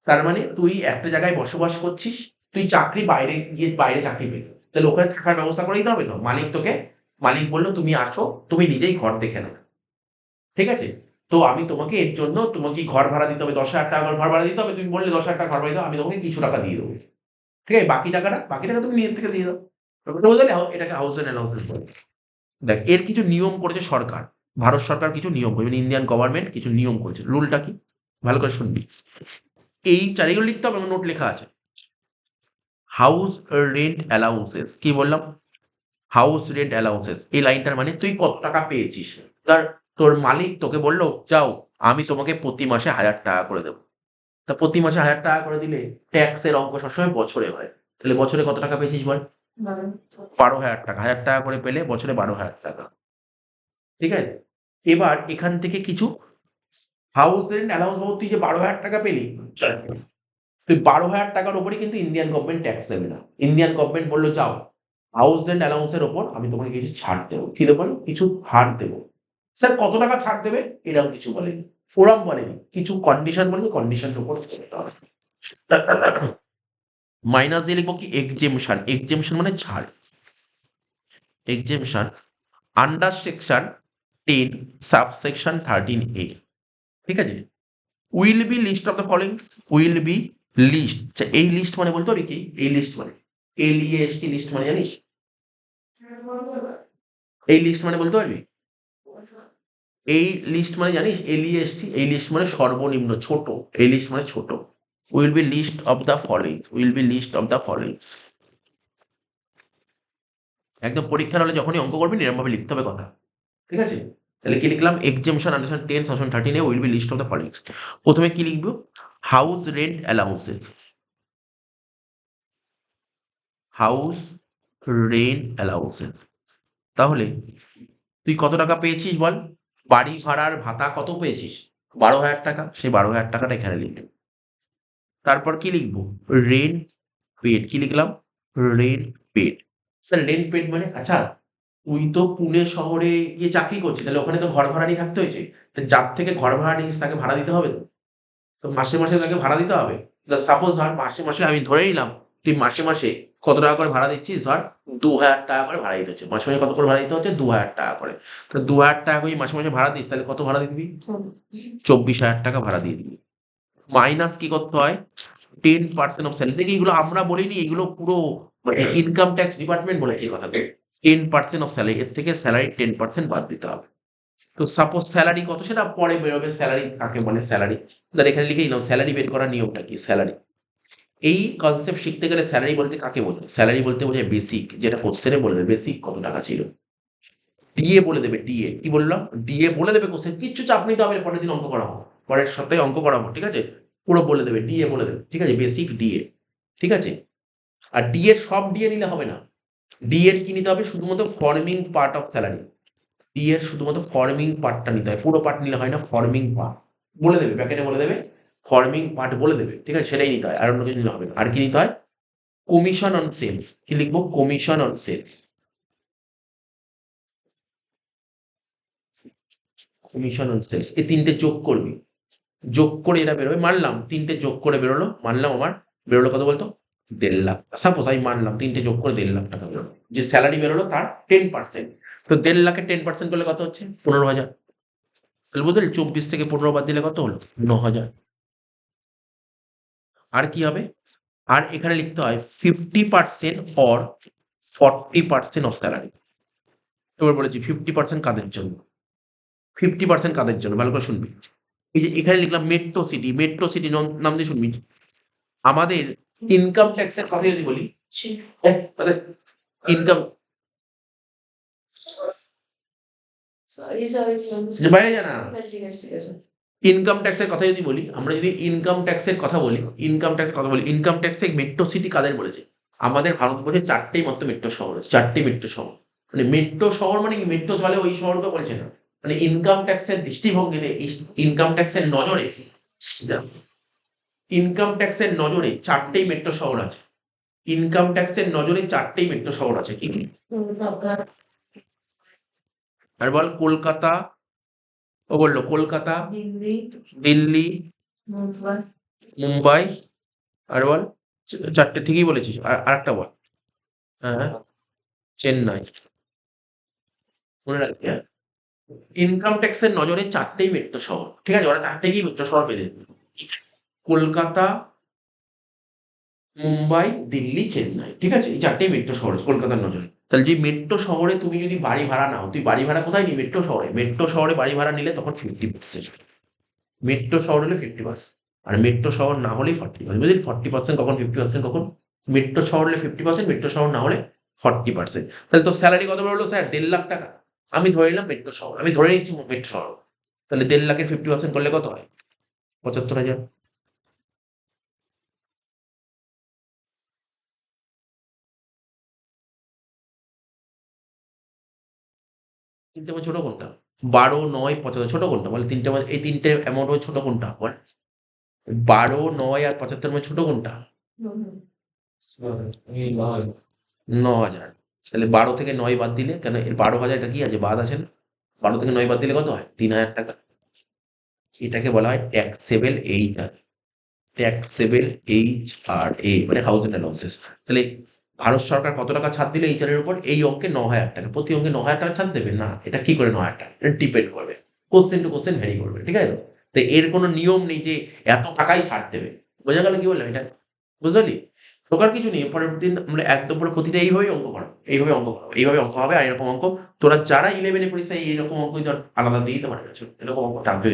তার মানে তুই একটা জায়গায় বসবাস করছিস, তুই চাকরি বাইরে গিয়ে বাইরে চাকরি পেলি, তাহলে ওখানে থাকার ব্যবস্থা করে দিতে হবে তো, মালিক তোকে, মালিক বললো তুমি আসো, তুমি নিজেই ঘর দেখে নাও, ঠিক আছে, তো আমি তোমাকে এর জন্য তোমাকে ঘর ভাড়া দিতে হবে, 10,000 টাকা করে ঘর ভাড়া দিতে হবে, তুমি বললে 10,000 টাকা ঘর ভাড়া দিতে হবে, আমি তোমাকে কিছু টাকা দিয়ে দেবো, ঠিক আছে, বাকি টাকা তুমি নিজের থেকে দিয়ে দাও। ব্যাপারটা বুঝতে পারলি? এটাকে হাউস রেন্ট অ্যালাউন্স বলে। দেখ এর কিছু নিয়ম করেছে সরকার, ভারত সরকার কিছু নিয়ম করেছে, ইন্ডিয়ান গভর্নমেন্ট কিছু নিয়ম করেছে, রুলটা কি ভালো করে শুনবি, এই চারিগুলো লিখতে হবে, আমার নোট লেখা আছে। হাউস রেন্ট অ্যালাউন্সেস, কি বললাম, হাউস রেন্ট অ্যালাউন্সেস, এই লাইনটার মানে তুই কত টাকা পেয়েছিস, তার তোর মালিক তোকে বললো যাও আমি তোমাকে প্রতি মাসে 1,000 টাকা করে দেবো। তা প্রতি মাসে 1,000 টাকা করে দিলে ট্যাক্সের অঙ্ক সবসময় বছরে হয়, তাহলে বছরে কত টাকা পেয়েছিস বল? 12,000 টাকা। 1,000 টাকা করে পেলে বছরে 12,000 টাকা। ঠিক আছে, এবার এখান থেকে কিছু হাউস রেন্ট অ্যালাউন্স বাবদ তুই যে 12,000 টাকা পেলি, তুই 12,000 টাকার উপরে কিন্তু ইন্ডিয়ান গভর্নমেন্ট ট্যাক্স দেবে না। ইন্ডিয়ান গভর্নমেন্ট বললো যাও হাউস রেন্ট অ্যালাউন্সের ওপর আমি তোমাকে কিছু ছাড় দেবো। কি দেবো? কিছু ছাড় দেবো। স্যার কত টাকা ছাড় দেবে? এরকম কিছু বলেনি, ওরম বলেনি, কিছু কন্ডিশন বলেছে, কন্ডিশনের উপর মাইনাস দিয়ে লিখবো কি এক্সেমশন। এক্সেমশন মানে ছাড়। Exemption under section 10 subsection 13A। ঠিক আছে, will be list of the following. Will be list. আচ্ছা এই লিস্ট মানে বলতে পারি কি? এই লিস্ট মানে LEST লিস্ট মানে জানিস? এই লিস্ট মানে বলতে পারবি? এই লিস্ট মানে জানিস LEST? এই লিস্ট মানে সর্বনিম্ন, ছোট। এই লিস্ট মানে ছোট। Will be list of the followings. Will be list of the followings. একদম পরীক্ষার হলে যখনই অঙ্ক করবি এরকম ভাবে লিখতে হবে কথা। ঠিক আছে, তাহলে কি লিখলাম? Exemption under 10 subsection 13A will be list of the followings. প্রথমে কি লিখবো? House rent allowances. House rent allowances. তাহলে তুই কত টাকা পেয়েছিস বল? বাড়ি ভাড়ার ভাতা কত পেয়েছিস? 12,000 টাকা। সেই 12,000 টাকাটা এখানে লিখবো। তারপর কি লিখবো? Rent paid. কি লিখলাম? Rent paid. Sir rent paid মানে? আচ্ছা তুই তো পুনে শহরে গিয়ে চাকরি করছিস, তাহলে ওখানে তো ঘর ভাড়া নিয়ে থাকতে হয়েছে, তো যার থেকে ঘর ভাড়া নিয়েছিস তাকে ভাড়া দিতে হবে। তো তো মাসে মাসে তাকে ভাড়া দিতে হবে। সাপোজ ধর মাসে মাসে আমি ধরে নিলাম তুই মাসে মাসে কত টাকা করে ভাড়া দিচ্ছিস, ধর 2,000 টাকা করে ভাড়া দিতে হচ্ছে। মাসে মাসে কত করে ভাড়া দিতে হচ্ছে? 2,000 টাকা করে। তো 2,000 টাকা করে মাসে মাসে ভাড়া দিস, তাহলে কত ভাড়া দিবি? 24,000 টাকা ভাড়া দিয়ে দিবি। মাইনাস কি করতে হয়? 10% অফ স্যালারি। দেখি এগুলো আমরা বলিনি, এগুলো পুরো ইনকাম ট্যাক্স ডিপার্টমেন্ট বলেছে এই কথাকে। 10% অফ স্যালারি, এর থেকে স্যালারি 10% বাদ দিতে হবে। তো সাপোজ স্যালারি কত সেটা পরে বেরোবে। স্যালারি কাকে বলে? স্যালারি ধর এখানে লিখে দিলাম স্যালারি বের করার নিয়মটা কি। স্যালারি, এই কনসেপ্ট শিখতে গেলে স্যালারি বলতে কাকে বোঝায়? স্যালারি বলতে বোঝায় বেসিক, যেটা কোশ্চেনে বলবে বেসিক কত টাকা ছিল। ডিএ বলে দেবে। ডিএ কি বললাম? ডিএ বলে দেবে কোশ্চেন, কিচ্ছু চাপ নিতে হবে না, পরের দিন অঙ্ক করাবো, পরের সপ্তাহে অঙ্ক করাবো। ঠিক আছে, পুরো বলে দেবে, ডিএ বলে দেবে। ঠিক আছে, বেসিক ডিএ। ঠিক আছে, আর ডিএর সব ডিএ নিলে হবে না। ডিএর কি নিতে হবে? শুধুমাত্র ফর্মিং পার্ট অফ স্যালারি। ডিএর শুধুমাত্র ফর্মিং পার্টটা নিতে হয়, পুরো পার্ট নিলে হয় না। ফর্মিং পার্ট বলে দেবে, প্যাকেটে বলে দেবে, ফর্মিং পার্ট বলে দেবে। ঠিক আছে, সেটাই নিতে হয়, আর অন্য কিছু নিলে হবে না। আর কি নিতে হয়? Commission on sales. কি লিখবো? Commission on sales. Commission on sales, এই তিনটে যোগ করবি। যোগ করে এটা বেরোবে। মানলাম তিনটে যোগ করে বেরোলো, মানলাম আমার বেরোলো কত বলতো? 1,50,000। সাপোজ আমি মানলাম তিনটে যোগ করে 1,50,000 টাকা বেরোলো, যে স্যালারি বেরোলো তার 10%। তো 1,50,000-এর 10% করলে কত হচ্ছে? 15,000। তাহলে বুঝলি 24 থেকে 15 বাদ দিলে কত হলো? 9,000। আর কি হবে? আর এখানে লিখতে হয় 50% অর 40% অফ স্যালারি। এবার বলেছি 50% কাদের জন্য? 50% কাদের জন্য? ভালো করে শুনবি। এই যে এখানে লিখলাম মেট্রো সিটি। মেট্রো সিটি নাম দিয়ে শুনবি। আমাদের ইনকাম ট্যাক্সের কথা যদি বলি, ইনকাম সরি সরি বাইরে জানা, ঠিক আছে ঠিক আছে। ইনকাম ট্যাক্সের কথা যদি বলি, আমরা যদি ইনকাম ট্যাক্সের কথা বলি, ইনকাম ট্যাক্সের কথা বলি, ইনকাম ট্যাক্সে মেট্রো সিটি কাদের বলেছে? আমাদের ভারতবর্ষে 4টেই মাত্র মেট্রো শহর আছে। 4টে মেট্রো শহর। মানে মেট্রো শহর মানে কি? মেট্রো চলে ওই শহরকে বলছে না। মানে ইনকাম ট্যাক্সের দৃষ্টিভঙ্গিতে, ইনকাম ট্যাক্সের নজরে, ইনকাম ট্যাক্সের নজরে 4টেই মেট্রো শহর আছে। ইনকাম ট্যাক্সের নজরে 4টেই মেট্রো শহর আছে। কি কি? আর বল? কলকাতা। ও বললো কলকাতা, দিল্লি, দিল্লি, মুম্বাই, মুম্বাই। আর বল? 4টে ঠিকই বলেছিস। আর আরেকটা বল। হ্যাঁ, চেন্নাই। মনে রাখবি, হ্যাঁ? ইনকাম ট্যাক্সের নজরে 4টেই মেট্রো শহর। ঠিক আছে, ওরা 4টেকেই মেট্রো শহর বেঁধে দেবে। কলকাতা, মুম্বাই, দিল্লি, চেন্নাই। ঠিক আছে, এই 4টেই মেট্রো শহর আছে কলকাতার নজরে। তাহলে যে মেট্রো শহরে তুমি যদি বাড়ি ভাড়া নাও, তুই বাড়ি ভাড়া কোথায় নি? মেট্রো শহরে। মেট্রো শহরে বাড়ি ভাড়া নিলে তখন 50%। মেট্রো শহর হলে 50%, আর মেট্রো শহর না হলেই 40%। বুঝলি? 40% কখন, 50% কখন? মেট্রো শহর হলে 50%, মেট্রো শহর না হলে 40%। তাহলে তো স্যালারি কত বেরোলো স্যার? 1,50,000 টাকা। আমি ধরে নিলাম মেট্রো শহর, আমি ধরে নিচ্ছি মেট্রো শহর। তাহলে 1.5 লাখের 50% করলে কত হয়? 75,000। তিনটে ছোট কোনটা? 12, 9, 75 ছোট কোনটা বলে? এই তিনটে অ্যামাউন্ট ছোট কোনটা বল? 12, 9 আর 75 ছোট কোনটা? এই নয় 9,000। তাহলে 12 থেকে 9 বাদ দিলে, কেন এর 12,000 এটা কি আছে, বাদ আছে না? 12 থেকে 9 বাদ দিলে কত হয়? 3,000 টাকা। এটাকে বলা হয় ট্যাক্সেবল এইচআর। ট্যাক্সেবল এইচআরএ মানে হাউজিং অ্যালাউন্সেস। তাহলে ভারত সরকার কত টাকা ছাড় দিল এইচআর এর উপর? এই অঙ্কে 9,000 টাকা। প্রতি অঙ্কে 9,000 টাকা ছাড় দেবে না? এটা কি করে 9,000 টাকা? এটা ডিপেন্ড করবে, কোশ্চেন টু কোশ্চেন ভ্যারি করবে, ঠিক আছে? তো এর কোনো নিয়ম নেই যে এত টাকাই ছাড় দেবে। বোঝা গেল কি বললাম এটা? বুঝতে পারলি? ঢোকার কিছু নেই। পরের দিন আমরা একদম পুরো প্রতিটা এইভাবেই অঙ্ক করো, এইভাবে অঙ্ক করো, এইভাবে অঙ্ক হবে। আর এরকম অঙ্ক তোরা যারা 11 এ পরীক্ষায় এইরকম অঙ্কই ধর আলাদা দিয়ে দিতে পারে, এরকম অঙ্ক থাকবে।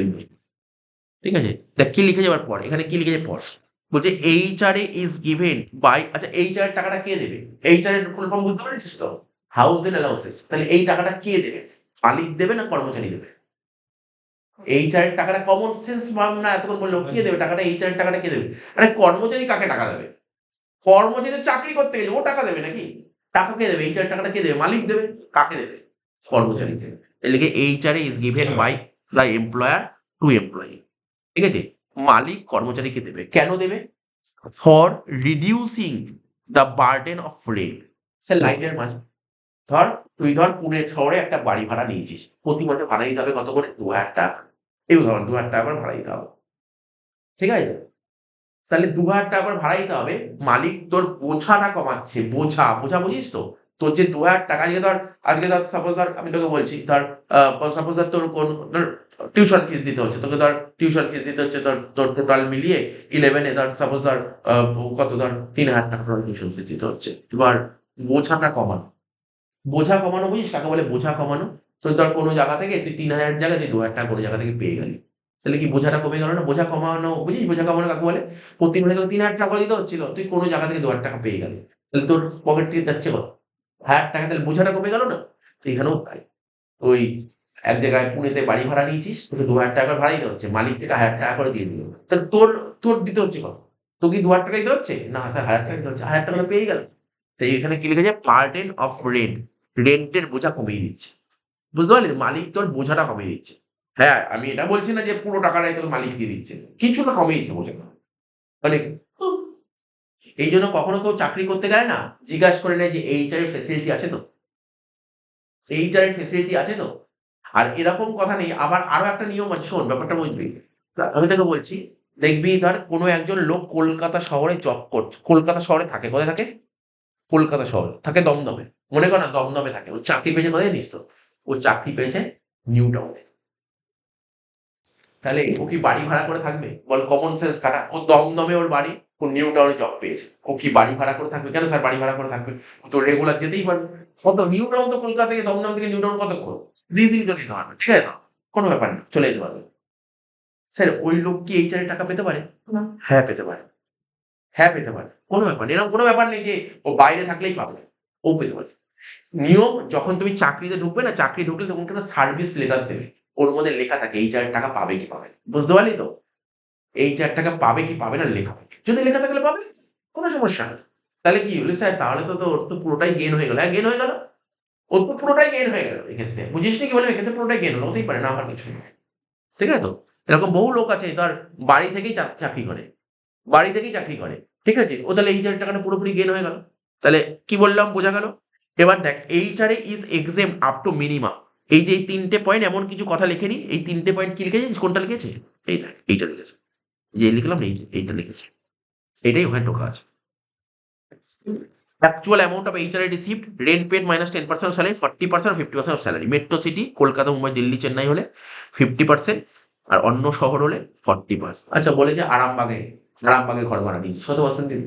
ঠিক আছে? দেখ কি লিখেছে এবার পড়। এখানে কি লিখেছে পড়। বলছে এইচআরএ ইজ গিভেন বাই, আচ্ছা এইচআর এর টাকাটা কে দেবে? এইচআর এর ফুল ফর্ম বুঝতে পারছিস তো? Housing allowances. তাহলে এই টাকাটা কে দেবে? মালিক দেবে না কর্মচারী দেবে? এইচআর এর টাকাটা কমন সেন্স না এতক্ষণ বললো, কে দেবে টাকাটা? এইচআর এর টাকাটা কে দেবে? আরে কর্মচারী কাকে টাকা দেবে? কর্মচারী তো চাকরি করতে গেছে, ও টাকা দেবে নাকি? টাকা কে দেবে? এইচআর টাকাটা কে দেবে? মালিক দেবে। কাকে দেবে? কর্মচারীকে। এদিকে HRA is given by the employer to employee. ঠিক আছে? মালিক কর্মচারীকে দেবে। কেন দেবে? For reducing the burden of rent. সে লাইনের মানে তুই ধর পুনে শহরে একটা বাড়ি ভাড়া নিয়েছিস, প্রতি মাসে ভাড়া দিতে হবে কত করে? 2,000 টাকা। এই উদাহরণ, 2,000 টাকা করে ভাড়া দিতে হবে, ঠিক আছে? তাহলে 2,000 টাকা করে ভাড়া দিতে হবে। মালিক তোর বোঝাটা কমাচ্ছে, বোঝা বোঝা বুঝিস তো? তোর যে 2,000 টাকা, আজকে ধর সাপোজ ধর আমি তোকে বলছি ধর, সাপোজ ধর তোর কোন ধর টিউশন ফিস দিতে হচ্ছে, তোকে ধর টিউশন ফিস দিতে হচ্ছে তোর তোর টোটাল মিলিয়ে 11 ধর সাপোজ ধর কত ধর 3,000 টাকা তোর টিউশন ফিস দিতে হচ্ছে। এবার বোঝাটা কমানো, বোঝা কমানো বুঝিস কাকে বলে? বোঝা কমানো। তো ধর কোনো জায়গা থেকে তুই 3,000 জায়গায় তুই 2,000 টাকা কোনো জায়গা থেকে পেয়ে গেলি, তাহলে কি বোঝাটা কমে গেল না? বোঝা কমানো বুঝিস? বোঝা কমানো কাকে বলে? প্রতি মাসে তোকে 3,000 টাকা করে দিতে হচ্ছিল, তুই কোনো জায়গা থেকে 2,000 টাকা পেয়ে গেলি, তাহলে তোর পকেট থেকে যাচ্ছে কত? 1,000 টাকা। তাহলে বোঝাটা কমে গেল না? তো এখানেও তাই। ওই এক জায়গায় পুনেতে বাড়ি ভাড়া নিয়েছিস, তোকে 2,000 টাকা করে ভাড়া দিতে হচ্ছে, মালিক থেকে 1,000 টাকা করে দিয়ে দিল। তাহলে তোর তোর দিতে হচ্ছে কত? তোকে কি 2,000 টাকা দিতে হচ্ছে? না স্যার 1,000 টাকা দিতে হচ্ছে। 1,000 টাকা তো পেয়ে গেল। তাই এখানে কি লিখেছে? Burden of rent. রেন্টের বোঝা কমিয়ে দিচ্ছে। বুঝতে পারলি? মালিক তোর বোঝাটা কমিয়ে দিচ্ছে। হ্যাঁ, আমি এটা বলছি না যে পুরো টাকাটাই তোকে মালিক দিয়ে দিচ্ছে। কিছুটা কমিয়ে দিচ্ছে বোঝাটা। মানে এই জন্য কখনো কেউ চাকরি করতে গেলে না জিজ্ঞাসা করে নেয় যে এইচআর এর ফেসিলিটি আছে তো? এইচআর এর ফেসিলিটি আছে তো? আর এরকম কথা নেই। আবার আরো একটা নিয়ম আছে, শোন ব্যাপারটা বুঝবি। আমি তোকে বলছি, দেখবি ধর কোনো একজন লোক কলকাতা শহরে জব করছে, কলকাতা শহরে থাকে। কোথায় থাকে? কলকাতা শহরে থাকে, দমদমে। মনে কর না দমদমে থাকে। ও চাকরি পেয়েছে কোথায় জানিস তো? ও চাকরি পেয়েছে নিউ টাউনে। তাহলে ও কি বাড়ি ভাড়া করে থাকবে? বল, কমন সেন্স খাটা। ও দমদমে ওর বাড়ি, ও নিউ টাউনে জব পেয়েছে, ও কি বাড়ি ভাড়া করে থাকবে? কেন স্যার বাড়ি ভাড়া করে থাকবে? ও তো রেগুলার যেতেই পারবে। কত নিউ টাউন তো কলকাতা থেকে, দমদম থেকে নিউ টাউন কতক্ষণ? দিয়ে দিনই চলে যেতে পারবে, ঠিক আছে তো? কোনো ব্যাপার না, চলে যেতে পারবে। স্যার ওই লোক কি এইচআর এর টাকা পেতে পারে? না। হ্যাঁ পেতে পারে। হ্যাঁ পেতে পারে, কোনো ব্যাপার নেই। এরকম কোনো ব্যাপার নেই যে ও বাইরে থাকলেই পাবে, ও পেতে পারে। নিয়ম, যখন তুমি চাকরিতে ঢুকবে না, চাকরি ঢুকলে তখন একটা সার্ভিস লেটার দেবে। ওর মধ্যে লেখা থাকে এইচআর এর টাকা পাবে কি পাবে না। বুঝতে পারলি তো? এই ৪ টাকা পাবে কি পাবে না লেখা থাকে। যদি লেখা থাকলে পাবে, কোনো সমস্যা নেই। তাহলে কি হলো স্যার? তাহলে তো ওর তো পুরোটাই গেইন হয়ে গেল। হ্যাঁ, গেইন হয়ে গেল। ওর তো পুরোটাই গেইন হয়ে গেল এক্ষেত্রে। বুঝিসনি কি বললাম? এক্ষেত্রে পুরোটাই গেইন হলো। হতেই পারে, না হওয়ার কিছু নেই। ঠিক আছে তো? এরকম বহু লোক আছে ধর বাড়ি থেকেই চাকরি করে। বাড়ি থেকেই চাকরি করে। ঠিক আছে? ও তাহলে এই ৪ টাকাটা পুরোপুরি গেইন হয়ে গেল। তাহলে কি বললাম বোঝা গেল? এবার দেখ HRA is exempt up to minimum. এই যে এই ৩ টে পয়েন্ট এমন কিছু কথা লেখেনি। এই ৩ টে পয়েন্ট কি লিখেছে? কোনটা লিখেছে? এই দেখ এইটা লিখেছে। যে লিখলাম না এইটা লিখেছে। এটাই ওখানে ঢোকা আছে। Actual amount of HRA received, rent paid minus 10% of salary, 40% আর 50% of salary. Metro city Kolkata, Mumbai, Delhi, Chennai হলে 50%, আর অন্য শহর হলে 40%। আচ্ছা বলেছে আরামবাগে ঘর ভাড়া দিচ্ছি, কত পার্সেন্ট দিবি?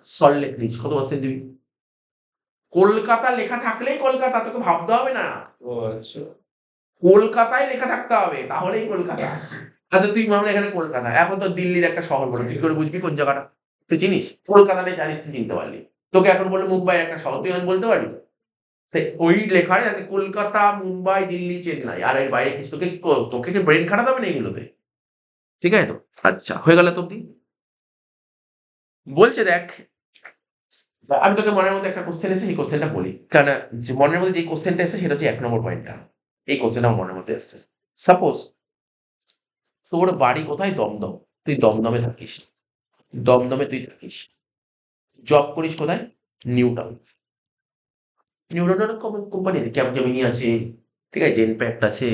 সল্টলেক নিচ্ছি, কত পার্সেন্ট দিবি? কলকাতা লেখা থাকলেই কলকাতা, তোকে ভাবতে হবে না। ও আচ্ছা। কলকাতায় লেখা থাকতে হবে, তাহলেই কলকাতা। আচ্ছা তুই ভাবলে এখানে কলকাতা, এখন তো দিল্লির একটা শহর বলে, কি করে বুঝবি কোন জায়গাটা? তুই চিনিস? কলকাতা নেই জানিস, তুই চিনতে পারলি। তোকে এখন বলে মুম্বাই একটা শহর, তুই এখন বলতে পারবি? ওই লেখায় আগে কলকাতা, মুম্বাই, দিল্লি, চেন্নাই, আর এর বাইরে কিছু তোকে তোকে কি ব্রেন খাটাতে হবে না এগুলোতে? ঠিক আছে তো? আচ্ছা, হয়ে গেল তো অব্দি? বলছে দেখ, আমি তোকে মনের মধ্যে একটা কোশ্চেন এসে সেই কোশ্চেনটা বলি, কারণ যে মনের মধ্যে যে কোশ্চেনটা এসে সেটা হচ্ছে 1 নম্বর পয়েন্টটা। এই কোশ্চেনটা আমার মনের মধ্যে এসছে। সাপোজ তোর বাড়ি কোথায়? দমদম। তুই দমদমে থাকিস। দমদমে তুই থাকিস। জব করিস কোথায়? New town. নিউ টাউনে অনেক কোম্পানি আছে, ক্যাপজেমিনি আছে, ঠিক আছে, জেনপ্যাক্ট আছে,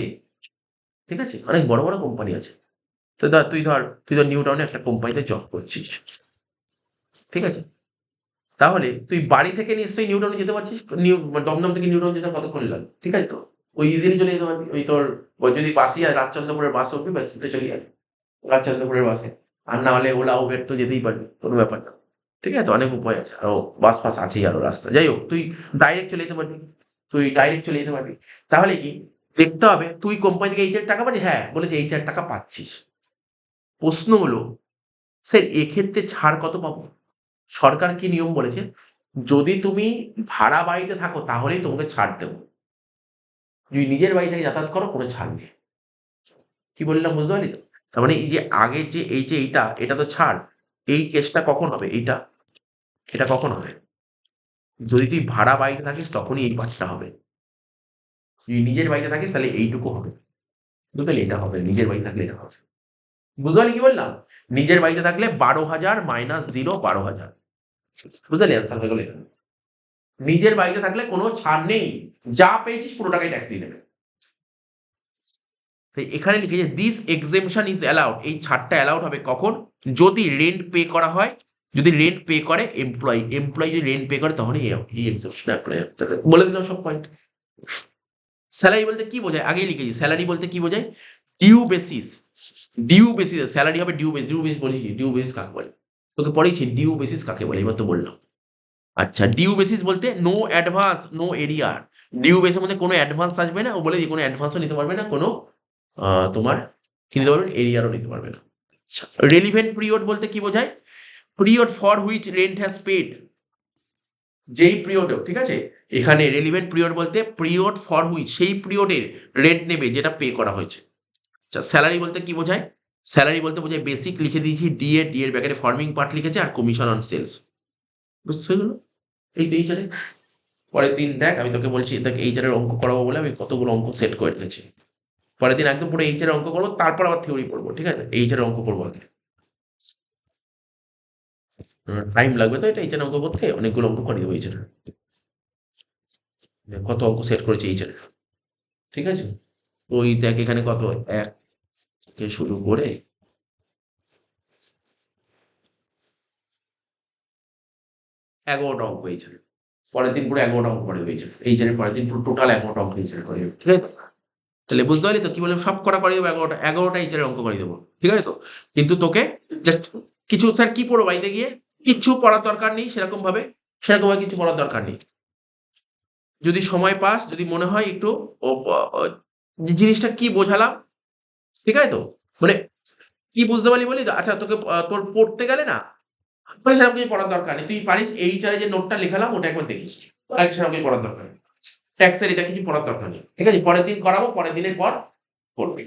ঠিক আছে, অনেক বড় বড় কোম্পানি আছে। তো তুই ধর নিউ টাউনে একটা কোম্পানিতে জব করছিস, ঠিক আছে। তাহলে তুই বাড়ি থেকে নিশ্চয়ই নিউ টাউনে যেতে পারছিস। দমদম থেকে নিউ টাউন যেতে কতক্ষণ লাগে? ঠিক আছে তো? ওই ইজিলি চলে যেতে পারবি। ওই তোর ওই যদি বাসই আর রাজচন্দ্রপুরের বাস উঠবি, ব্যাস উঠে চলে যাবি রাজচন্দ্রপুরের বাসে। আর না হলে ওলা উবের তো যেতেই পারবি, কোনো ব্যাপার না। ঠিক আছে তো? অনেক উপায় আছে, আরো বাস ফাস আছেই আরো রাস্তা। যাই হোক, তুই ডাইরেক্ট চলে যেতে পারবি। তাহলে কি দেখতে হবে, তুই কোম্পানি থেকে এই টাকা পাচ্ছিস? হ্যাঁ, বলেছে এই টাকা পাচ্ছিস। প্রশ্ন হলো, স্যার এক্ষেত্রে ছাড় কত পাবো? সরকার কি নিয়ম বলেছে? যদি তুমি ভাড়া বাড়িতে থাকো তাহলেই তোমাকে ছাড় দেবো। যদি নিজের বাড়ি থেকে যাতায়াত করো, কোনো ছাড় নেই। কি বললাম বুঝতে পারলি তো? তার মানে এই যে আগের যে এইটা, এটা তো ছাড়। এই কেসটা কখন হবে? এটা কখন হবে? যদি তুই ভাড়া বাড়িতে থাকিস তখনই এই পার্টটা হবে। যদি নিজের বাড়িতে থাকিস তাহলে এইটুকু হবে। বুঝতে পারলি? এটা হবে, নিজের বাড়িতে থাকলে এটা হবে। বুঝতে পারলি কি বললাম? নিজের বাড়িতে থাকলে 12,000 মাইনাস 0 12,000। বুঝতে পারলি? অ্যান্সার হয়ে গেল এখানে। নিজের বাড়িতে থাকলে কোনো ছাড় নেই, যা পেয়েছিস পুরো টাকাই ট্যাক্স দিয়ে নেবে। তাই এখানে লিখেছে দিস এক্সেমশন ইজ অ্যালাউড। এই ছাড়টা অ্যালাউড হবে কখন? যদি রেন্ট পে করা হয়। যদি রেন্ট পে করে এমপ্লয়ি যদি রেন্ট পে করে তখনই এই এক্সেমশন অ্যাপ্লাই হবে। বলে দিলাম সব পয়েন্ট। স্যালারি বলতে কি বোঝায়? আগেই লিখেছি। স্যালারি বলতে কি বোঝায়? Due basis. Due basis salary হবে। ডিউ বেসিস বলেছি। ডিউ বেসিস কাকে বলে? তোকে পড়েছি ডিউ বেসিস কাকে বলে, এবার তো বললাম। আচ্ছা, ডিউ বেসিস বলতে নো অ্যাডভান্স নো এরিয়ার। ডিউ বেসিসের মধ্যে কোনো অ্যাডভান্স আসবে না। ও বলে যে কোনো অ্যাডভান্সও নিতে পারবে না, কোনো তোমার কি নিতে পারবে? এরিয়ারও নিতে পারবে না। আচ্ছা, রেলিভেন্ট পিরিয়ড বলতে কি বোঝায়? Period for which rent has paid. যেই পিরিয়ডেও, ঠিক আছে, এখানে রেলিভেন্ট পিরিয়ড বলতে পিরিয়ড ফর হুইচ, সেই পিরিয়ডের রেন্ট নেবে যেটা পে করা হয়েছে। আচ্ছা, স্যালারি বলতে কি বোঝায়? স্যালারি বলতে বোঝায় বেসিক লিখে দিয়েছি, ডি এর ব্যাকেটে ফর্মিং পার্ট লিখেছে, আর কমিশন অন সেলস। বুঝতে হয়ে গেল? এই তো এইচারে। পরের দিন দেখ, আমি তোকে বলছি দেখ এইচারের অঙ্ক করাবো বলে আমি কতগুলো অঙ্ক সেট করে রেখেছি। পরের দিন একদম পুরো এইচারের অঙ্ক করবো, তারপর আবার থিওরি পড়বো, ঠিক আছে? এইচারের অঙ্ক করবো আগে। টাইম লাগবে তো এটা এইচারের অঙ্ক করতে, অনেকগুলো অঙ্ক করে দেবো এইচারের। কত অঙ্ক সেট করেছি এইচারের, ঠিক আছে? ওই দেখ এখানে কত, 1 থেকে শুরু করে 11টা অঙ্ক এইচারে। পরের দিন পুরো 11টা অঙ্ক করে দেবো এইচারের পরের দিন পুরো টোটাল 11টা অঙ্ক এইচারে করে দেবো, ঠিক আছে? তাহলে বুঝতে পারলি তো কি বললাম? সব করা করে দেবো, 11টা এইচারের অঙ্ক করে দেবো, ঠিক আছে তো? কিন্তু তোকে জাস্ট কিছু, স্যার কি পড়ো বাড়িতে গিয়ে? কিচ্ছু পড়ার দরকার নেই সেরকম ভাবে কিছু পড়ার দরকার নেই। যদি সময় পাস, যদি মনে হয় একটু যে জিনিসটা কি বোঝালাম, ঠিক আছে তো? মানে কি বুঝতে পারলি বলি তো? আচ্ছা, তোকে তোর পড়তে গেলে না মানে সেরকম কিছু পড়ার দরকার নেই। তুই পারিস এইচআরে যে নোটটা লেখালাম ওটা একবার দেখিস। আর সেরকম কিছু পড়ার দরকার নেই। ট্যাক্সের এটা কিছু পড়ার দরকার নেই। ঠিক আছে? পরের দিন করাবো, পরের দিনের পর পড়বি।